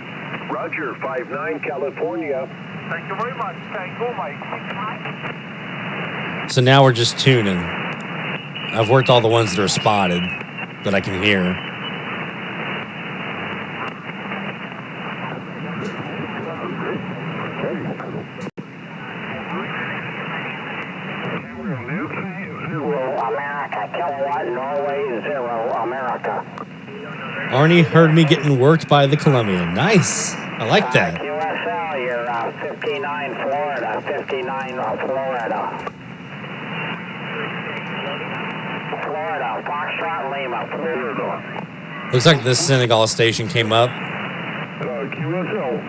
S4: Roger, 59, California. Thank you very much. Tango Mike 69.
S3: So now we're just tuning. I've worked all the ones that are spotted that I can hear. Arnie heard me getting worked by the Colombian. Nice. I like that.
S4: QSL, you're 59 Florida. 59 Florida. Florida, Foxtrot Lima, Florida.
S3: Looks like this Senegal station came up.
S4: QSL.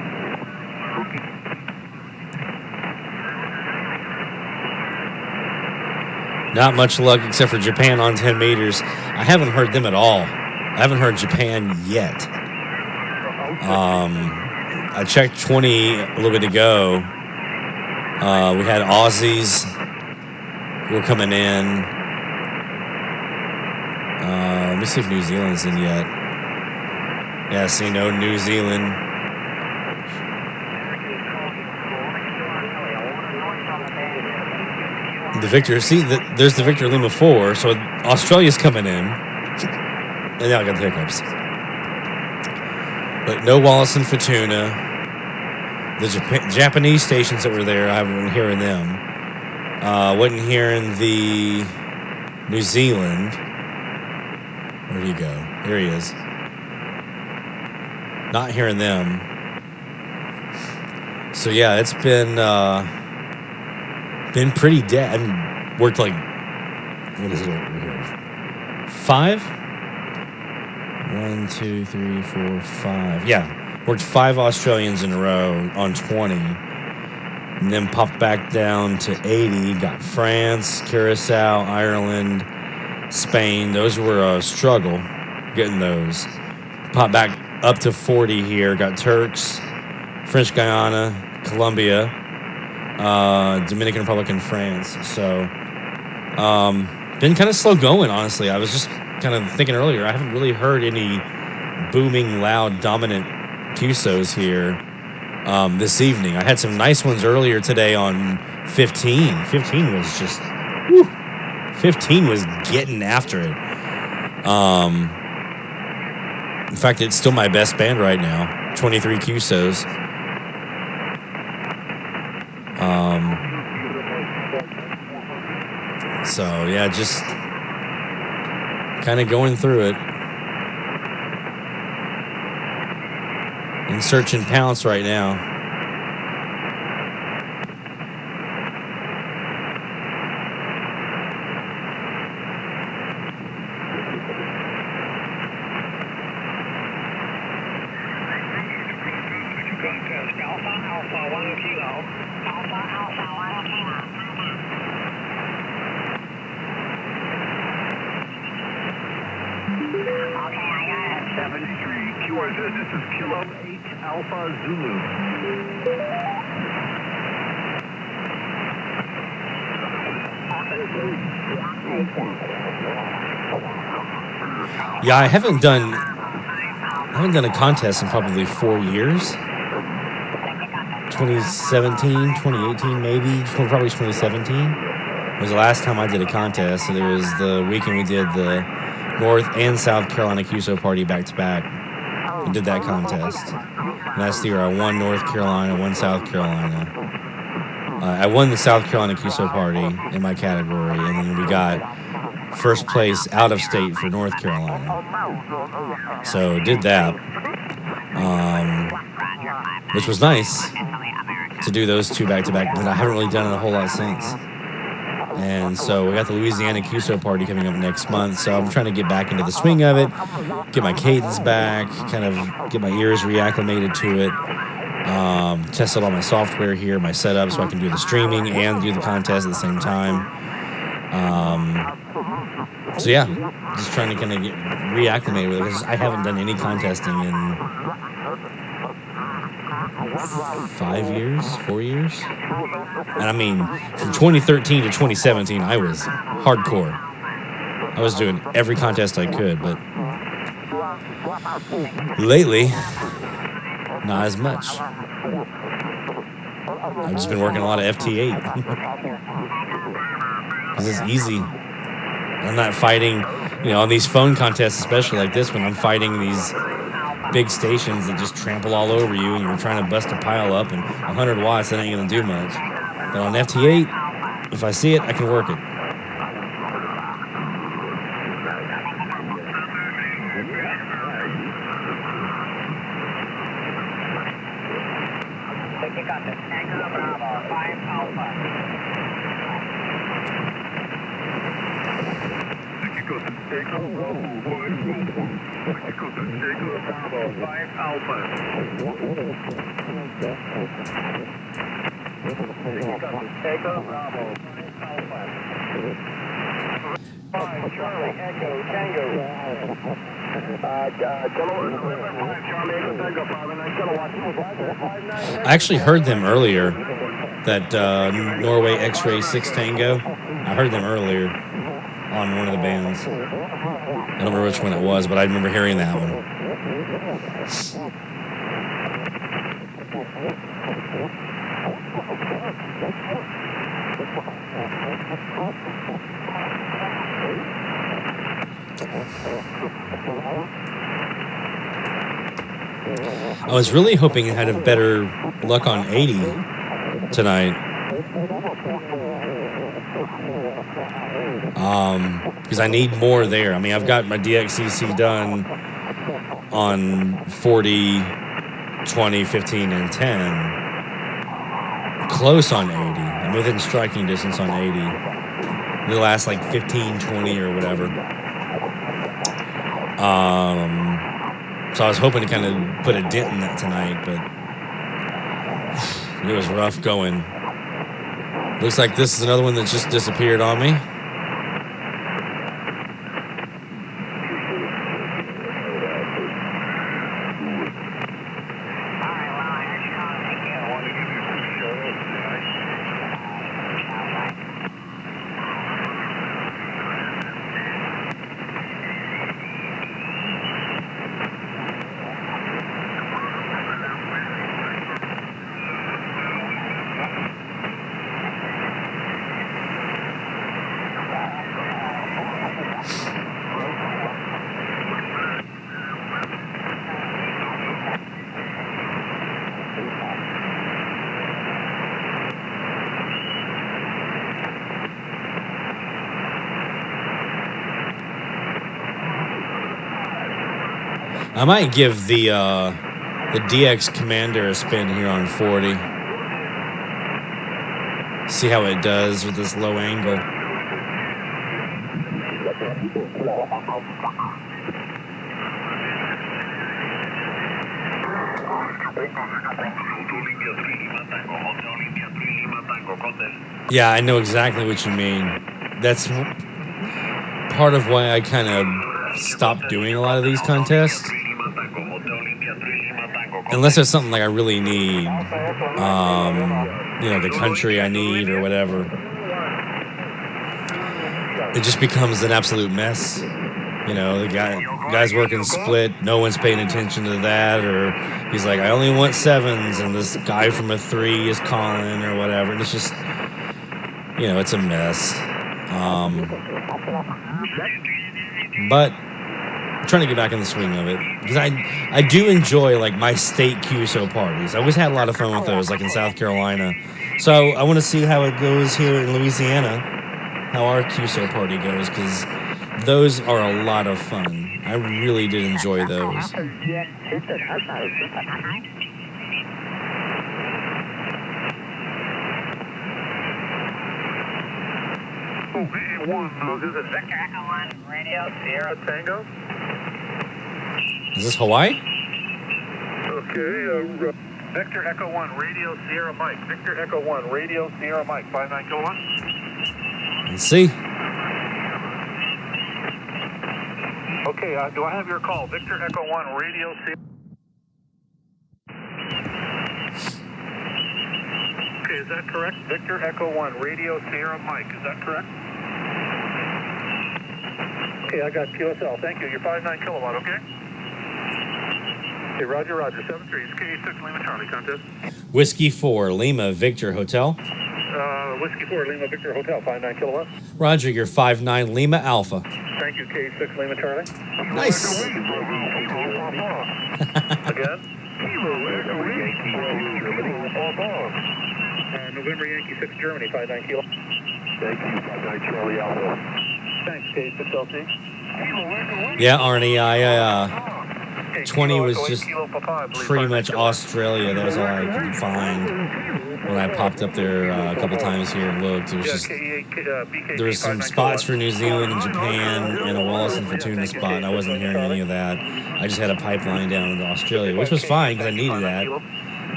S3: Not much luck except for Japan on 10 meters. I haven't heard them at all. I haven't heard Japan yet. I checked 20 a little bit ago. We had Aussies who were coming in. Let me see if New Zealand's in yet. Yeah, see, no New Zealand. The Victor, see, there's the Victor Lima 4, so Australia's coming in. And now I got the hiccups. But no Wallace and Fortuna. The Japanese stations that were there, I haven't been hearing them. Wasn't hearing the New Zealand. Where'd he go? There he is. not hearing them. So yeah, it's been pretty dead. I mean, worked like, what is it over here? 5? 1, 2, 3, 4, 5. Yeah, worked 5 Australians in a row on 20, and then popped back down to 80. Got France, Curacao, Ireland, Spain. Those were a struggle getting those. Popped back up to 40 here. Got Turks, French Guiana, Colombia, Dominican Republic, and France. So, been kind of slow going, honestly. I was just kind of thinking earlier, I haven't really heard any booming, loud, dominant QSOs here this evening. I had some nice ones earlier today on 15. 15 was just, whew, 15 was getting after it. In fact, it's still my best band right now, 23 QSOs. So, yeah, just kind of going through it. And searching Pounce right now.
S7: Contest Alpha Alpha 1 Kilo. Alpha Alpha 1 Kilo. Okay, I got it.
S5: 73 QRZ, this is Kilo 8 Alpha Zulu.
S3: Yeah, I haven't done a contest in probably 4 years. 2017, 2018, maybe, probably 2017 was the last time I did a contest. And it was the weekend we did the North and South Carolina QSO party back to back. We did that contest. And that's the year I won North Carolina, won South Carolina. I won the South Carolina QSO party in my category, and then we got first place out of state for North Carolina. So did that, which was nice to do those two back to back, but I haven't really done it a whole lot since. And so we got the Louisiana QSO party coming up next month, so I'm trying to get back into the swing of it, get my cadence back, kind of get my ears reacclimated to it, test out all my software here, my setup, so I can do the streaming and do the contest at the same time. So yeah, just trying to kind of get reacclimated with it, because I haven't done any contesting in 5 years, 4 years. And I mean, from 2013 to 2017, I was hardcore. I was doing every contest I could, but lately, not as much. I've just been working a lot of FT8. Because it's easy. I'm not fighting, on these phone contests, especially like this one, I'm fighting these big stations that just trample all over you, and you're trying to bust a pile up, and 100 watts, that ain't going to do much. But on FT8, if I see it, I can work it. I actually heard them earlier, that Norway X-Ray 6 Tango. I heard them earlier on one of the bands. I don't remember which one it was, but I remember hearing that one. I was really hoping I had a better luck on 80 tonight. Because I need more there. I mean, I've got my DXCC done on 40, 20, 15, and 10. Close on 80. I'm within striking distance on 80. The last like 15, 20 or whatever. So I was hoping to kind of put a dent in that tonight, but it was rough going. Looks like this is another one that just disappeared on me. I might give the DX Commander a spin here on 40. See how it does with this low angle. Yeah, I know exactly what you mean. That's part of why I kind of stopped doing a lot of these contests. Unless there's something like I really need, the country I need or whatever. It just becomes an absolute mess. The guy's working split, no one's paying attention to that, or he's like, I only want 7s, and this guy from a 3 is calling or whatever, and it's just, it's a mess. But I'm trying to get back in the swing of it, because I do enjoy, like, my state QSO parties. I always had a lot of fun with those, like in South Carolina. So I want to see how it goes here in Louisiana, how our QSO party goes, because those are a lot of fun. I really did enjoy those.
S4: This is Victor Echo 1, Radio Sierra Tango.
S3: Is this Hawaii?
S4: Okay, Victor Echo 1, Radio Sierra Mike. Victor Echo 1, Radio Sierra Mike, 59 kilowatt.
S3: Let's see.
S4: Okay, do I have your call? Victor Echo 1, Radio Sierra. Okay, is that correct? Victor Echo 1, Radio Sierra Mike, is that correct? Okay, I got QSL, thank you. You're 59 kilowatt, okay? Okay, roger, 73. It's K86 Lima Charlie, contest.
S3: Whiskey 4, Lima Victor Hotel.
S4: Whiskey 4, Lima Victor Hotel, 59 kilowatt.
S3: Roger, you're 59 Lima Alpha.
S4: Thank you, K86 Lima Charlie.
S3: Nice.
S4: Again? November Yankee 6 Germany, 59 kilo.
S5: Thank you, 59 Charlie Alpha.
S4: Thanks, K6LT.
S3: Yeah, Arnie, 20 was just pretty much Australia. That was all I could find when I popped up there a couple times here and looked. It was just, there was some spots for New Zealand and Japan and a Wallace and Fortuna spot, and I wasn't hearing any of that. I just had a pipeline down into Australia, which was fine because I needed that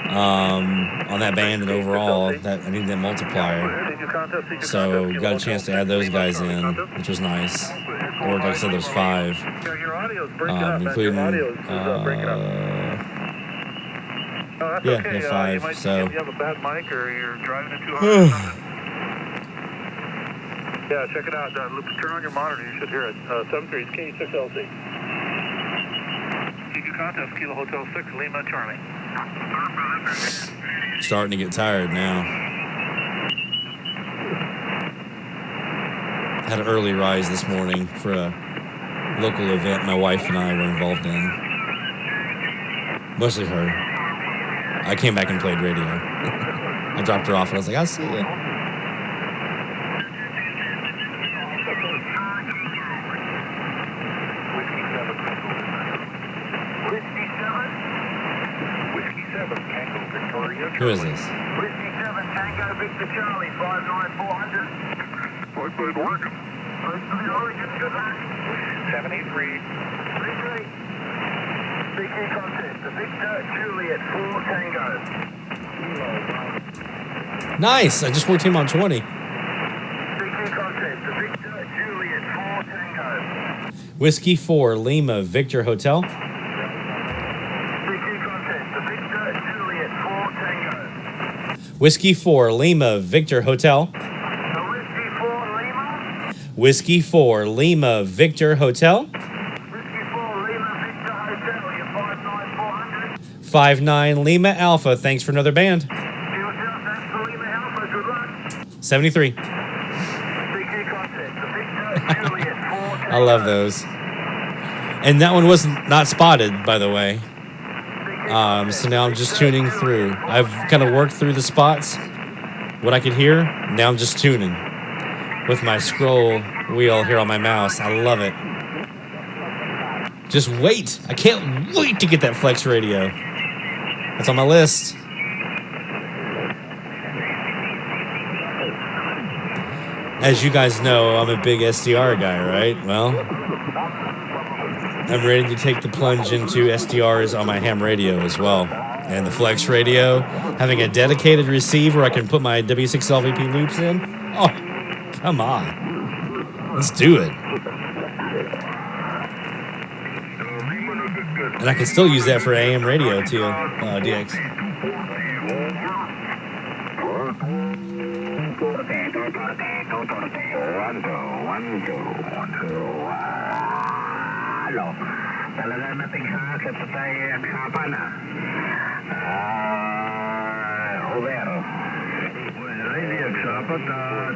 S3: on that band, and overall that I needed that multiplier. So got a chance to add those guys in, which was nice. Or like I said, there's 5, including yeah, 5. So
S4: you have a bad mic or you're driving it too hard. Yeah, check it out. Turn on your monitor. You should hear it. 73 is K6LC. TQ contest, Kilo Hotel 6, Lima Charlie.
S3: starting to get tired now. Had an early rise this morning for a local event my wife and I were involved in. Mostly her. I came back and played radio. I dropped her off and I was like, I'll see you. Who is this?
S4: Whiskey 7 Tango Victor Charlie 59400.
S7: Right side Oregon.
S4: Close to the origin, good luck.
S7: 783.
S4: 33. CQ contest, the Victor Juliet 4 Tango.
S3: Nice. I just worked him on 20.
S4: CQ contest, the Victor Juliet 4 Tango.
S3: Whiskey 4 Lima Victor Hotel.
S4: CQ contest, the Victor Juliet 4 Tango.
S3: Whiskey 4 Lima Victor Hotel.
S4: The Whiskey 4 Lima.
S3: Whiskey 4 Lima Victor Hotel.
S4: Whiskey 4 Lima Victor Hotel, you're 59400.
S3: 59 Lima Alpha. Thanks for another band.
S4: Yourself, that's the Lima Alpha, good luck.
S3: 73.
S4: CQ contest, the Victor Juliet 4 Tango.
S3: I love those. And that one was not spotted, by the way. So now I'm just tuning through. I've kind of worked through the spots, what I could hear. Now I'm just tuning with my scroll wheel here on my mouse. I love it. Just wait. I can't wait to get that Flex radio. That's on my list. As you guys know, I'm a big SDR guy, right? Well, I'm ready to take the plunge into SDRs on my ham radio as well. And the Flex radio, having a dedicated receiver I can put my W6 LVP loops in. Oh, come on. Let's do it. And I can still use that for AM radio too, DX.
S6: Talaga nating sa patay ang sapa na. Over. Well, really, ang sapa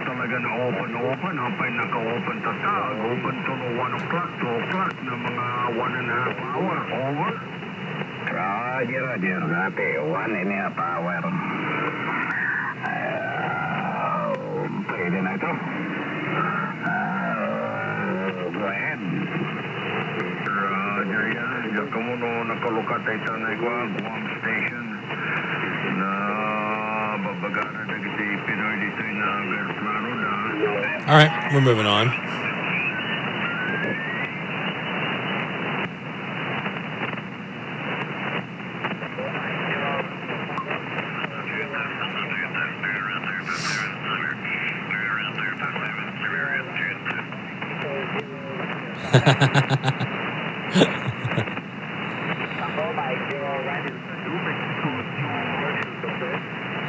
S6: talaga na open. Hapay naka-open tatag. Open to 1 o'clock, 2 o'clock na mga 1.5 hour. Over. Roger. Dati, 1.5 hour. Pwede na ito. Go ahead. Roger yan. Diyan ka muna nakalukat ay tanay ko ang Guam Station na babagana na kasi Pinoy dito na aeroplano na.
S3: All right, we're moving on.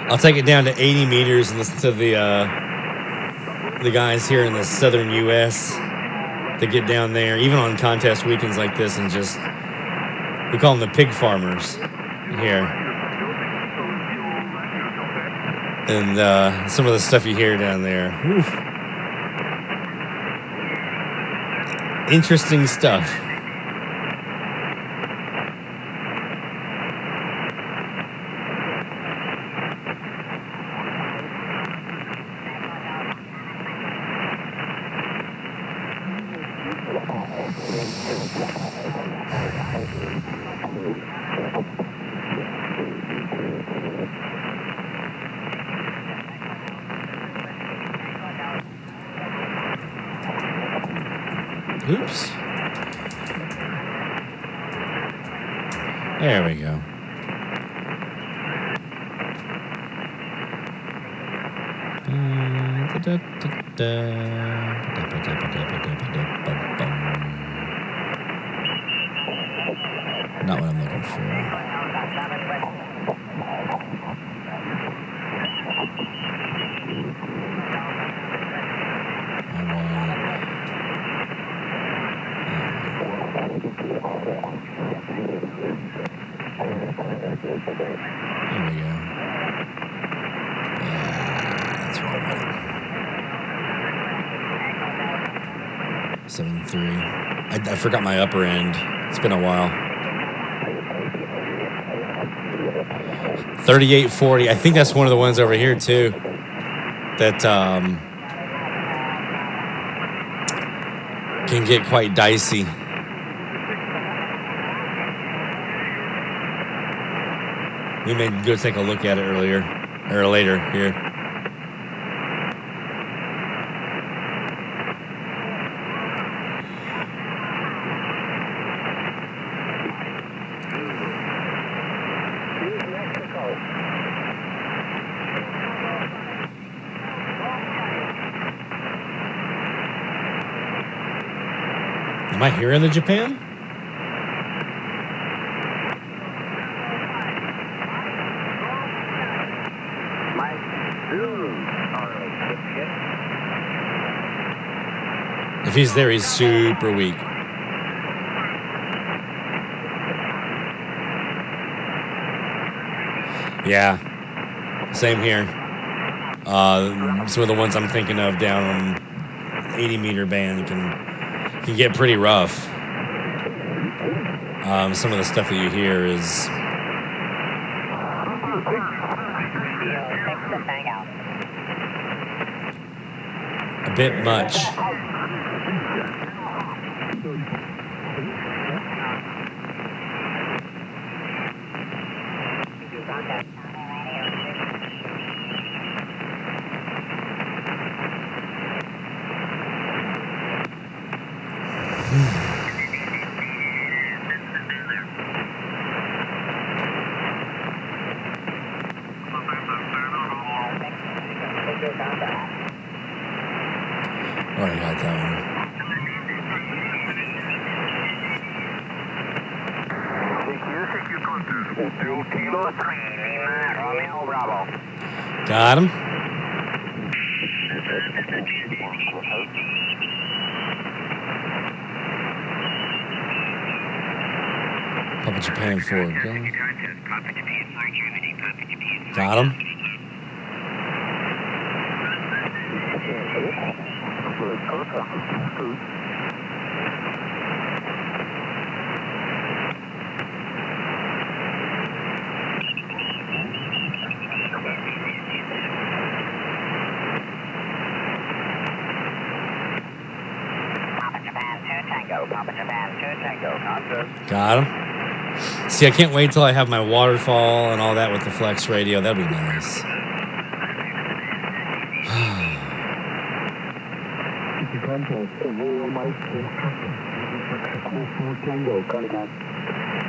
S3: I'll take it down to 80 meters and listen to the guys here in the southern U.S. that get down there, even on contest weekends like this, and just, we call them the pig farmers here. And some of the stuff you hear down there. Oof. Interesting stuff. Oops. There we go. Not what I'm looking for. There we go. That's what I wanted. 7.3. I forgot my upper end. It's been a while. 3840. I think that's one of the ones over here too. That can get quite dicey. We may go take a look at it earlier or later here. Am I hearing the Japan? If he's there, he's super weak. Yeah, same here. Some of the ones I'm thinking of down on 80 meter band can get pretty rough. Some of the stuff that you hear is a bit much. Already got that one. Got him. Papa Japan 4. Got him. Got him. See, I can't wait till I have my waterfall and all that with the Flex radio. That'd be nice.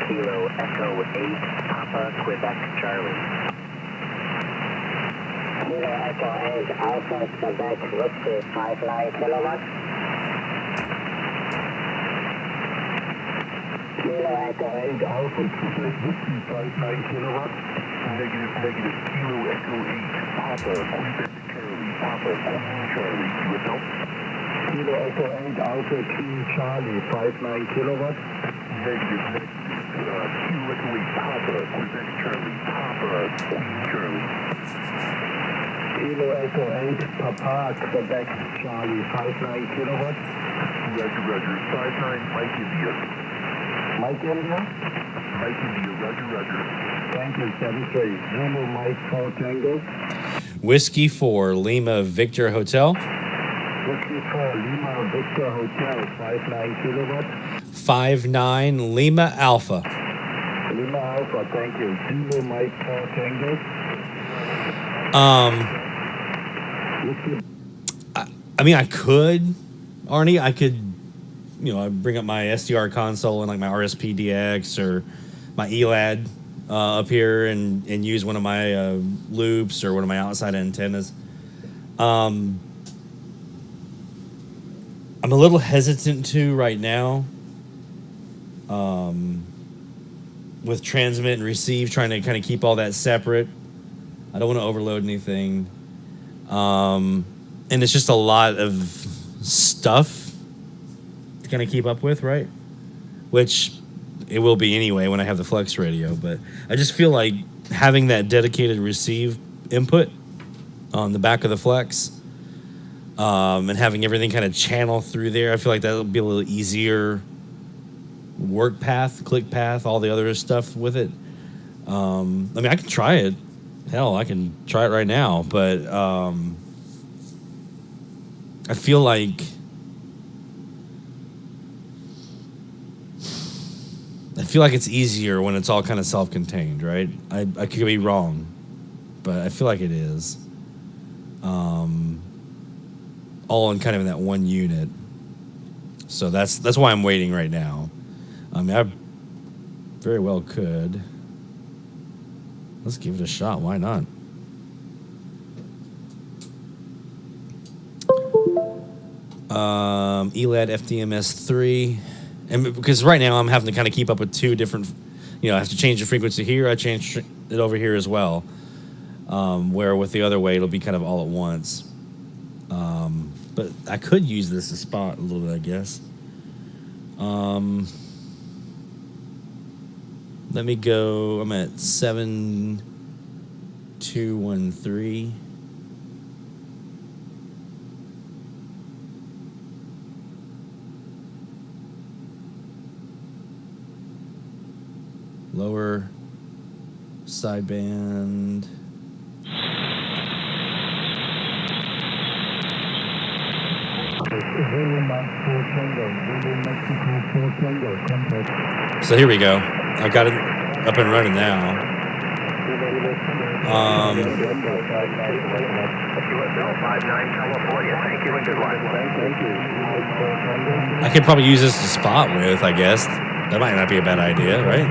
S5: Kilo Echo 8 Papa Quebec Charlie. Kilo Echo 8 Alpha Quebec Whiskey 59 kilowatts. Kilo Echo 8 Alpha Quebec Whiskey 59 kilowatts. Negative Kilo Echo 8 Papa Quebec Charlie. Papa Quebec Charlie. You would know? Kilo Echo 8 Alpha King Charlie 59 kilowatts. Negative Kilo Echo 8 Papa Quebec Charlie. Papa Charlie. Kilo Echo 8 Papa Quebec Charlie 59 kilowatts. Roger. 59 Mike India. Mike India? Mike India, roger. Thank you, 73. Normal Mike 4 Tango.
S3: Whiskey 4 Lima Victor Hotel.
S5: Whiskey 4 Lima Victor Hotel 59 kilowatts.
S3: 59 Lima Alpha.
S5: Lima Alpha, thank you. Kilo Mike 4 Tango.
S3: I mean, I could, Arnie, I'd bring up my SDR console and like my RSP DX or my ELAD up here and use one of my loops or one of my outside antennas. I'm a little hesitant to right now with transmit and receive, trying to kind of keep all that separate. I don't want to overload anything. And it's just a lot of stuff to kind of keep up with, right? Which it will be anyway when I have the Flex radio. But I just feel like having that dedicated receive input on the back of the Flex and having everything kind of channel through there, I feel like that'll be a little easier work path, click path, all the other stuff with it. I mean, I can try it. Hell, I can try it right now. But I feel like feel like it's easier when it's all kind of self-contained, right? I could be wrong, but I feel like it is. All in kind of in that one unit. So that's why I'm waiting right now. I mean, I very well could. Let's give it a shot. Why not? ELAD FDMS3. And because right now I'm having to kind of keep up with two different, I have to change the frequency here. I change it over here as well. Where with the other way, it'll be kind of all at once. But I could use this as spot a little bit, I guess. Let me go. I'm at 7213. Lower sideband. So here we go. I've got it up and running now. I could probably use this to spot with, I guess. That might not be a bad idea, right?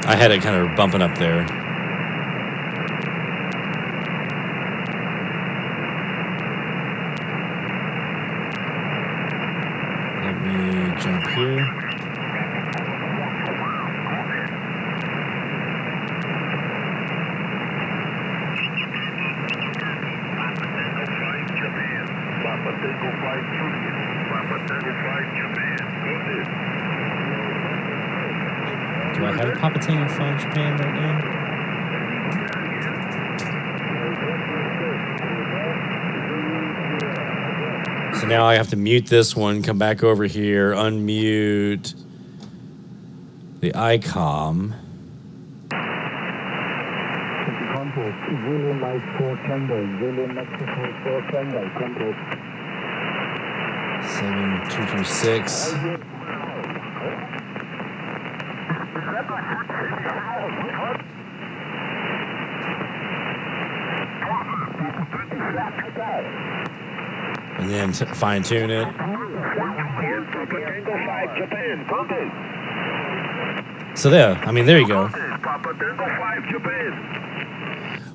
S3: I had it kind of bumping up there. Let me jump here. Do I have a Papa Tango 5 Japan right now? So now I have to mute this one, come back over here, unmute the ICOM.
S5: Zulu Mike 4 Tango, Zulu Mexico 4 Tango, contact.
S3: 7226. And then fine tune it. So there you go.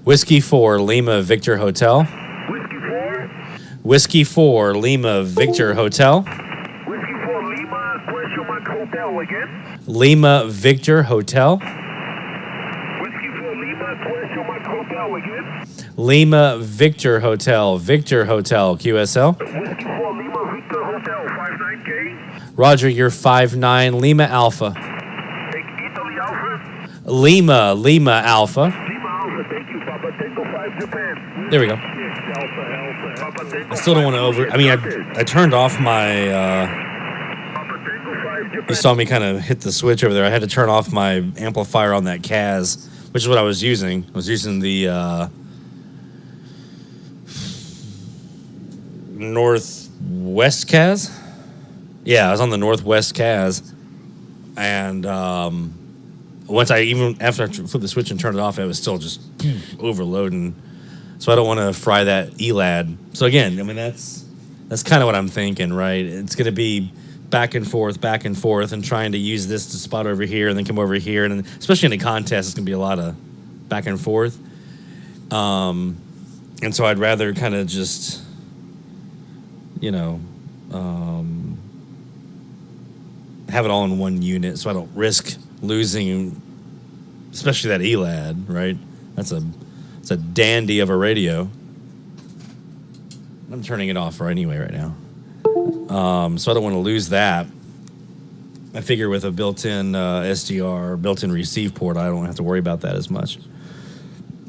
S3: Whiskey 4 Lima Victor Hotel. Whiskey 4 Lima Victor Hotel.
S6: Whiskey 4 Lima, question mark hotel again.
S3: Lima Victor Hotel.
S6: Whiskey 4 Lima, question mark hotel again.
S3: Lima Victor Hotel. Victor Hotel QSL.
S6: Whiskey 4 Lima Victor Hotel 59K.
S3: Roger, you're 59 Lima Alpha.
S6: Italy Alpha.
S3: Lima Alpha.
S6: Lima Alpha, thank you, Papa Tango 5 Japan.
S3: There we go. I still don't want to I turned off my, you saw me kind of hit the switch over there. I had to turn off my amplifier on that CAS, which is what I was using. I was using the Northwest CAS. Yeah, I was on the Northwest CAS. And after I flipped the switch and turned it off, it was still just overloading. So I don't want to fry that ELAD. So again, that's kind of what I'm thinking, right? It's going to be back and forth, and trying to use this to spot over here and then come over here. And especially in a contest, it's going to be a lot of back and forth. And so I'd rather kind of just, have it all in one unit so I don't risk losing, especially that ELAD, right? It's a dandy of a radio. I'm turning it off anyway right now. So I don't want to lose that. I figure with a built-in SDR, built-in receive port, I don't have to worry about that as much.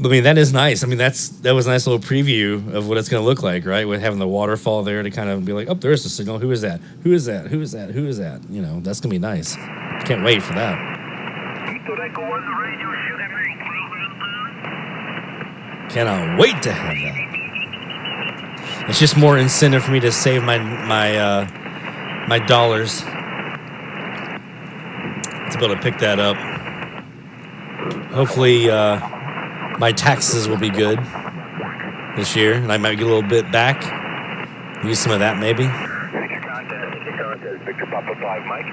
S3: I mean, that is nice. I mean, that was a nice little preview of what it's going to look like, right? With having the waterfall there to kind of be like, oh, there's the signal. Who is that? Who is that? Who is that? Who is that? You know, that's going to be nice. Can't wait for that. Cannot wait to have that. It's just more incentive for me to save my dollars to be able to pick that up. Hopefully, my taxes will be good this year, and I might get a little bit back. Use some of that, maybe.
S4: Victor Papa 5, Mike.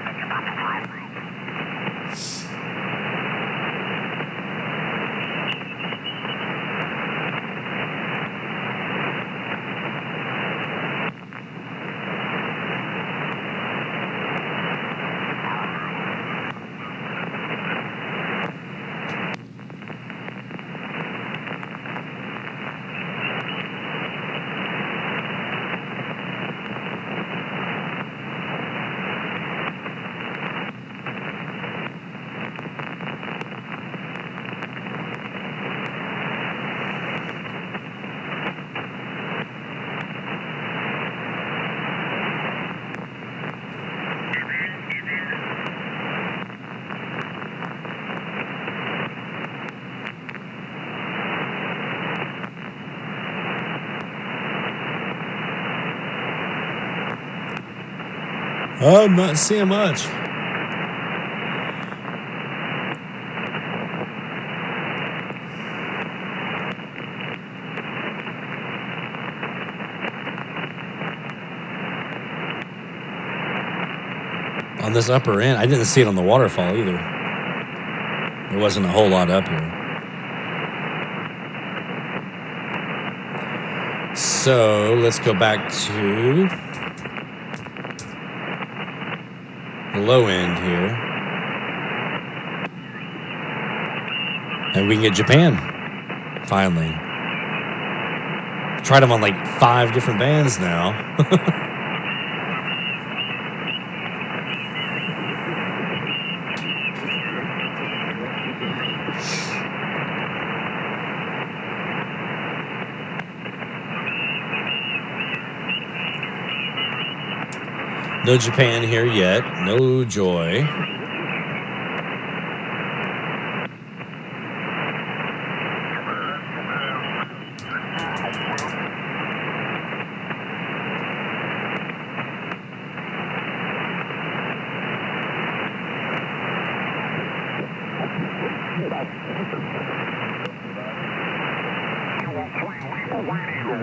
S3: I'm not seeing much. On this upper end, I didn't see it on the waterfall either. There wasn't a whole lot up here. So let's go back to the low end here. And we can get Japan, finally. Tried them on like 5 different bands now. No Japan here yet. No joy.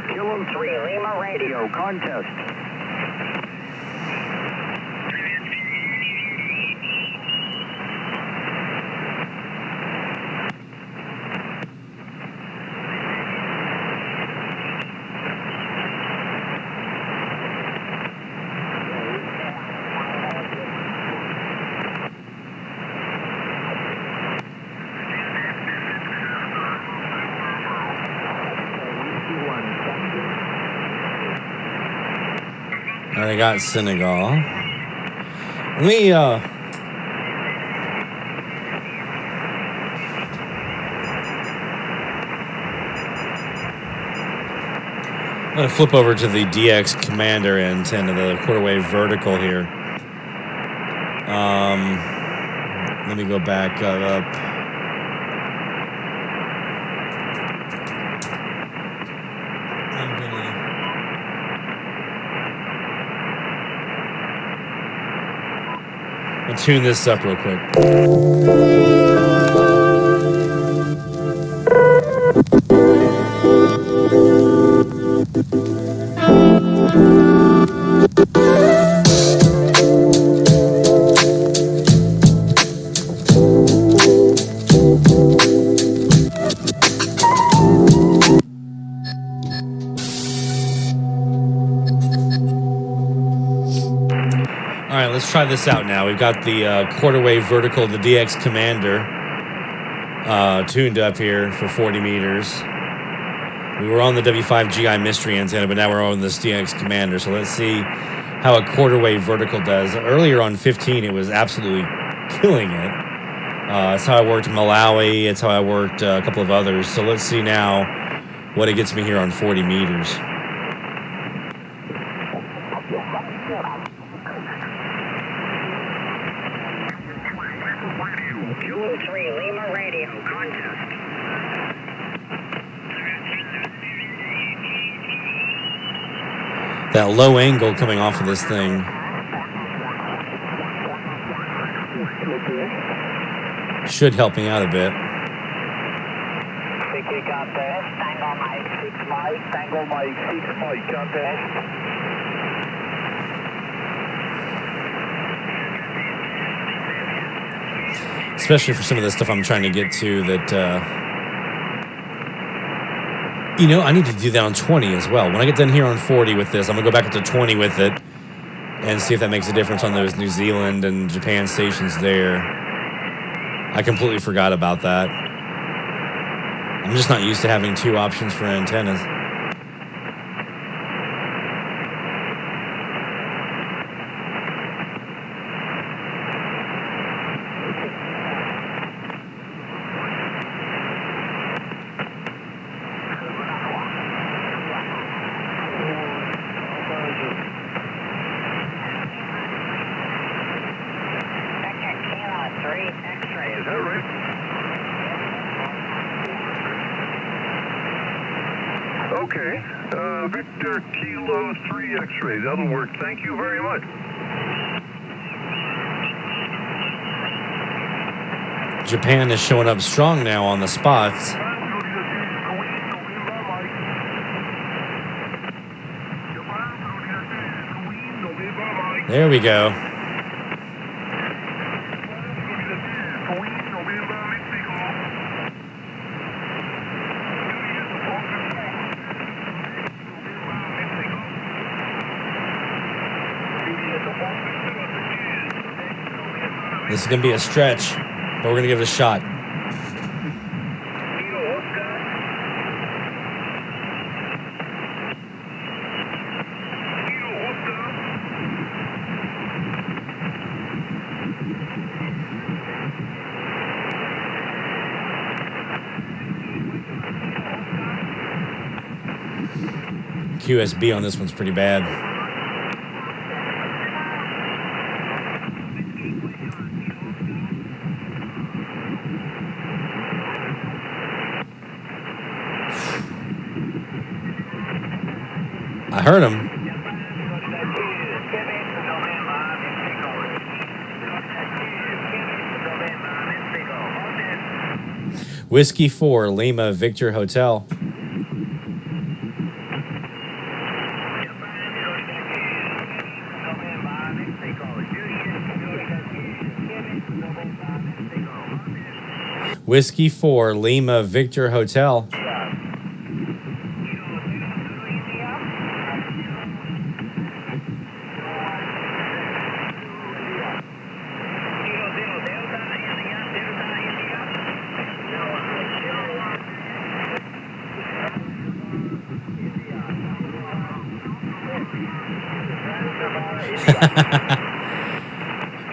S4: Kilo 3 Lima Radio contest.
S3: I got Senegal. Let me I'm going to flip over to the DX Commander antenna, the quarter wave vertical here. Let me go back up. I'll tune this up real quick. All right, let's try this out now. We've got the quarter wave vertical, the DX Commander, tuned up here for 40 meters. We were on the W5GI Mystery antenna, but now we're on this DX Commander. So let's see how a quarter wave vertical does. Earlier on 15, it was absolutely killing it. That's how I worked Malawi. It's how I worked a couple of others. So let's see now what it gets me here on 40 meters.
S7: Kilo 3, Lima Radio, contest.
S3: That low angle coming off of this thing should help me out a bit.
S5: Vicky contest. Tango Mike 6 Mike. Tango Mike 6 Mike contest.
S3: Especially for some of the stuff I'm trying to get to that, you know, I need to do that on 20 as well. When I get done here on 40 with this, I'm going to go back up to 20 with it and see if that makes a difference on those New Zealand and Japan stations there. I completely forgot about that. I'm just not used to having two options for antennas.
S6: Okay. Victor Kilo 3 X-ray. That'll work. Thank you very much.
S3: Japan is showing up strong now on the spots. There we go. This is going to be a stretch, but we're going to give it a shot. QSB on this one's pretty bad. I heard him. Whiskey 4, Lima, Victor Hotel. Whiskey 4, Lima, Victor Hotel.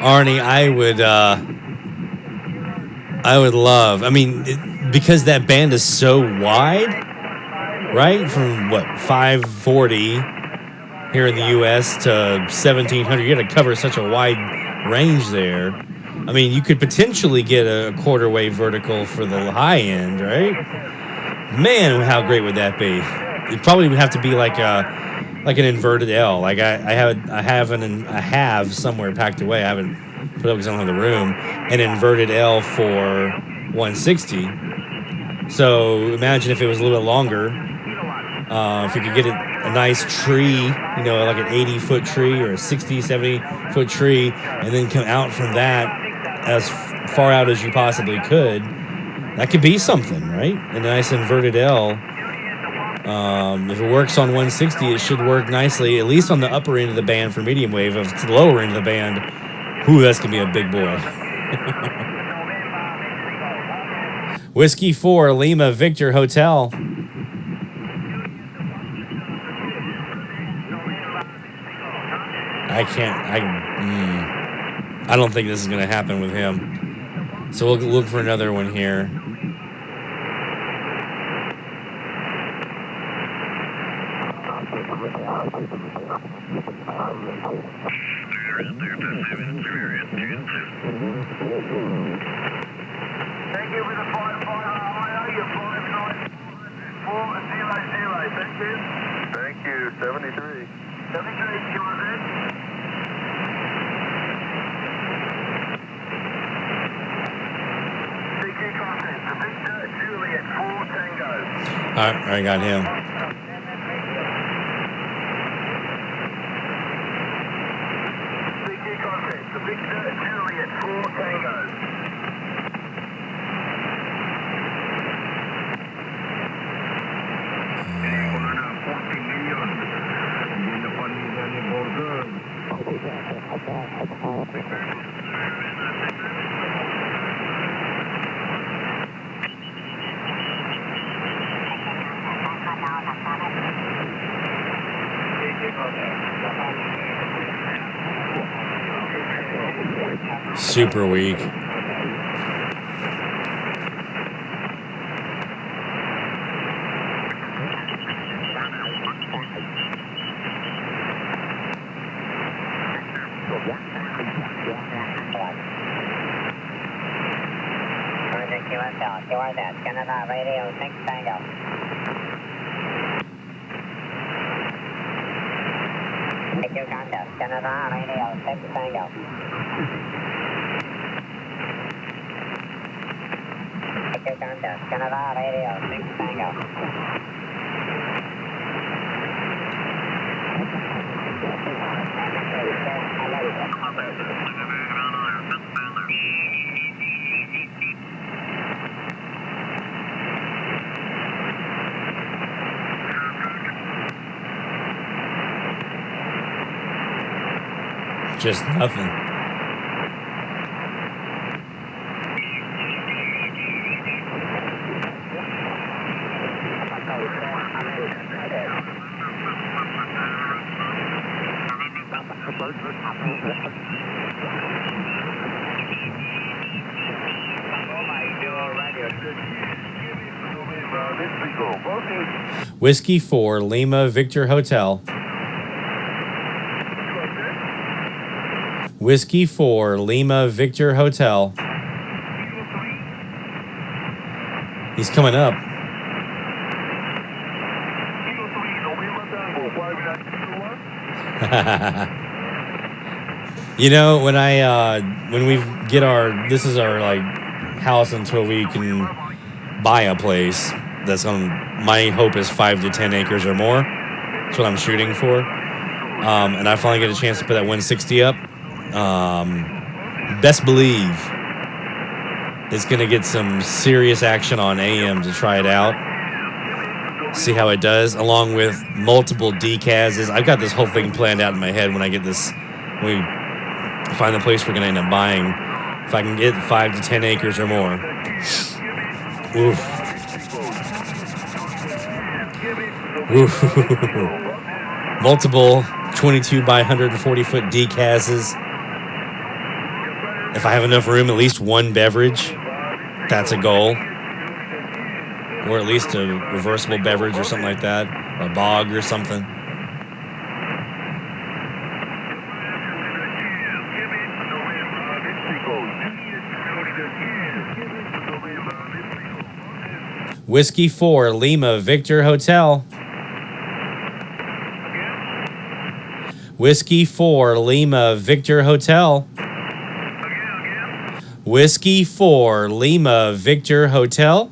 S3: Arnie, I would love, I mean, because that band is so wide, right? From what, 540 here in the US to 1700, you got to cover such a wide range there. I mean, you could potentially get a quarter wave vertical for the high end, right? Man, how great would that be? It probably would have to be like an inverted L. Like I have somewhere packed away. I haven't put it up because I don't have the room. An inverted L for 160. So imagine if it was a little bit longer. If you could get a nice tree, you know, like an 80-foot tree or a 60, 70-foot tree, and then come out from that as far out as you possibly could, that could be something, right? A nice inverted L. If it works on 160, it should work nicely, at least on the upper end of the band for medium wave. If it's the lower end of the band, whoo, that's going to be a big boy. Whiskey 4, Lima, Victor Hotel. I don't think this is going to happen with him. So we'll look for another one here.
S7: Thank you for the 550. You're 59400. Thank you.
S4: Thank you, 73.
S7: 73, QRZ. CQ contact. The Victor Juliet 4 Tango.
S3: All right, I got him.
S7: CQ contact. The Victor Juliet 4 Tango.
S3: Super weak.
S9: QRZ, Canada Radio 6 Tango. CQ contest, Canada Radio 6 Tango. CQ contest, Canada Radio 6 Tango.
S3: Just nothing. Whiskey 4 Lima Victor Hotel. Whiskey 4 Lima Victor Hotel. He's coming up. You know, when we get this is our like house until we can buy a place that's on, my hope is 5 to 10 acres or more. That's what I'm shooting for. And I finally get a chance to put that 160 up. Best believe it's going to get some serious action on AM to try it out. See how it does, along with multiple DCASs. I've got this whole thing planned out in my head when I get this, when we find the place we're going to end up buying. If I can get 5 to 10 acres or more. Oof. Oof. Multiple 22 by 140 foot DCASs. If I have enough room, at least one beverage. That's a goal. Or at least a reversible beverage or something like that. Or a bog or something. Whiskey 4 Lima Victor Hotel. Whiskey 4 Lima Victor Hotel. Whiskey 4 Lima Victor Hotel.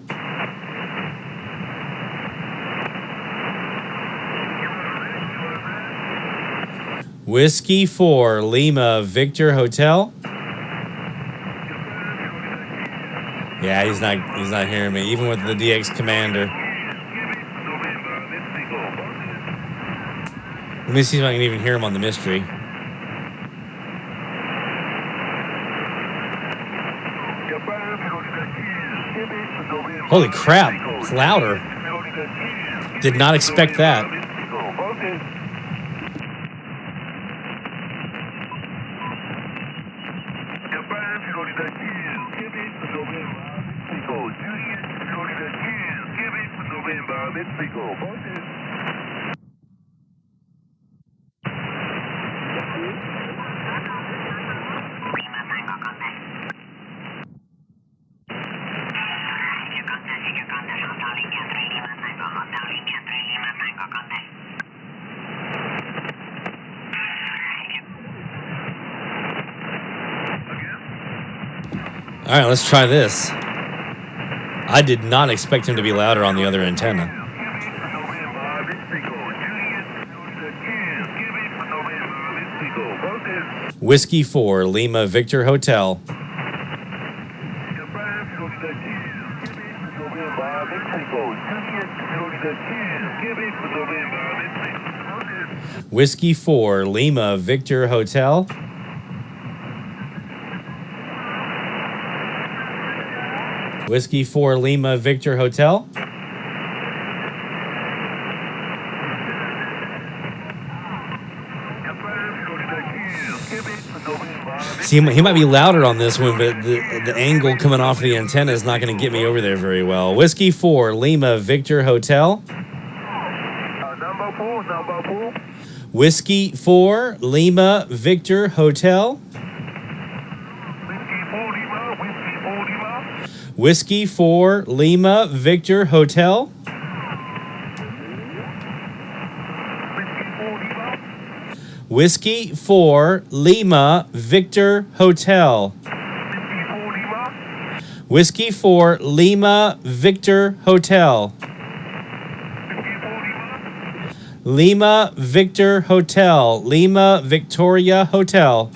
S3: Whiskey 4 Lima Victor Hotel. Yeah, he's not hearing me, even with the DX Commander. Let me see if I can even hear him on the mystery. Holy crap, it's louder. Did not expect that. All right, let's try this. I did not expect him to be louder on the other antenna. Whiskey 4, Lima Victor Hotel. Whiskey 4, Lima Victor Hotel. Whiskey 4, Lima Victor Hotel. See, he might be louder on this one, but the angle coming off the antenna is not going to get me over there very well. Whiskey 4, Lima Victor Hotel. Whiskey 4, Lima Victor Hotel. Whiskey 4, Lima Victor Hotel. Whiskey 4, Lima Victor Hotel. Whiskey 4, Lima Victor Hotel. Lima Victor Hotel. Lima Victoria Hotel.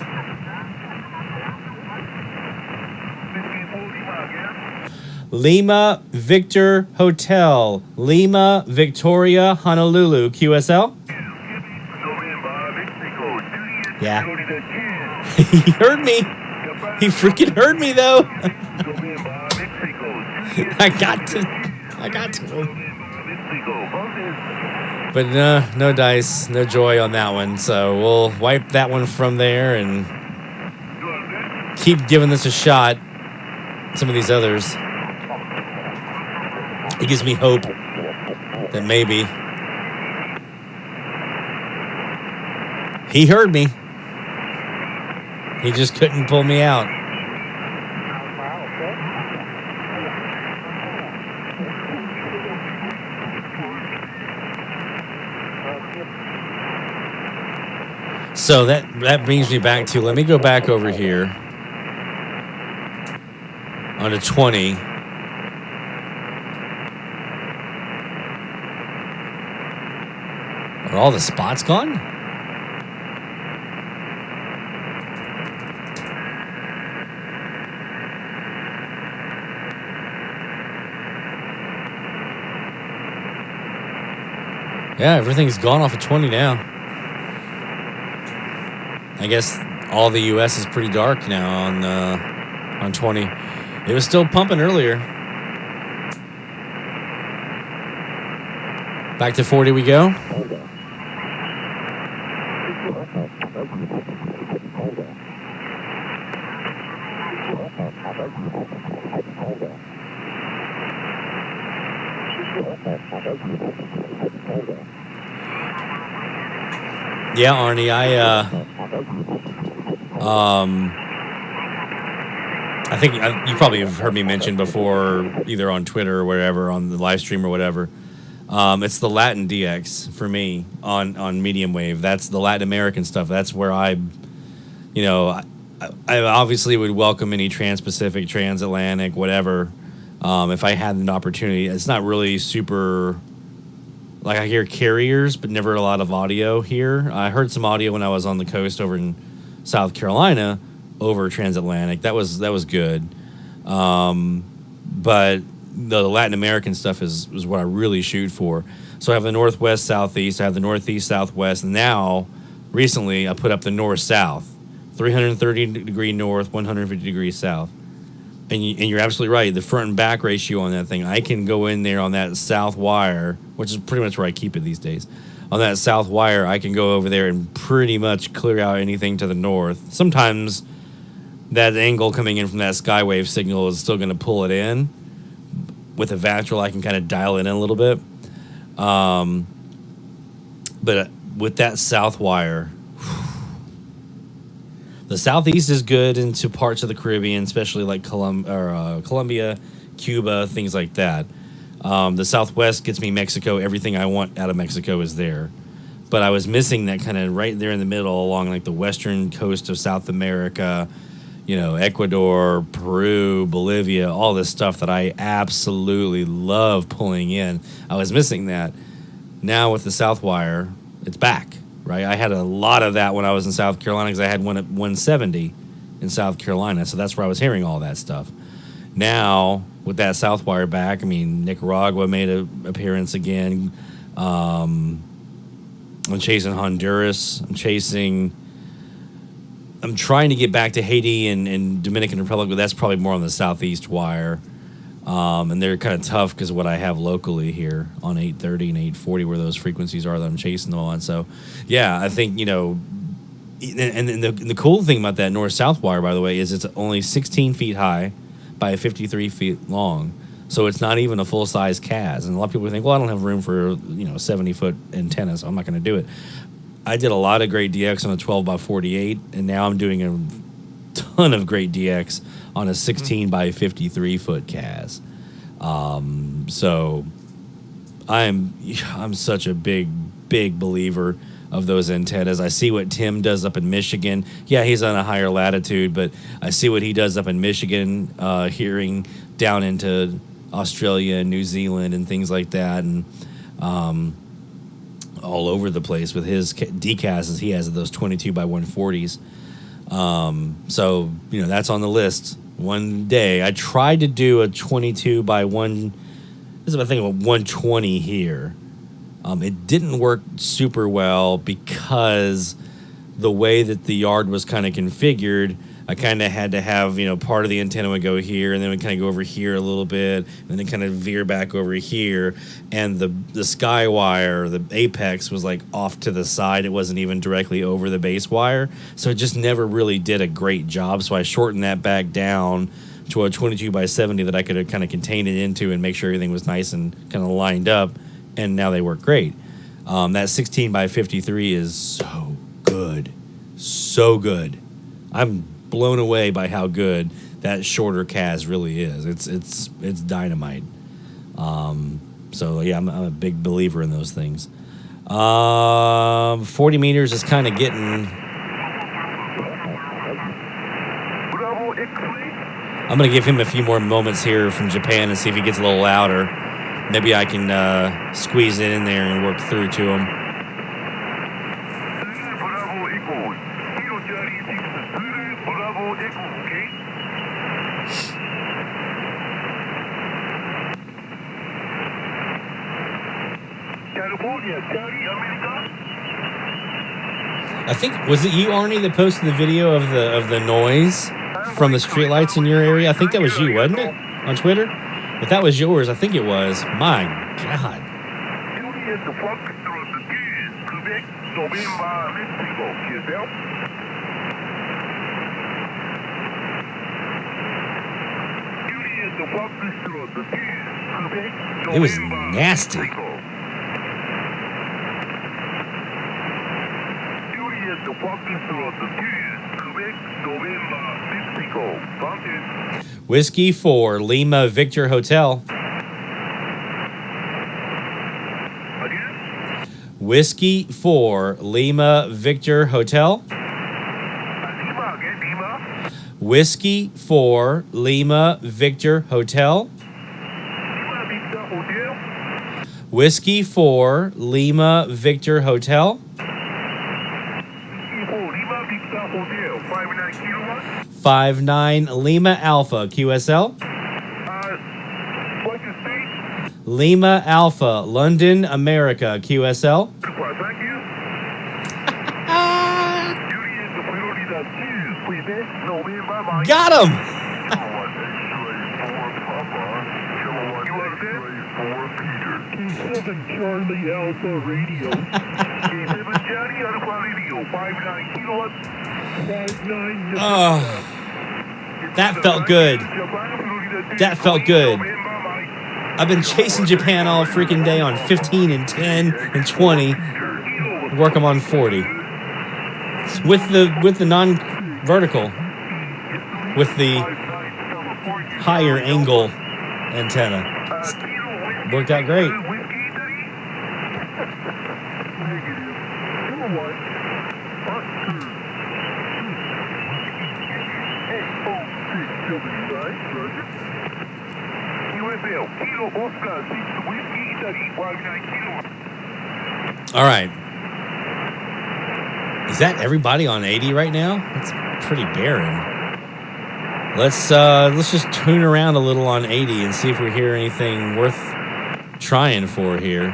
S3: Lima Victor Hotel. Lima Victoria Honolulu QSL. Yeah. He heard me. He freaking heard me though. I got to. But no dice, no joy on that one. So we'll wipe that one from there and keep giving this a shot. Some of these others. It gives me hope that maybe. He heard me. He just couldn't pull me out. So that brings me back to, let me go back over here on a 20. Are all the spots gone? Yeah, everything's gone off of 20 now. I guess all the US is pretty dark now on 20. It was still pumping earlier. Back to 40 we go. Yeah, Arnie, I think you probably have heard me mention before, either on Twitter or wherever, on the live stream or whatever. It's the Latin DX for me on medium wave. That's the Latin American stuff. That's where I obviously would welcome any trans-Pacific, transatlantic, whatever, if I had an opportunity. It's not really super. Like, I hear carriers, but never a lot of audio here. I heard some audio when I was on the coast over in South Carolina over transatlantic. That was good. But the Latin American stuff is what I really shoot for. So I have the northwest, southeast. I have the northeast, southwest. And now, recently, I put up the north-south. 330 degree north, 150 degrees south. And you're absolutely right. The front and back ratio on that thing, I can go in there on that south wire, which is pretty much where I keep it these days. On that south wire, I can go over there and pretty much clear out anything to the north. Sometimes that angle coming in from that skywave signal is still going to pull it in. With a Vactrol, I can kind of dial it in a little bit. But with that south wire, the southeast is good into parts of the Caribbean, especially like Colombia, Cuba, things like that. The southwest gets me Mexico. Everything I want out of Mexico is there. But I was missing that kind of right there in the middle along like the western coast of South America, you know, Ecuador, Peru, Bolivia, all this stuff that I absolutely love pulling in. I was missing that. Now with the Southwire, it's back, right? I had a lot of that when I was in South Carolina because I had one at 170 in South Carolina, so that's where I was hearing all that stuff. Now, with that Southwire back, I mean, Nicaragua made an appearance again. I'm chasing Honduras. I'm trying to get back to Haiti and Dominican Republic, but that's probably more on the southeast wire. And they're kind of tough because of what I have locally here on 830 and 840, where those frequencies are that I'm chasing them on. So, yeah, I think, you know, and the cool thing about that north-south wire, by the way, is it's only 16 feet high by 53 feet long. So it's not even a full-size CAS. And a lot of people think, well, I don't have room for, you know, 70-foot antenna, so I'm not going to do it. I did a lot of great DX on a 12 by 48, and now I'm doing a ton of great DX on a 16 by 53-foot CAS. So I'm such a big believer of those antennas. I see what Tim does up in Michigan. Yeah, he's on a higher latitude, but I see what he does up in Michigan, hearing down into Australia and New Zealand and things like that, and all over the place with his DCAS. He has those 22 by 140s. So, you know, that's on the list. One day I tried to do a 22 by 120 here. It didn't work super well because the way that the yard was kind of configured, I kind of had to have, you know, part of the antenna would go here, and then it would kind of go over here a little bit, and then kind of veer back over here. And the sky wire, the apex, was like off to the side. It wasn't even directly over the base wire. So it just never really did a great job. So I shortened that back down to a 22 by 70 that I could kind of contain it into and make sure everything was nice and kind of lined up. And now they work great. That 16 by 53 is so good. So good. I'm blown away by how good that shorter CAS really is. It's dynamite. So yeah, I'm a big believer in those things. 40 meters is kind of getting. I'm gonna give him a few more moments here from Japan and see if he gets a little louder. Maybe I can squeeze it in there and work through to him. I think, was it you, Arnie, that posted the video of the noise from the streetlights in your area? I think that was you, wasn't it? On Twitter? If that was yours, I think it was. My God. It was nasty. Whiskey 4 Lima Victor Hotel. Whiskey 4 Lima Victor Hotel. Whiskey 4 Lima Victor Hotel. Whiskey 4 Lima Victor Hotel. 59 Lima Alpha QSL. Lima Alpha London America QSL. Got him!
S5: Charlie Alpha Radio.
S3: That felt good. That felt good. I've been chasing Japan all freaking day on 15 and 10 and 20. Work them on 40 with the non-vertical, with the higher angle antenna. Worked out great. All right. Is that everybody on 80 right now? It's pretty barren. Let's just tune around a little on 80 and see if we hear anything worth trying for here.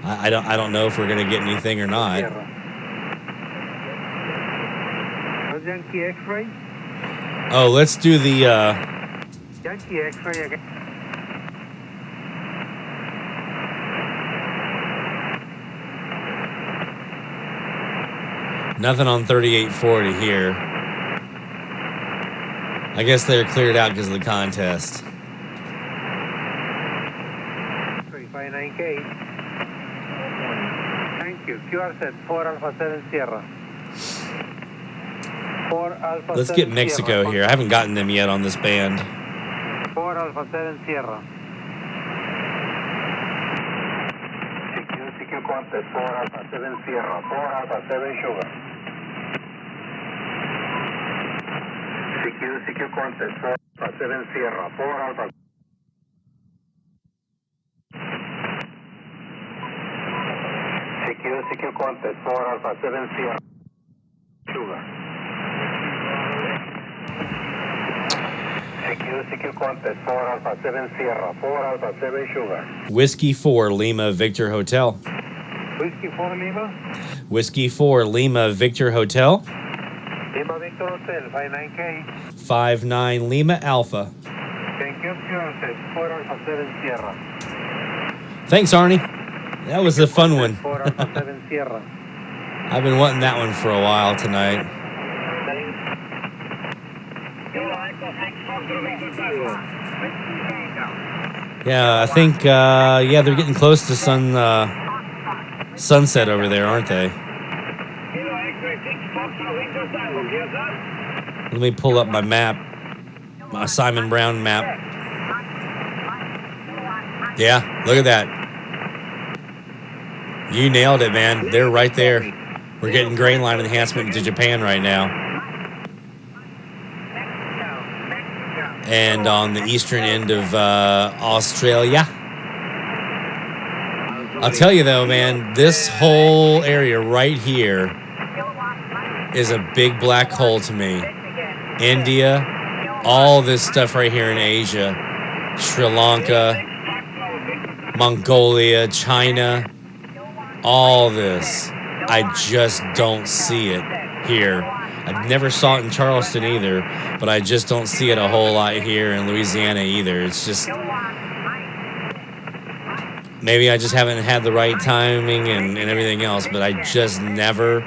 S3: I don't know if we're gonna get anything or not.
S8: Yankee X-ray.
S3: Oh, let's do the
S8: Yankee X-ray again.
S3: nothing on 3840 here. I guess they're cleared out because of the contest.
S8: 359K. Thank you. QR set 4 Alpha 7 Sierra. 4 Alpha
S3: Let's
S8: 7
S3: get Mexico
S8: Sierra.
S3: here. I haven't gotten them yet on this band.
S8: 4 Alpha 7 Sierra.
S4: CQ contest 4 Alpha 7 Sierra. 4 Alpha 7 Sugar. CQ contest 4 Alpha 7 Sierra. 4 Alpha. CQ contest 4 Alpha 7 Sierra. Sugar. CQ contest 4 Alpha 7 Sierra. 4 Alpha 7 Sugar.
S3: Whiskey 4 Lima Victor Hotel.
S8: Whiskey 4 Lima.
S3: Whiskey 4 Lima Victor Hotel.
S8: Lima Victor Hotel 59K.
S3: 59 Lima Alpha.
S8: Thank you. QR set 4 Alpha 7 Sierra.
S3: Thanks, Arnie. That was a fun one.
S8: 4 Alpha 7 Sierra.
S3: I've been wanting that one for a while tonight. Yeah, I think, yeah, they're getting close to sunset over there, aren't they? Let me pull up my map, my Simon Brown map. Yeah, look at that. You nailed it, man. They're right there. We're getting grain line enhancement to Japan right now. And on the eastern end of Australia. I'll tell you though, man, this whole area right here is a big black hole to me. India, all this stuff right here in Asia, Sri Lanka, Mongolia, China, all this. I just don't see it here. I never saw it in Charleston either, but I just don't see it a whole lot here in Louisiana either. It's just, maybe I just haven't had the right timing and everything else, but I just never,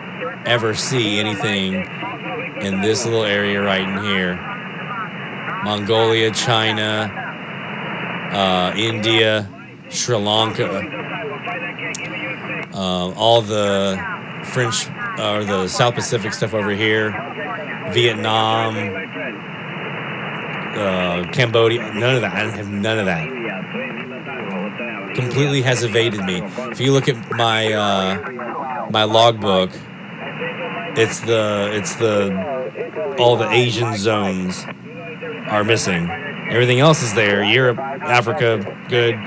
S3: ever see anything in this little area right in here. Mongolia, China, India, Sri Lanka, all the French or the South Pacific stuff over here, Vietnam, Cambodia, none of that. I have none of that. Completely has evaded me. If you look at my my logbook, it's the all the Asian zones are missing. Everything else is there. Europe, Africa, good.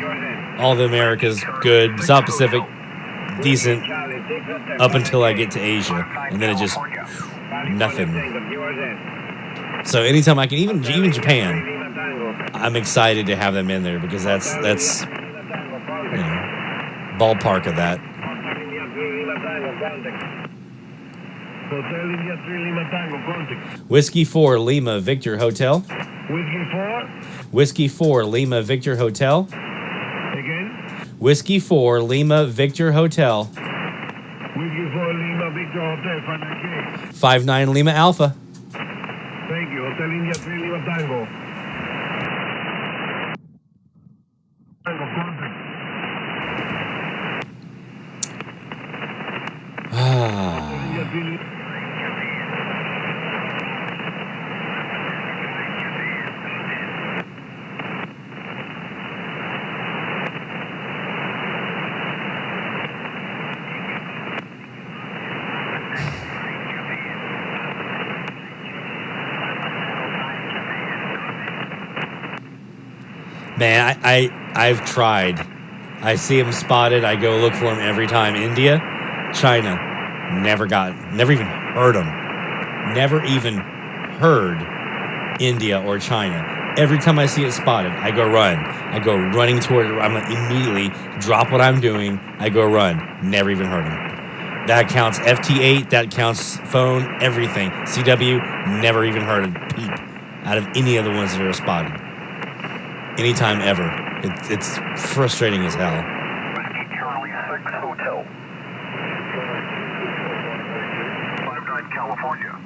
S3: All the Americas, good. South Pacific, decent. Up until I get to Asia, and then it just nothing. So anytime I can, even Japan, I'm excited to have them in there because that's you know, ballpark of that. Whiskey 4 Lima Victor Hotel.
S6: Whiskey 4.
S3: Whiskey 4 Lima Victor Hotel.
S6: Again.
S3: Whiskey 4 Lima Victor Hotel.
S6: Whiskey 4 Lima Victor Hotel 59K.
S3: 59 Lima Alpha.
S6: Thank you. Hotel India 3 Lima Tango. Tango
S3: Man, I've tried. I see him spotted. I go look for him every time. India, China, never even heard him. Never even heard India or China. Every time I see it spotted, I go run. I go running toward it. I'm immediately drop what I'm doing. I go run. Never even heard him. That counts FT8. That counts phone. Everything. CW. Never even heard a peep out of any of the ones that are spotted. Anytime ever. It's frustrating as hell.
S6: Whiskey Charlie 6 Hotel. 59 California.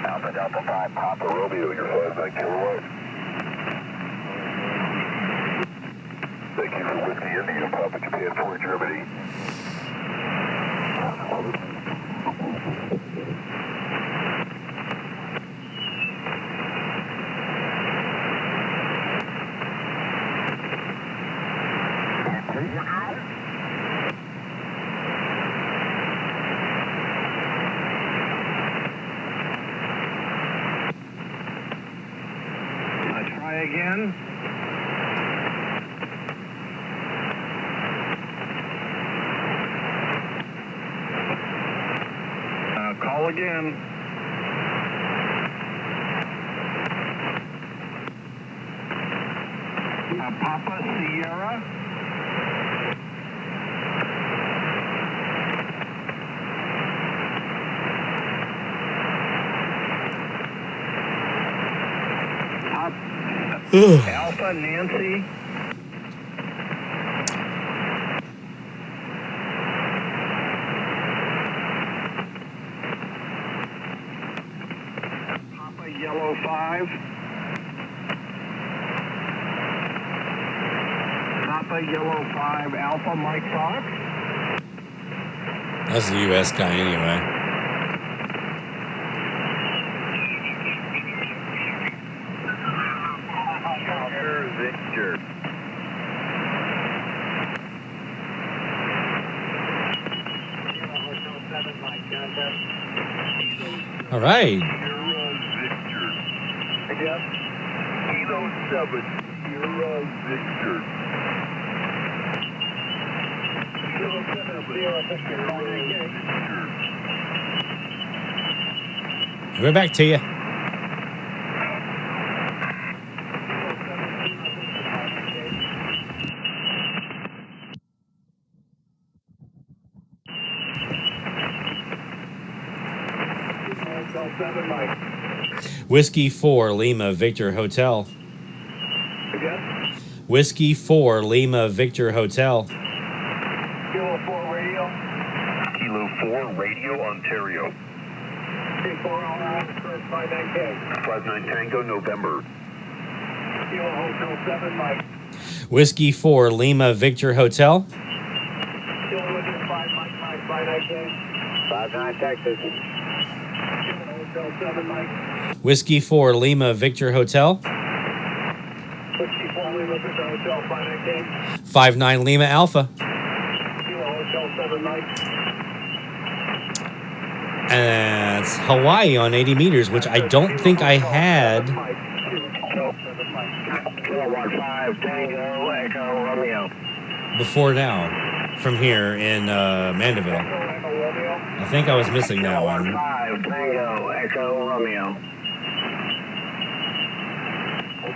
S6: Alpha Delta 5, Papa Romeo, you're 59 kilowatt. Thank you for Whiskey India, Papa Japan 4 Germany. Again. Call again. Papa Sierra. Alpha Nancy. Papa Yellow 5. Papa Yellow 5 Alpha Mike Fox.
S3: That's the US guy anyway.
S6: Victor.
S3: All right.
S6: Kilo 7, Sierra Victor. Kilo 7, Sierra Victor.
S3: We're back to you. Whiskey 4 Lima Victor Hotel. Whiskey 4 Lima Victor Hotel.
S6: Kilo 4 Radio. Kilo 4 Radio Ontario. K4 59 Tango November. Kilo Hotel 7 Mike.
S3: Whiskey 4 Lima Victor Hotel.
S6: Kilo 5 Mike 59K. 59 Texas. Hotel 7 Mike.
S3: Whiskey 4 Lima Victor Hotel.
S6: Whiskey 4 Lima Victor Hotel 59K.
S3: 59 Lima Alpha.
S6: Kilo Hotel 7 Mike.
S3: And it's Hawaii on 80 meters, which I don't think I had before now from here in Mandeville. I think I was missing that one.
S6: Tango Echo Romeo.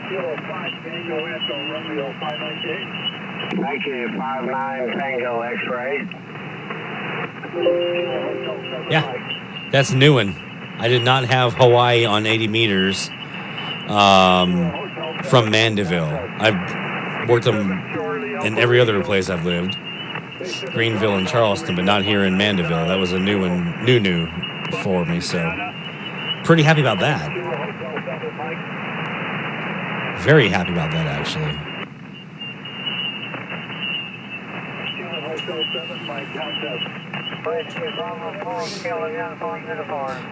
S6: Kilo 5 Tango Echo Romeo 59K. 59 Tango X-ray.
S3: Yeah, that's a new one. I did not have Hawaii on 80 meters from Mandeville. I've worked them in every other place I've lived. Greenville and Charleston, but not here in Mandeville. That was a new one, new for me. So pretty happy about that. Very happy about that, actually.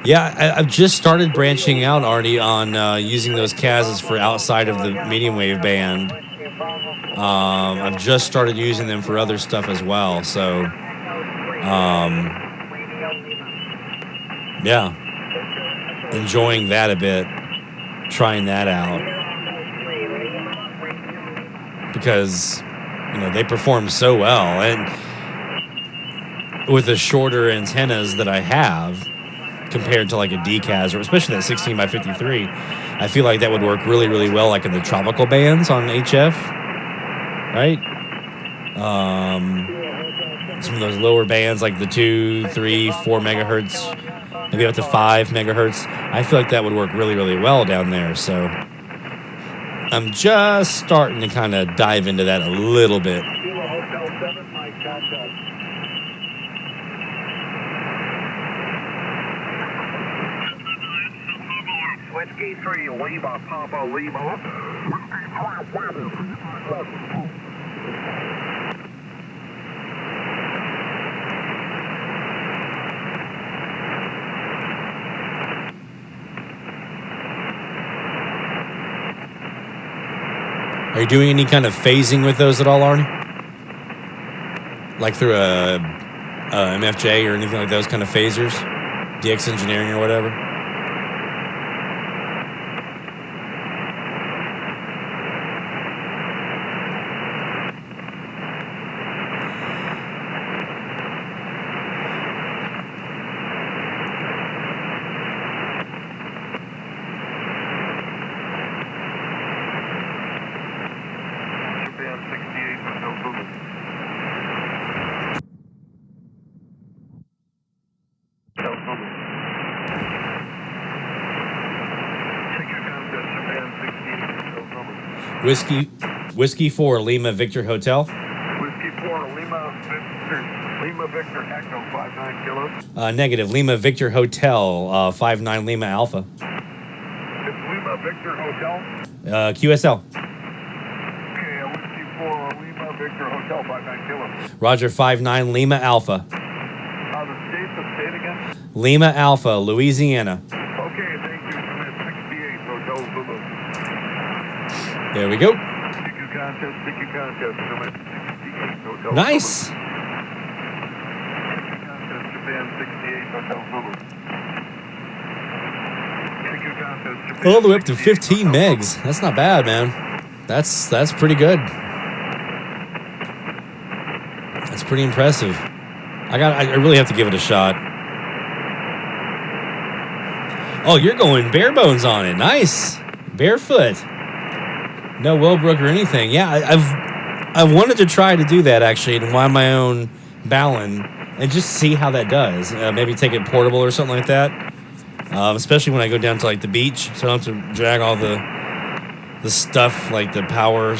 S3: Yeah, I've just started branching out, Artie, on using those CASs for outside of the medium wave band. I've just started using them for other stuff as well. So, yeah, enjoying that a bit, trying that out. Because, you know, they perform so well. And with the shorter antennas that I have compared to like a DCAS, or especially that 16 by 53, I feel like that would work really, really well like in the tropical bands on HF, right? Some of those lower bands like the 2, 3, 4 megahertz, maybe up to 5 megahertz. I feel like that would work really, really well down there. So I'm just starting to kind of dive into that a little bit.
S6: Whiskey 3, Lima, Papa, Lima.
S3: Are you doing any kind of phasing with those at all, Arnie? Like through a MFJ or anything like those kind of phasers? DX Engineering or whatever? Whiskey 4, Lima Victor Hotel.
S6: Whiskey 4, Lima Victor Echo, 59 kilos.
S3: Negative, Lima Victor Hotel, 59 Lima Alpha.
S6: It's Lima Victor Hotel.
S3: QSL.
S6: Okay, Whiskey 4, Lima Victor Hotel, 59 kilos.
S3: Roger, 59 Lima Alpha.
S6: The state again?
S3: Lima Alpha, Louisiana.
S6: Okay, thank you. Commit 68, Hotel Zulu.
S3: There we go.
S6: CQ contest, commit 68, Hotel
S3: Nice.
S6: Zulu. Contest, Japan 68, Hotel Zulu. CQ contest, Japan
S3: All the way up to 15
S6: Hotel
S3: megs. That's not bad, man. That's pretty good. That's pretty impressive. I really have to give it a shot. Oh, you're going bare bones on it. Nice. Barefoot. No Willbrook or anything. Yeah, I've wanted to try to do that actually and wind my own Ballon and just see how that does. Maybe take it portable or something like that. Especially when I go down to like the beach, so I don't have to drag all the stuff like the power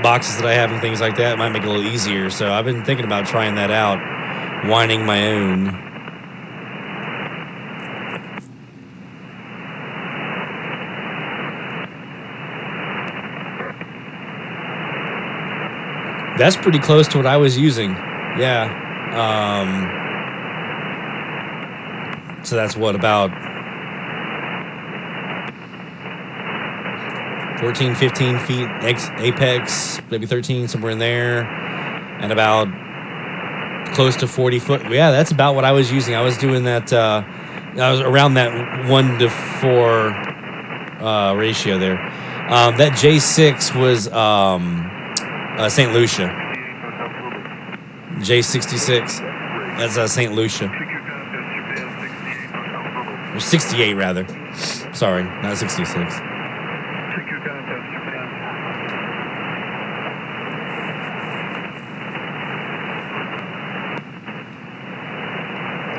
S3: boxes that I have and things like that. It might make it a little easier. So I've been thinking about trying that out, winding my own. That's pretty close to what I was using. Yeah. So that's what, about 14, 15 feet apex, maybe 13, somewhere in there. And about close to 40 foot. Yeah, that's about what I was using. I was doing that, I was around that 1-to-4 ratio there. That J6 was St. Lucia. J66. That's St. Lucia. Or 68, rather. Sorry, not 66.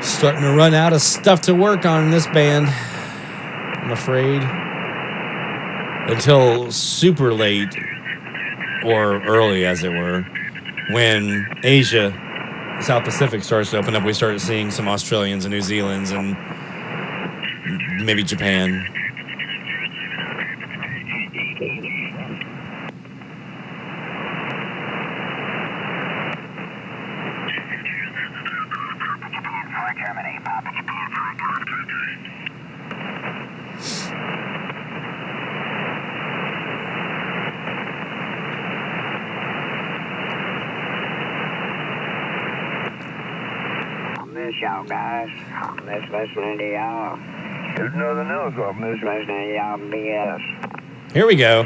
S3: Starting to run out of stuff to work on in this band, I'm afraid. Until super late, or early as it were, when Asia South Pacific starts to open up, we start seeing some Australians and New Zealands and maybe Japan.
S9: Y'all guys, I miss listening to y'all.
S5: There's nothing else I miss.
S9: Listening to y'all BS.
S3: Here we go.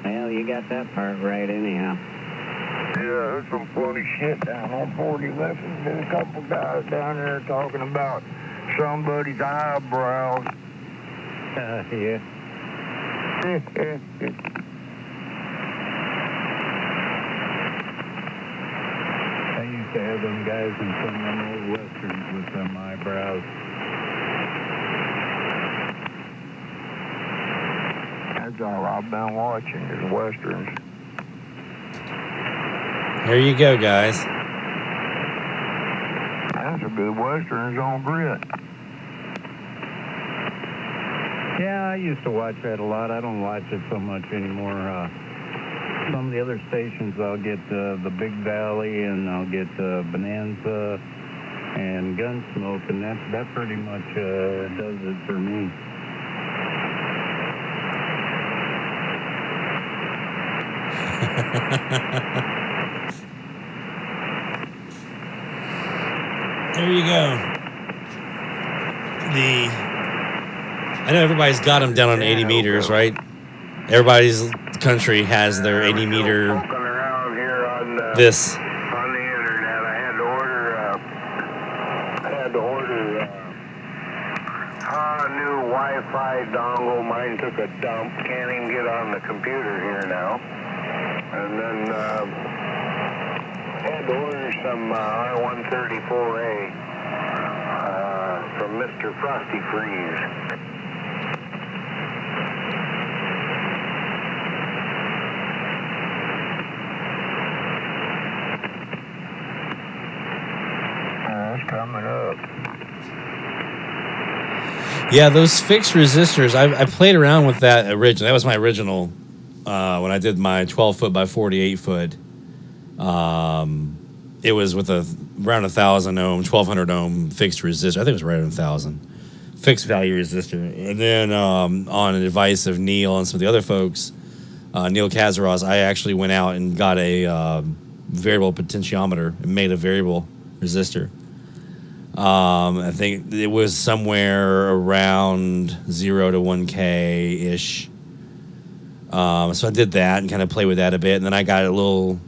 S9: Well, you got that part right anyhow.
S5: Yeah, there's some funny shit down on 40 left. There's a couple guys down there talking about somebody's eyebrows.
S9: Yeah.
S5: I used
S8: to have them guys in some of them old westerns with them eyebrows.
S5: That's all I've been watching is westerns.
S3: Here you go, guys.
S5: That's a good westerns on grit.
S8: Yeah, I used to watch that a lot. I don't watch it so much anymore. Some of the other stations, I'll get the Big Valley, and I'll get Bonanza and Gunsmoke, and that pretty much does it for me.
S3: There you go. I know everybody's got them down on 80 meters, right? Everybody's country has their 80 meter. This.
S5: On the internet, I had to order a new Wi-Fi dongle. Mine took a dump. Can't even get on the computer here now. And then had to order some R134A from Mr. Frosty Freeze. That's coming up.
S3: Yeah, those fixed resistors, I played around with that originally. That was my original when I did my 12-foot by 48-foot. It was with around 1,000 ohm, 1,200 ohm fixed resistor. I think it was right around 1,000 fixed value resistor. And then on advice of Neil and some of the other folks, Neil Kazaros, I actually went out and got a variable potentiometer and made a variable resistor. I think it was somewhere around 0 to 1K ish. So I did that and kind of played with that a bit, and then I got a little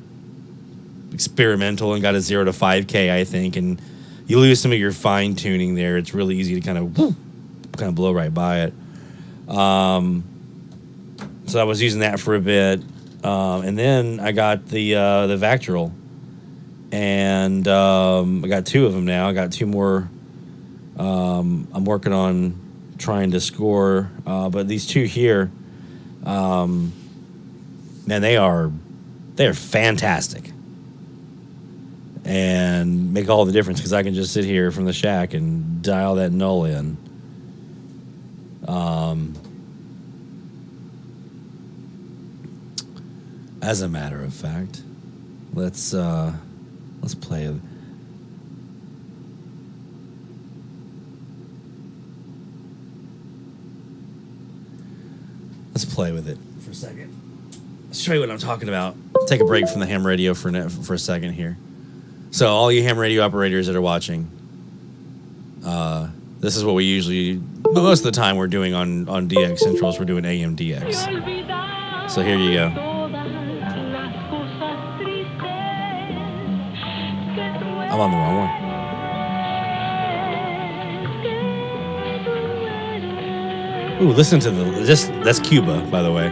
S3: experimental and got a 0 to 5K, I think, and you lose some of your fine tuning there. It's really easy to kind of blow right by it. So I was using that for a bit, and then I got the Vactral. And I got 2 of them now. I got 2 more. I'm working on trying to score. But these 2 here, man, they're fantastic. And make all the difference because I can just sit here from the shack and dial that null in. As a matter of fact, let's play it. Let's play with it for a second. Let's show you what I'm talking about. Take a break from the ham radio for a second here. So all you ham radio operators that are watching, this is what we usually, most of the time we're doing on DX Centrals, we're doing AM DX. So here you go. I'm on the wrong one. Ooh, listen to that's Cuba, by the way.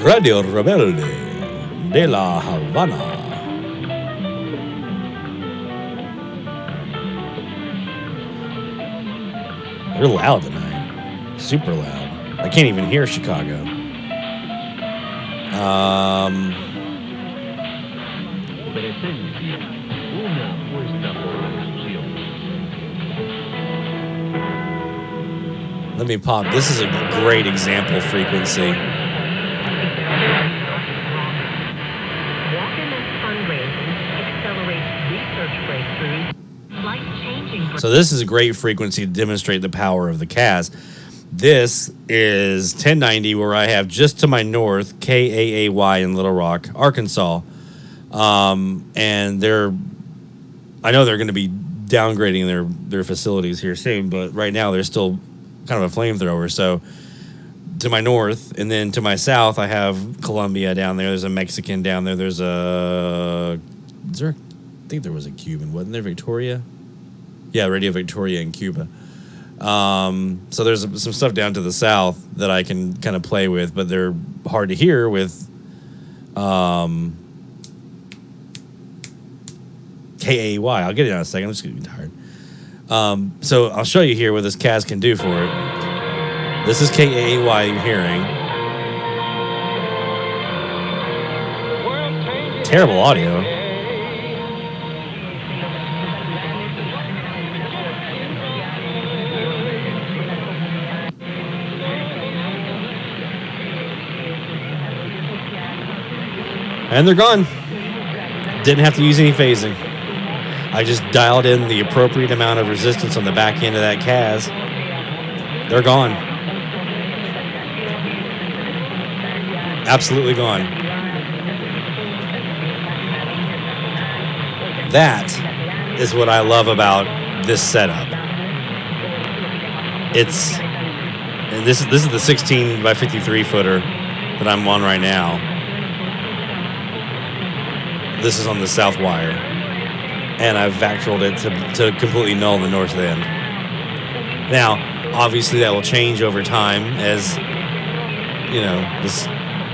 S3: Radio Rebelde de la Havana. You're loud tonight. super loud. I can't even hear Chicago. Let me pop. This is a great example frequency. So this is a great frequency to demonstrate the power of the CAS. This is 1090, where I have just to my north KAAY in Little Rock, Arkansas. And I know they're going to be downgrading their facilities here soon, but right now they're still kind of a flamethrower. So to my north, and then to my south, I have Colombia down there. There's a Mexican down there. I think there was a Cuban, wasn't there? Victoria? Yeah, Radio Victoria in Cuba. So there's some stuff down to the south that I can kind of play with, but they're hard to hear with KAY. I'll get it in a second. I'm just getting tired. So I'll show you here what this CAS can do for it. This is KAY you're hearing. Terrible audio. And they're gone. Didn't have to use any phasing. I just dialed in the appropriate amount of resistance on the back end of that CAS. They're gone. Absolutely gone. That is what I love about this setup. And this is the 16 by 53 footer that I'm on right now. This is on the south wire, and I've vac-rolled it to completely null the north end. Now, obviously, that will change over time as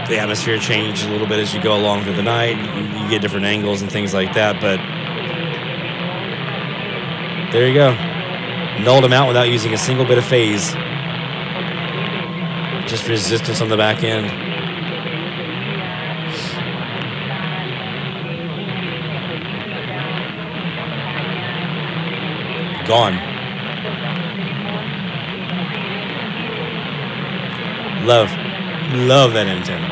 S3: the atmosphere changes a little bit as you go along through the night. You get different angles and things like that, but there you go. Nulled them out without using a single bit of phase. Just resistance on the back end. Gone. Love that antenna.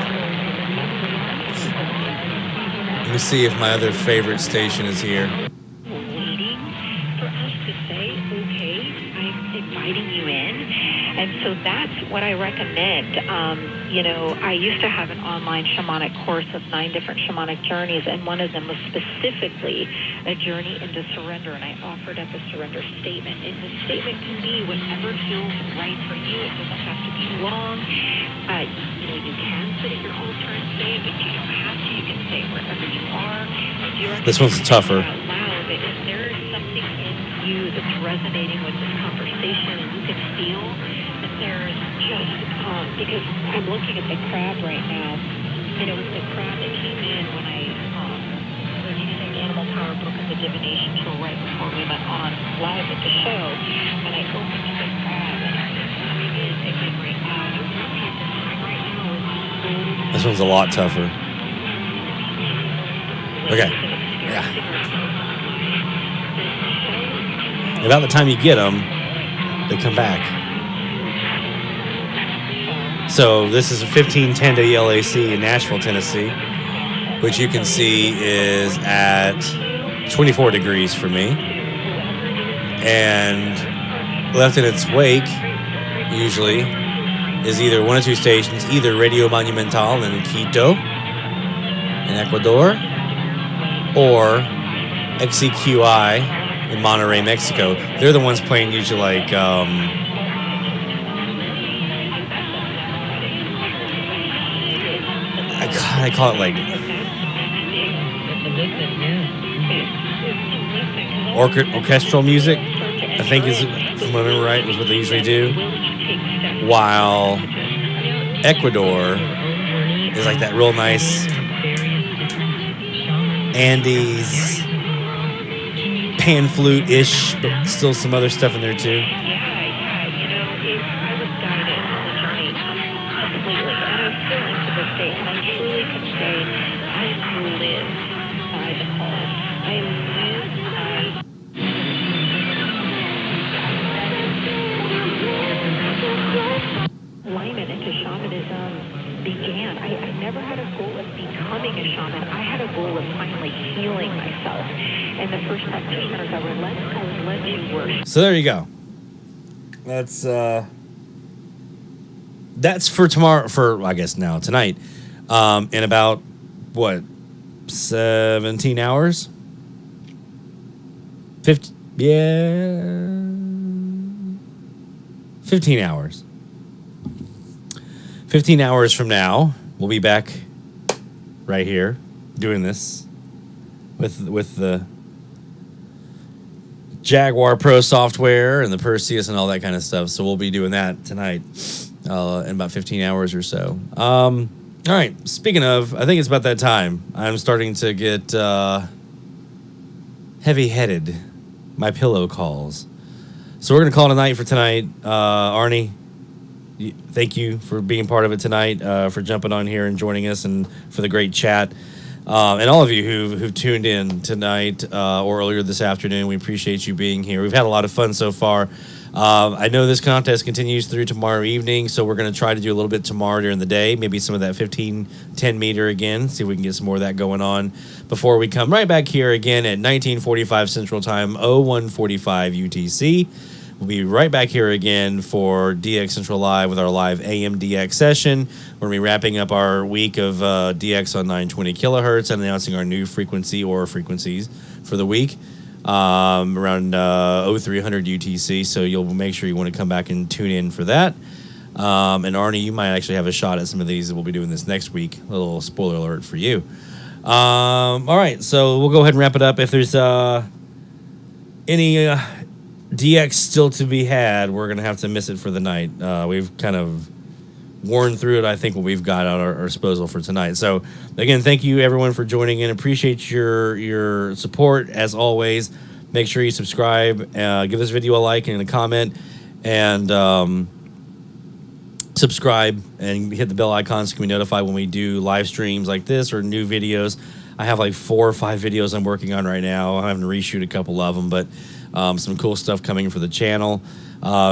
S3: Let me see if my other favorite station is here.
S10: Waiting for us to say, okay, I'm inviting you in. And so that's what I recommend. I used to have an online shamanic course of 9 different shamanic journeys, and one of them was specifically a journey into surrender, and I offered up a surrender statement. And the statement can be whatever feels right for you. It doesn't have to be long. You can sit at your altar and say it, but you don't have to. You can say it wherever you are.
S3: This one's tougher.
S10: Out loud, but if there is something in you that's resonating with this conversation, and you can feel that there's just because I'm looking at the crab right now, and it was the crab that came in when I was using Animal Power Book of the Divination tool right before we went on live at the show, and I opened up the crab, and it was coming in and right out. It really at this time right now is
S3: This one's a lot tougher. Okay. Yeah. About the time you get them, they come back. So this is a 1510 WLAC in Nashville, Tennessee, which you can see is at 24 degrees for me. And left in its wake, usually, is either one or two stations, either Radio Monumental in Quito, in Ecuador, or XCQI in Monterrey, Mexico. They're the ones playing usually like I call it like orchestral music, I think is, from what I remember right, is what they usually do. While Ecuador is like that real nice Andes pan flute-ish, but still some other stuff in there too.
S10: I was guided and I truly can say I live by the calls. I live by alignment into shamanism began. I never had a goal of becoming a shaman. I had a goal of finally healing myself. And the first practitioners I was led to were.
S3: So there you go. That's for tomorrow, for I guess now tonight, in about what, 17 hours? 15 hours. 15 hours from now, we'll be back right here doing this with the Jaguar Pro software and the Perseus and all that kind of stuff. So we'll be doing that tonight in about 15 hours or so. All right. Speaking of, I think it's about that time. I'm starting to get heavy-headed. My pillow calls. So we're going to call it a night for tonight. Arnie, thank you for being part of it tonight, for jumping on here and joining us, and for the great chat. And all of you who've tuned in tonight or earlier this afternoon, we appreciate you being here. We've had a lot of fun so far. I know this contest continues through tomorrow evening, so we're going to try to do a little bit tomorrow during the day, maybe some of that 15-10 meter again, see if we can get some more of that going on before we come right back here again at 1945 Central Time, 0145 UTC. We'll be right back here again for DX Central Live with our live AM DX session. We're going to be wrapping up our week of DX on 920 kilohertz and announcing our new frequency or frequencies for the week around 0300 UTC. So you'll make sure you want to come back and tune in for that. And Arnie, you might actually have a shot at some of these that we'll be doing this next week. A little spoiler alert for you. All right, so we'll go ahead and wrap it up. If there's any DX still to be had, we're going to have to miss it for the night. We've kind of worn through it, I think, what we've got at our disposal for tonight. So, again, thank you, everyone, for joining in. Appreciate your support, as always. Make sure you subscribe. Give this video a like and a comment. And subscribe and hit the bell icon so you can be notified when we do live streams like this or new videos. I have like 4 or 5 videos I'm working on right now. I'm having to reshoot a couple of them, but some cool stuff coming for the channel.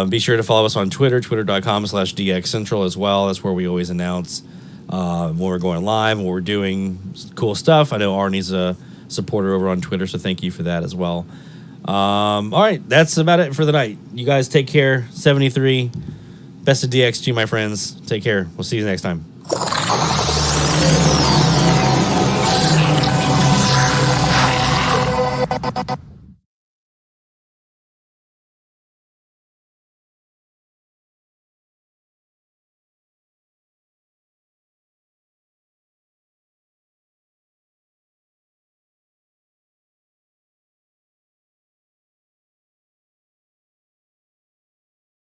S3: Be sure to follow us on Twitter, twitter.com/DXCentral as well. That's where we always announce when we're going live, when we're doing cool stuff. I know Arnie's a supporter over on Twitter, so thank you for that as well. All right, that's about it for the night. You guys take care. 73. Best of DX to you, my friends. Take care. We'll see you next time.